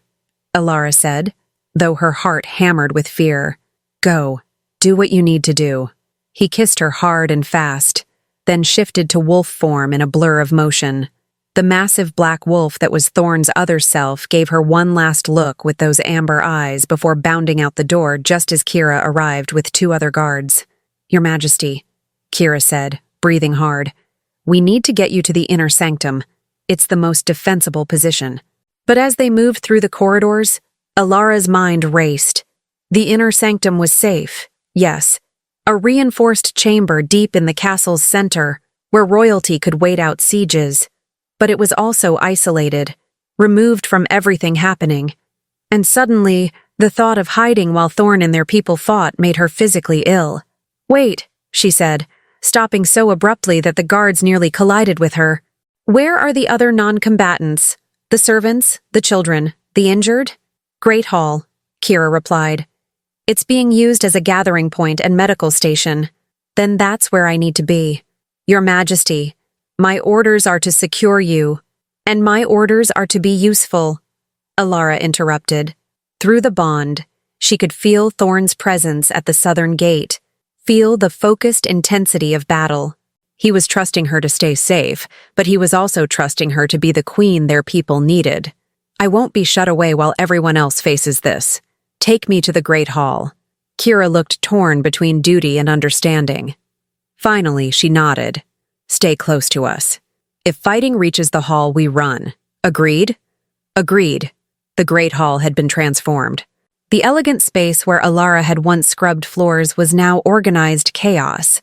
Elara said, though her heart hammered with fear. "Go. Do what you need to do." He kissed her hard and fast, then shifted to wolf form in a blur of motion. The massive black wolf that was Thorne's other self gave her one last look with those amber eyes before bounding out the door just as Kira arrived with 2 other guards. "Your Majesty," Kira said, breathing hard, "we need to get you to the inner sanctum. It's the most defensible position." But as they moved through the corridors, Elara's mind raced. The inner sanctum was safe, yes, a reinforced chamber deep in the castle's center, where royalty could wait out sieges. But it was also isolated, removed from everything happening. And suddenly, the thought of hiding while Thorne and their people fought made her physically ill. "Wait," she said, stopping so abruptly that the guards nearly collided with her. "Where are the other non-combatants? The servants, the children, the injured?" "Great Hall," Kira replied. "It's being used as a gathering point and medical station. Then that's where I need to be. Your Majesty, my orders are to secure you, and my orders are to be useful, Elara interrupted. Through the bond, she could feel Thorne's presence at the southern gate, feel the focused intensity of battle. He was trusting her to stay safe, but he was also trusting her to be the queen their people needed. I won't be shut away while everyone else faces this. Take me to the Great Hall. Kira looked torn between duty and understanding. Finally, she nodded. Stay close to us. If fighting reaches the hall, we run. Agreed? Agreed. The Great Hall had been transformed. The elegant space where Elara had once scrubbed floors was now organized chaos.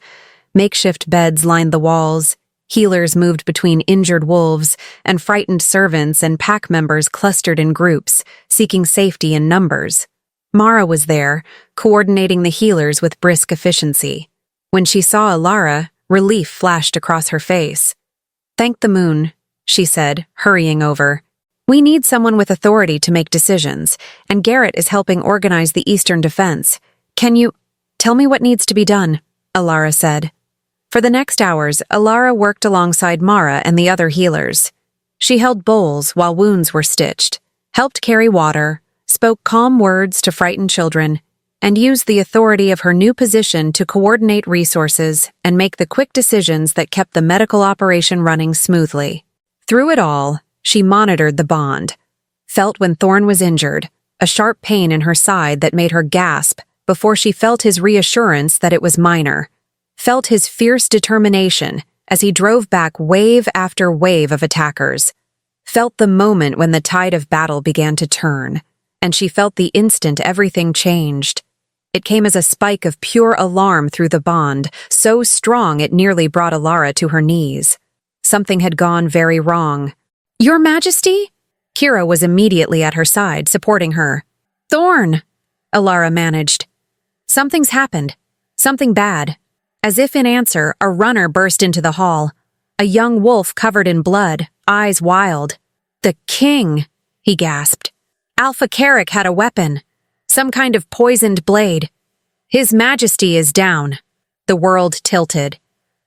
Makeshift beds lined the walls, healers moved between injured wolves, and frightened servants and pack members clustered in groups, seeking safety in numbers. Mara was there, coordinating the healers with brisk efficiency. When she saw Elara, relief flashed across her face. Thank the moon, she said, hurrying over. We need someone with authority to make decisions, and Garrett is helping organize the Eastern Defense. Can you tell me what needs to be done? Elara said. For the next hours, Elara worked alongside Mara and the other healers. She held bowls while wounds were stitched, helped carry water, spoke calm words to frightened children, and used the authority of her new position to coordinate resources and make the quick decisions that kept the medical operation running smoothly. Through it all, she monitored the bond, felt when Thorne was injured, a sharp pain in her side that made her gasp before she felt his reassurance that it was minor, felt his fierce determination as he drove back wave after wave of attackers, felt the moment when the tide of battle began to turn, and she felt the instant everything changed. It came as a spike of pure alarm through the bond, so strong it nearly brought Elara to her knees. Something had gone very wrong. Your Majesty? Kira was immediately at her side, supporting her. Thorne, Elara managed. Something's happened. Something bad. As if in answer, a runner burst into the hall. A young wolf covered in blood, eyes wild. The king, he gasped. Alpha Carrick had a weapon. Some kind of poisoned blade. His Majesty is down. The world tilted.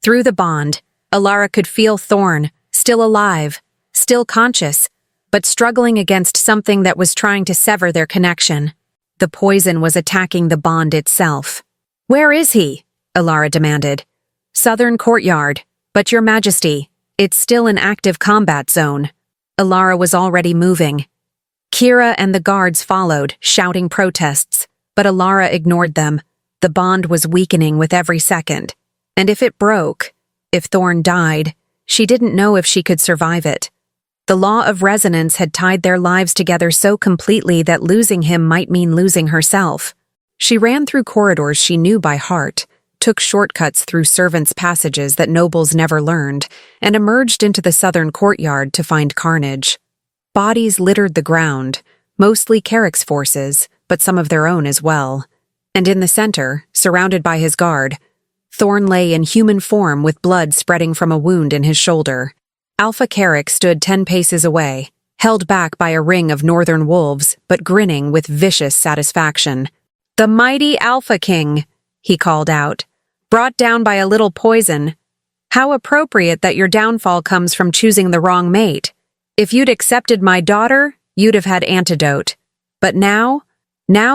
Through the bond, Elara could feel Thorne, still alive, still conscious, but struggling against something that was trying to sever their connection. The poison was attacking the bond itself. Where is he? Elara demanded. Southern courtyard, but Your Majesty, it's still an active combat zone. Elara was already moving. Kira and the guards followed, shouting protests, but Elara ignored them. The bond was weakening with every second, and if it broke, if Thorne died, she didn't know if she could survive it. The law of resonance had tied their lives together so completely that losing him might mean losing herself. She ran through corridors she knew by heart, took shortcuts through servants' passages that nobles never learned, and emerged into the southern courtyard to find carnage. Bodies littered the ground, mostly Carrick's forces, but some of their own as well. And in the center, surrounded by his guard, Thorne lay in human form with blood spreading from a wound in his shoulder. Alpha Carrick stood 10 paces away, held back by a ring of northern wolves, but grinning with vicious satisfaction. The mighty Alpha King, he called out, brought down by a little poison. How appropriate that your downfall comes from choosing the wrong mate. If you'd accepted my daughter, you'd have had antidote. But now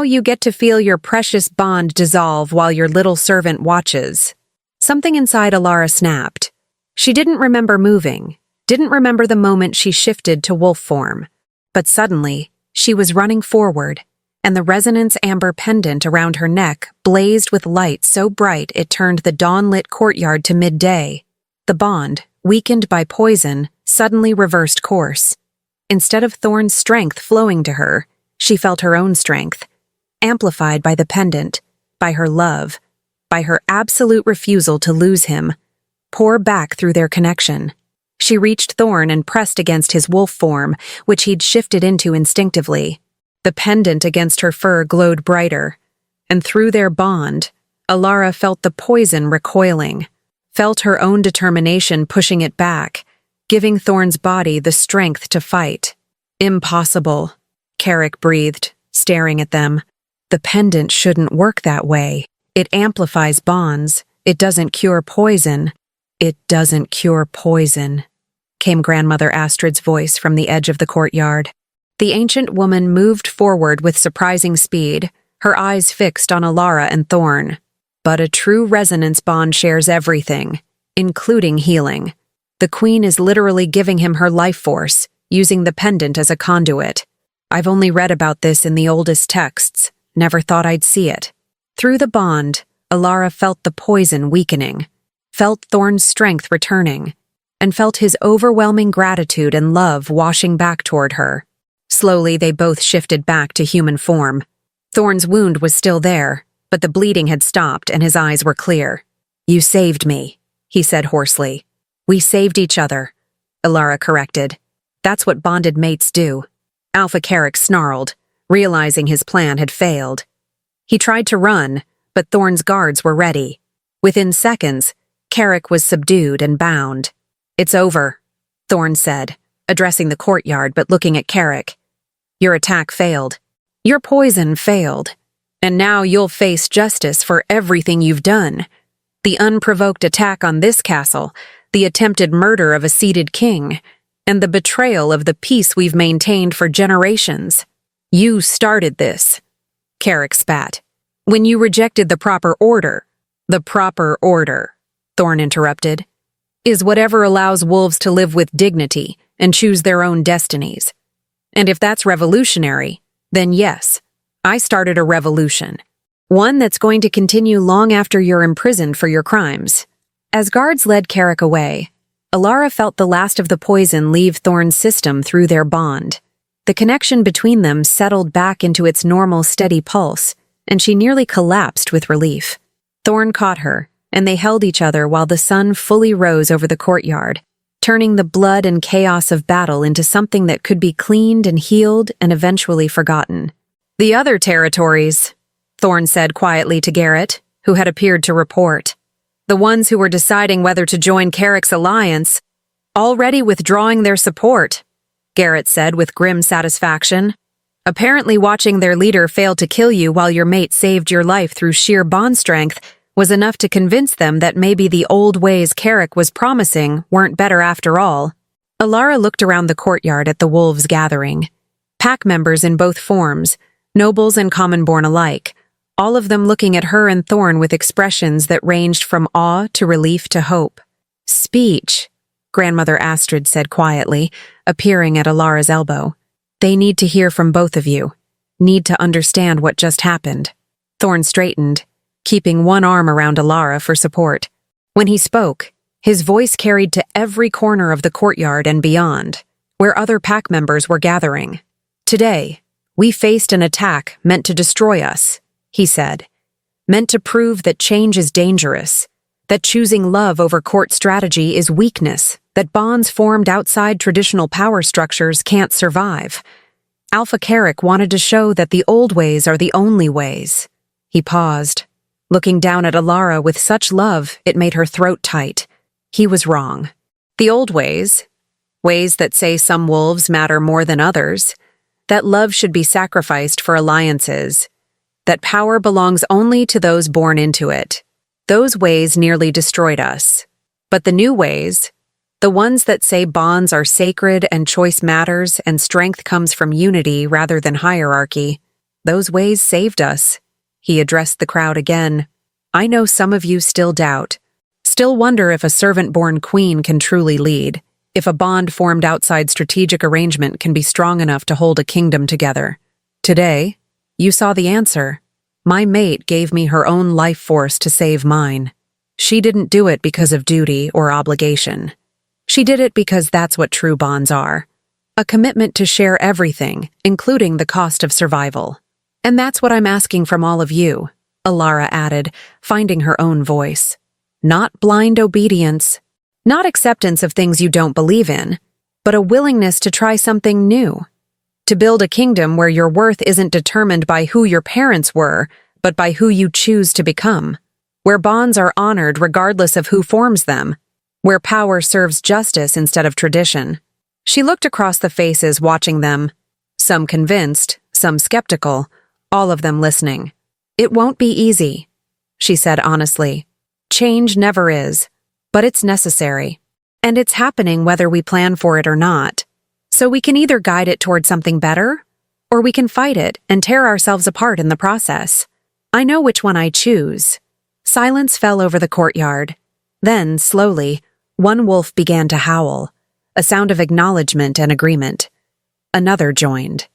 you get to feel your precious bond dissolve while your little servant watches. Something inside Elara snapped. She didn't remember moving, didn't remember the moment she shifted to wolf form. But suddenly, she was running forward, and the resonance amber pendant around her neck blazed with light so bright it turned the dawn-lit courtyard to midday. The bond, weakened by poison, suddenly reversed course. Instead of Thorne's strength flowing to her, she felt her own strength, amplified by the pendant, by her love, by her absolute refusal to lose him, pour back through their connection. She reached Thorne and pressed against his wolf form, which he'd shifted into instinctively. The pendant against her fur glowed brighter, and through their bond, Elara felt the poison recoiling, felt her own determination pushing it back, giving Thorne's body the strength to fight. Impossible, Carrick breathed, staring at them. The pendant shouldn't work that way. It amplifies bonds. It doesn't cure poison. It doesn't cure poison, came Grandmother Astrid's voice from the edge of the courtyard. The ancient woman moved forward with surprising speed, her eyes fixed on Elara and Thorne. But a true resonance bond shares everything, including healing. The Queen is literally giving him her life force, using the pendant as a conduit. I've only read about this in the oldest texts, never thought I'd see it. Through the bond, Elara felt the poison weakening, felt Thorne's strength returning, and felt his overwhelming gratitude and love washing back toward her. Slowly, they both shifted back to human form. Thorne's wound was still there, but the bleeding had stopped and his eyes were clear. "You saved me," he said hoarsely. "We saved each other," Elara corrected. "That's what bonded mates do." Alpha King snarled, realizing his plan had failed. He tried to run, but Thorne's guards were ready. Within seconds, Carrick was subdued and bound. "It's over," Thorne said, addressing the courtyard but looking at Carrick. "Your attack failed. Your poison failed. And now you'll face justice for everything you've done. The unprovoked attack on this castle, the attempted murder of a seated king, and the betrayal of the peace we've maintained for generations. You started this," Carrick spat. "When you rejected the proper order." "The proper order," Thorne interrupted, "is whatever allows wolves to live with dignity and choose their own destinies. And if that's revolutionary, then yes, I started a revolution. One that's going to continue long after you're imprisoned for your crimes." As guards led Carrick away, Elara felt the last of the poison leave Thorne's system through their bond. The connection between them settled back into its normal steady pulse, and she nearly collapsed with relief. Thorne caught her, and they held each other while the sun fully rose over the courtyard, turning the blood and chaos of battle into something that could be cleaned and healed and eventually forgotten. "The other territories," Thorne said quietly to Garrett, who had appeared to report. "The ones who were deciding whether to join Carrick's alliance, already withdrawing their support," Garrett said with grim satisfaction. "Apparently watching their leader fail to kill you while your mate saved your life through sheer bond strength was enough to convince them that maybe the old ways Carrick was promising weren't better after all." Elara looked around the courtyard at the wolves gathering. Pack members in both forms, nobles and common-born alike, all of them looking at her and Thorne with expressions that ranged from awe to relief to hope. "Speech," Grandmother Astrid said quietly, appearing at Elara's elbow. "They need to hear from both of you, need to understand what just happened." Thorne straightened, keeping one arm around Elara for support. When he spoke, his voice carried to every corner of the courtyard and beyond, where other pack members were gathering. "Today, we faced an attack meant to destroy us," he said. "Meant to prove that change is dangerous, that choosing love over court strategy is weakness, that bonds formed outside traditional power structures can't survive. Alpha King wanted to show that the old ways are the only ways." He paused, looking down at Elara with such love it made her throat tight. He was wrong. The old ways, ways that say some wolves matter more than others, that love should be sacrificed for alliances, that power belongs only to those born into it. Those ways nearly destroyed us. But the new ways, the ones that say bonds are sacred and choice matters and strength comes from unity rather than hierarchy, those ways saved us. He addressed the crowd again. "I know some of you still doubt, still wonder if a servant-born queen can truly lead, if a bond formed outside strategic arrangement can be strong enough to hold a kingdom together. Today, you saw the answer. My mate gave me her own life force to save mine. She didn't do it because of duty or obligation. She did it because that's what true bonds are. A commitment to share everything, including the cost of survival. And that's what I'm asking from all of you," Elara added, finding her own voice. "Not blind obedience, not acceptance of things you don't believe in, but a willingness to try something new. To build a kingdom where your worth isn't determined by who your parents were, but by who you choose to become. Where bonds are honored regardless of who forms them. Where power serves justice instead of tradition." She looked across the faces watching them, some convinced, some skeptical, all of them listening. "It won't be easy," she said honestly. Change never is, but it's necessary. And it's happening whether we plan for it or not. So we can either guide it toward something better, or we can fight it and tear ourselves apart in the process. I know which one I choose. Silence fell over the courtyard. Then, slowly, one wolf began to howl, a sound of acknowledgement and agreement. Another joined.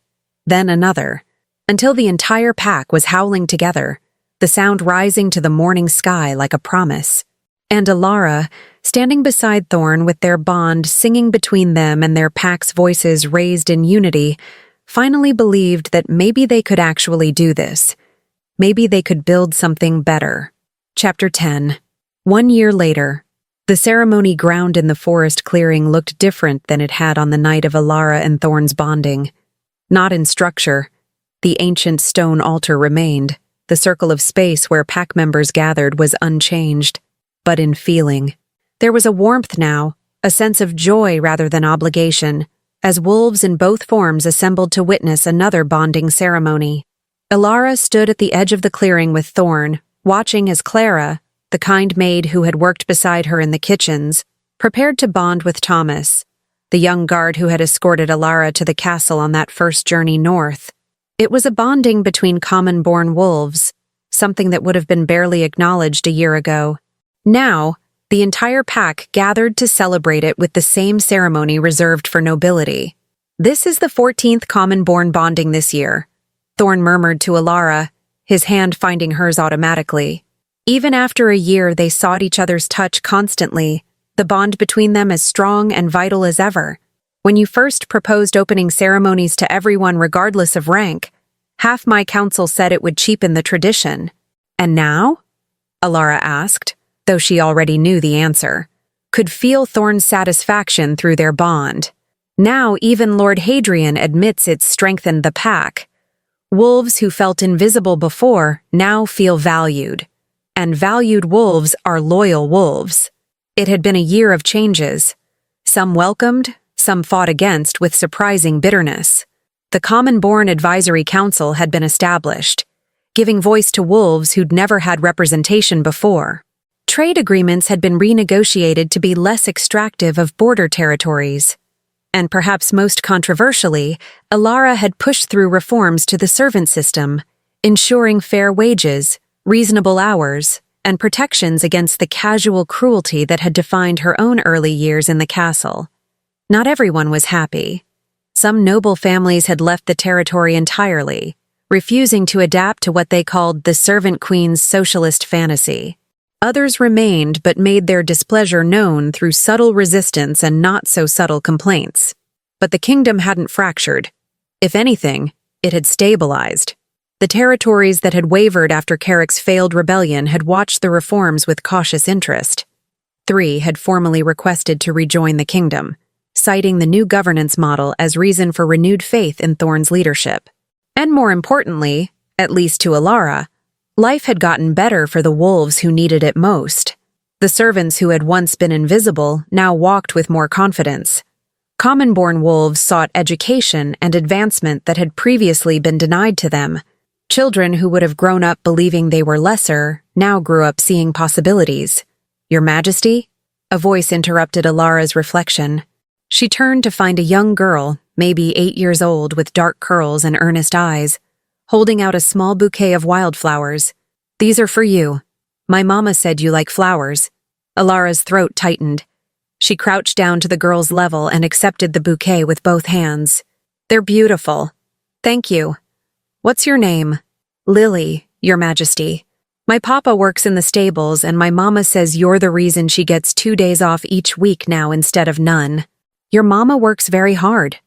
Then another, until the entire pack was howling together, the sound rising to the morning sky like a promise. And Elara, standing beside Thorne with their bond singing between them and their pack's voices raised in unity, finally believed that maybe they could actually do this. Maybe they could build something better. Chapter 10. 1 year later. The ceremony ground in the forest clearing looked different than it had on the night of Elara and Thorne's bonding. Not in structure. The ancient stone altar remained. The circle of space where pack members gathered was unchanged. But in feeling. There was a warmth now, a sense of joy rather than obligation, as wolves in both forms assembled to witness another bonding ceremony. Elara stood at the edge of the clearing with Thorne, watching as Clara, the kind maid who had worked beside her in the kitchens, prepared to bond with Thomas, the young guard who had escorted Elara to the castle on that first journey north. It was a bonding between common-born wolves, something that would have been barely acknowledged a year ago. Now, the entire pack gathered to celebrate it with the same ceremony reserved for nobility. This is the 14th common-born bonding this year, Thorne murmured to Elara, his hand finding hers automatically. Even after a year they sought each other's touch constantly, the bond between them as strong and vital as ever. When you first proposed opening ceremonies to everyone regardless of rank, half my council said it would cheapen the tradition. And now? Elara asked, though she already knew the answer, could feel Thorne's satisfaction through their bond. Now even Lord Hadrian admits it's strengthened the pack. Wolves who felt invisible before now feel valued. And valued wolves are loyal wolves. It had been a year of changes. Some welcomed, some fought against with surprising bitterness. The Common-Born Advisory Council had been established, giving voice to wolves who'd never had representation before. Trade agreements had been renegotiated to be less extractive of border territories. And perhaps most controversially, Elara had pushed through reforms to the servant system, ensuring fair wages, reasonable hours, and protections against the casual cruelty that had defined her own early years in the castle. Not everyone was happy. Some noble families had left the territory entirely, refusing to adapt to what they called the servant queen's socialist fantasy. Others remained but made their displeasure known through subtle resistance and not-so-subtle complaints. But the kingdom hadn't fractured. If anything, it had stabilized. The territories that had wavered after Carrick's failed rebellion had watched the reforms with cautious interest. 3 had formally requested to rejoin the kingdom, citing the new governance model as reason for renewed faith in Thorne's leadership. And more importantly, at least to Elara, life had gotten better for the wolves who needed it most. The servants who had once been invisible now walked with more confidence. Common-born wolves sought education and advancement that had previously been denied to them. Children who would have grown up believing they were lesser now grew up seeing possibilities. "Your Majesty?" A voice interrupted Elara's reflection. She turned to find a young girl, maybe 8 years old, with dark curls and earnest eyes, holding out a small bouquet of wildflowers. "These are for you. My mama said you like flowers." Elara's throat tightened. She crouched down to the girl's level and accepted the bouquet with both hands. "They're beautiful. Thank you. What's your name?" "Lily, Your Majesty. My papa works in the stables and my mama says you're the reason she gets 2 days off each week now instead of none." "Your mama works very hard,"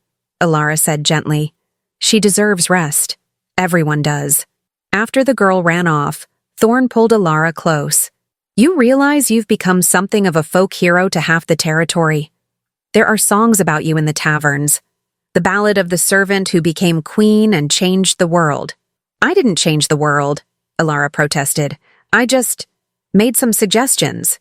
Elara said gently. "She deserves rest. Everyone does." After the girl ran off, Thorne pulled Elara close. "You realize you've become something of a folk hero to half the territory? There are songs about you in the taverns. The ballad of the servant who became queen and changed the world." "I didn't change the world," Elara protested. "I just made some suggestions.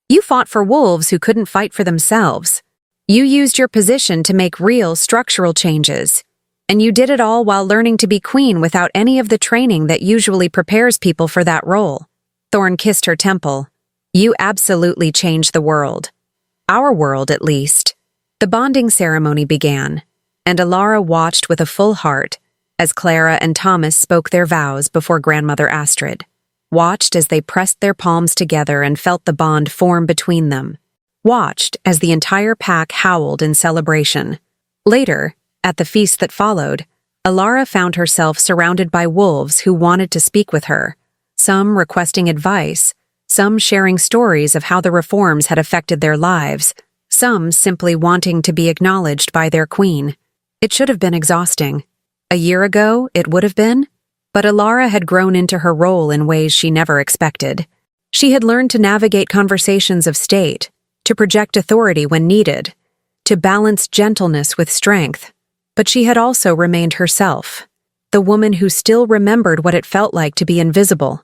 You fought for wolves who couldn't fight for themselves. You used your position to make real structural changes. And you did it all while learning to be queen without any of the training that usually prepares people for that role." Thorne kissed her temple. You absolutely changed the world. Our world, at least. The bonding ceremony began, and Elara watched with a full heart as Clara and Thomas spoke their vows before Grandmother Astrid, watched as they pressed their palms together and felt the bond form between them, watched as the entire pack howled in celebration. Later, at the feast that followed, Elara found herself surrounded by wolves who wanted to speak with her, some requesting advice, some sharing stories of how the reforms had affected their lives, some simply wanting to be acknowledged by their queen. It should have been exhausting. A year ago, it would have been, but Elara had grown into her role in ways she never expected. She had learned to navigate conversations of state, to project authority when needed, to balance gentleness with strength. But she had also remained herself, the woman who still remembered what it felt like to be invisible,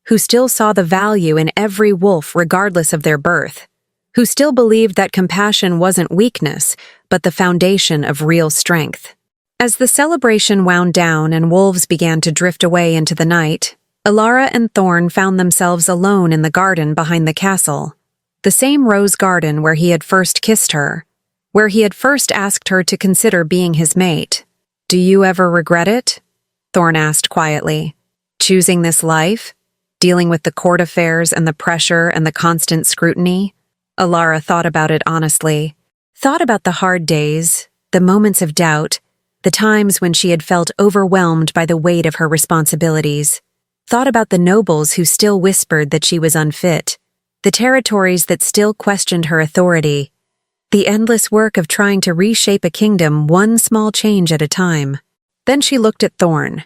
who still saw the value in every wolf regardless of their birth, who still believed that compassion wasn't weakness, but the foundation of real strength. As the celebration wound down and wolves began to drift away into the night, Elara and Thorne found themselves alone in the garden behind the castle, the same rose garden where he had first kissed her, where he had first asked her to consider being his mate. "Do you ever regret it?" Thorne asked quietly. "Choosing this life? Dealing with the court affairs and the pressure and the constant scrutiny?" Elara thought about it honestly. Thought about the hard days, the moments of doubt, the times when she had felt overwhelmed by the weight of her responsibilities. Thought about the nobles who still whispered that she was unfit, the territories that still questioned her authority, the endless work of trying to reshape a kingdom one small change at a time. Then she looked at Thorne,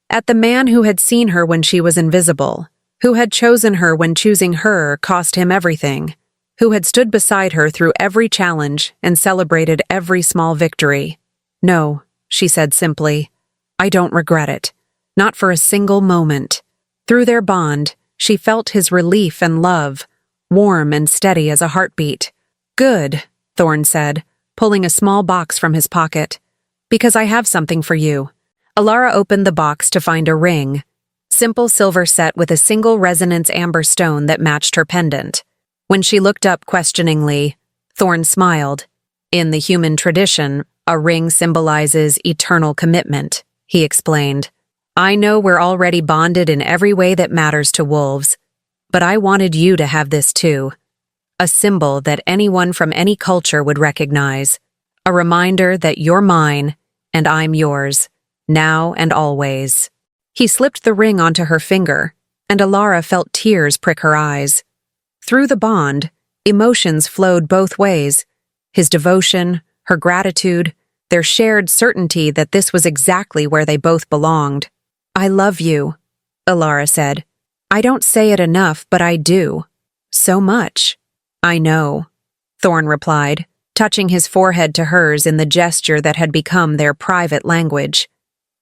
at the man who had seen her when she was invisible, who had chosen her when choosing her cost him everything, who had stood beside her through every challenge and celebrated every small victory. "No," she said simply, "I don't regret it. Not for a single moment." Through their bond, she felt his relief and love, warm and steady as a heartbeat. "Good," Thorne said, pulling a small box from his pocket. "Because I have something for you." Elara opened the box to find a ring, simple silver set with a single resonance amber stone that matched her pendant. When she looked up questioningly, Thorne smiled. "In the human tradition, a ring symbolizes eternal commitment," he explained. "I know we're already bonded in every way that matters to wolves, but I wanted you to have this too. A symbol that anyone from any culture would recognize. A reminder that you're mine and I'm yours, now and always." He slipped the ring onto her finger, and Elara felt tears prick her eyes. Through the bond, emotions flowed both ways. His devotion, her gratitude, their shared certainty that this was exactly where they both belonged. "I love you," Elara said. "I don't say it enough, but I do. So much." "I know," Thorne replied, touching his forehead to hers in the gesture that had become their private language.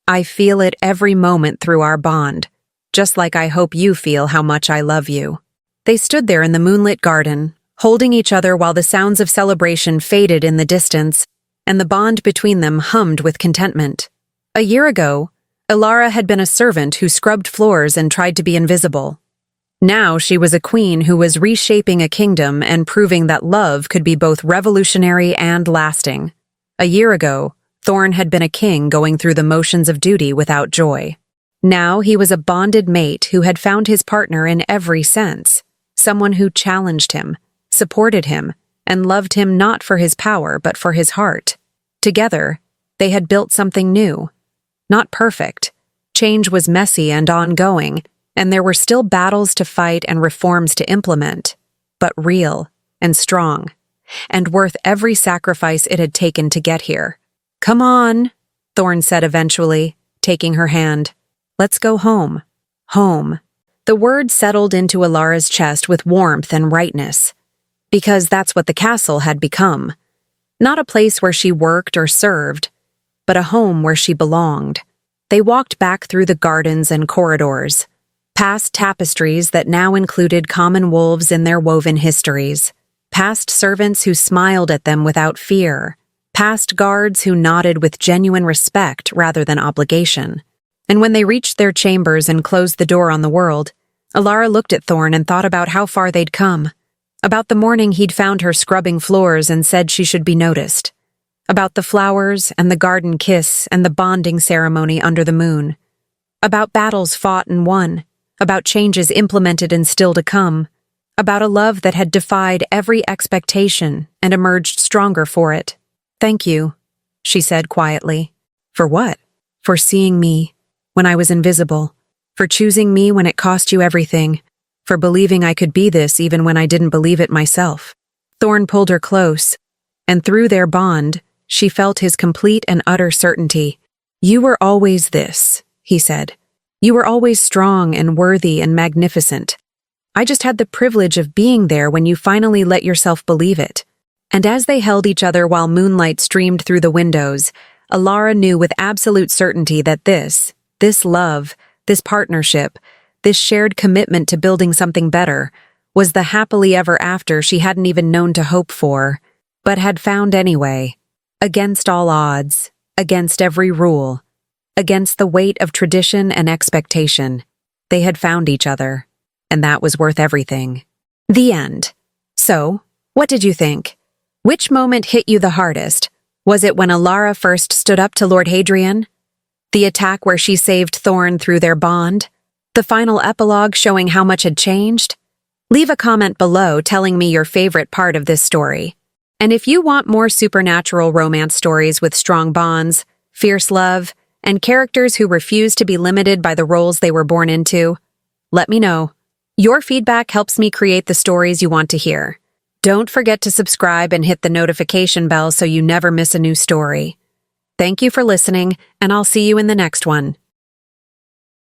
"I feel it every moment through our bond, just like I hope you feel how much I love you." They stood there in the moonlit garden, holding each other while the sounds of celebration faded in the distance, and the bond between them hummed with contentment. A year ago, Elara had been a servant who scrubbed floors and tried to be invisible. Now she was a queen who was reshaping a kingdom and proving that love could be both revolutionary and lasting. A year ago, Thorne had been a king going through the motions of duty without joy. Now he was a bonded mate who had found his partner in every sense, someone who challenged him, supported him, and loved him not for his power but for his heart. Together, they had built something new. Not perfect. Change was messy and ongoing, and there were still battles to fight and reforms to implement, but real and strong, and worth every sacrifice it had taken to get here. "Come on," Thorne said eventually, taking her hand. "Let's go home." Home. The word settled into Elara's chest with warmth and rightness, because that's what the castle had become. Not a place where she worked or served, but a home where she belonged. They walked back through the gardens and corridors, past tapestries that now included common wolves in their woven histories, past servants who smiled at them without fear, past guards who nodded with genuine respect rather than obligation. And when they reached their chambers and closed the door on the world, Elara looked at Thorne and thought about how far they'd come. About the morning he'd found her scrubbing floors and said she should be noticed. About the flowers and the garden kiss and the bonding ceremony under the moon. About battles fought and won. About changes implemented and still to come. About a love that had defied every expectation and emerged stronger for it. "Thank you," she said quietly. "For what?" "For seeing me when I was invisible. For choosing me when it cost you everything. For believing I could be this even when I didn't believe it myself." Thorne pulled her close, and through their bond, she felt his complete and utter certainty. "You were always this," he said. "You were always strong and worthy and magnificent. I just had the privilege of being there when you finally let yourself believe it." And as they held each other while moonlight streamed through the windows, Elara knew with absolute certainty that this love, this partnership, this shared commitment to building something better, was the happily ever after she hadn't even known to hope for, but had found anyway, against all odds, against every rule, against the weight of tradition and expectation. They had found each other, and that was worth everything. The end. So, what did you think? Which moment hit you the hardest? Was it when Elara first stood up to Lord Hadrian? The attack where she saved Thorne through their bond? The final epilogue showing how much had changed? Leave a comment below telling me your favorite part of this story. And if you want more supernatural romance stories with strong bonds, fierce love, and characters who refuse to be limited by the roles they were born into, let me know. Your feedback helps me create the stories you want to hear. Don't forget to subscribe and hit the notification bell so you never miss a new story. Thank you for listening, and I'll see you in the next one.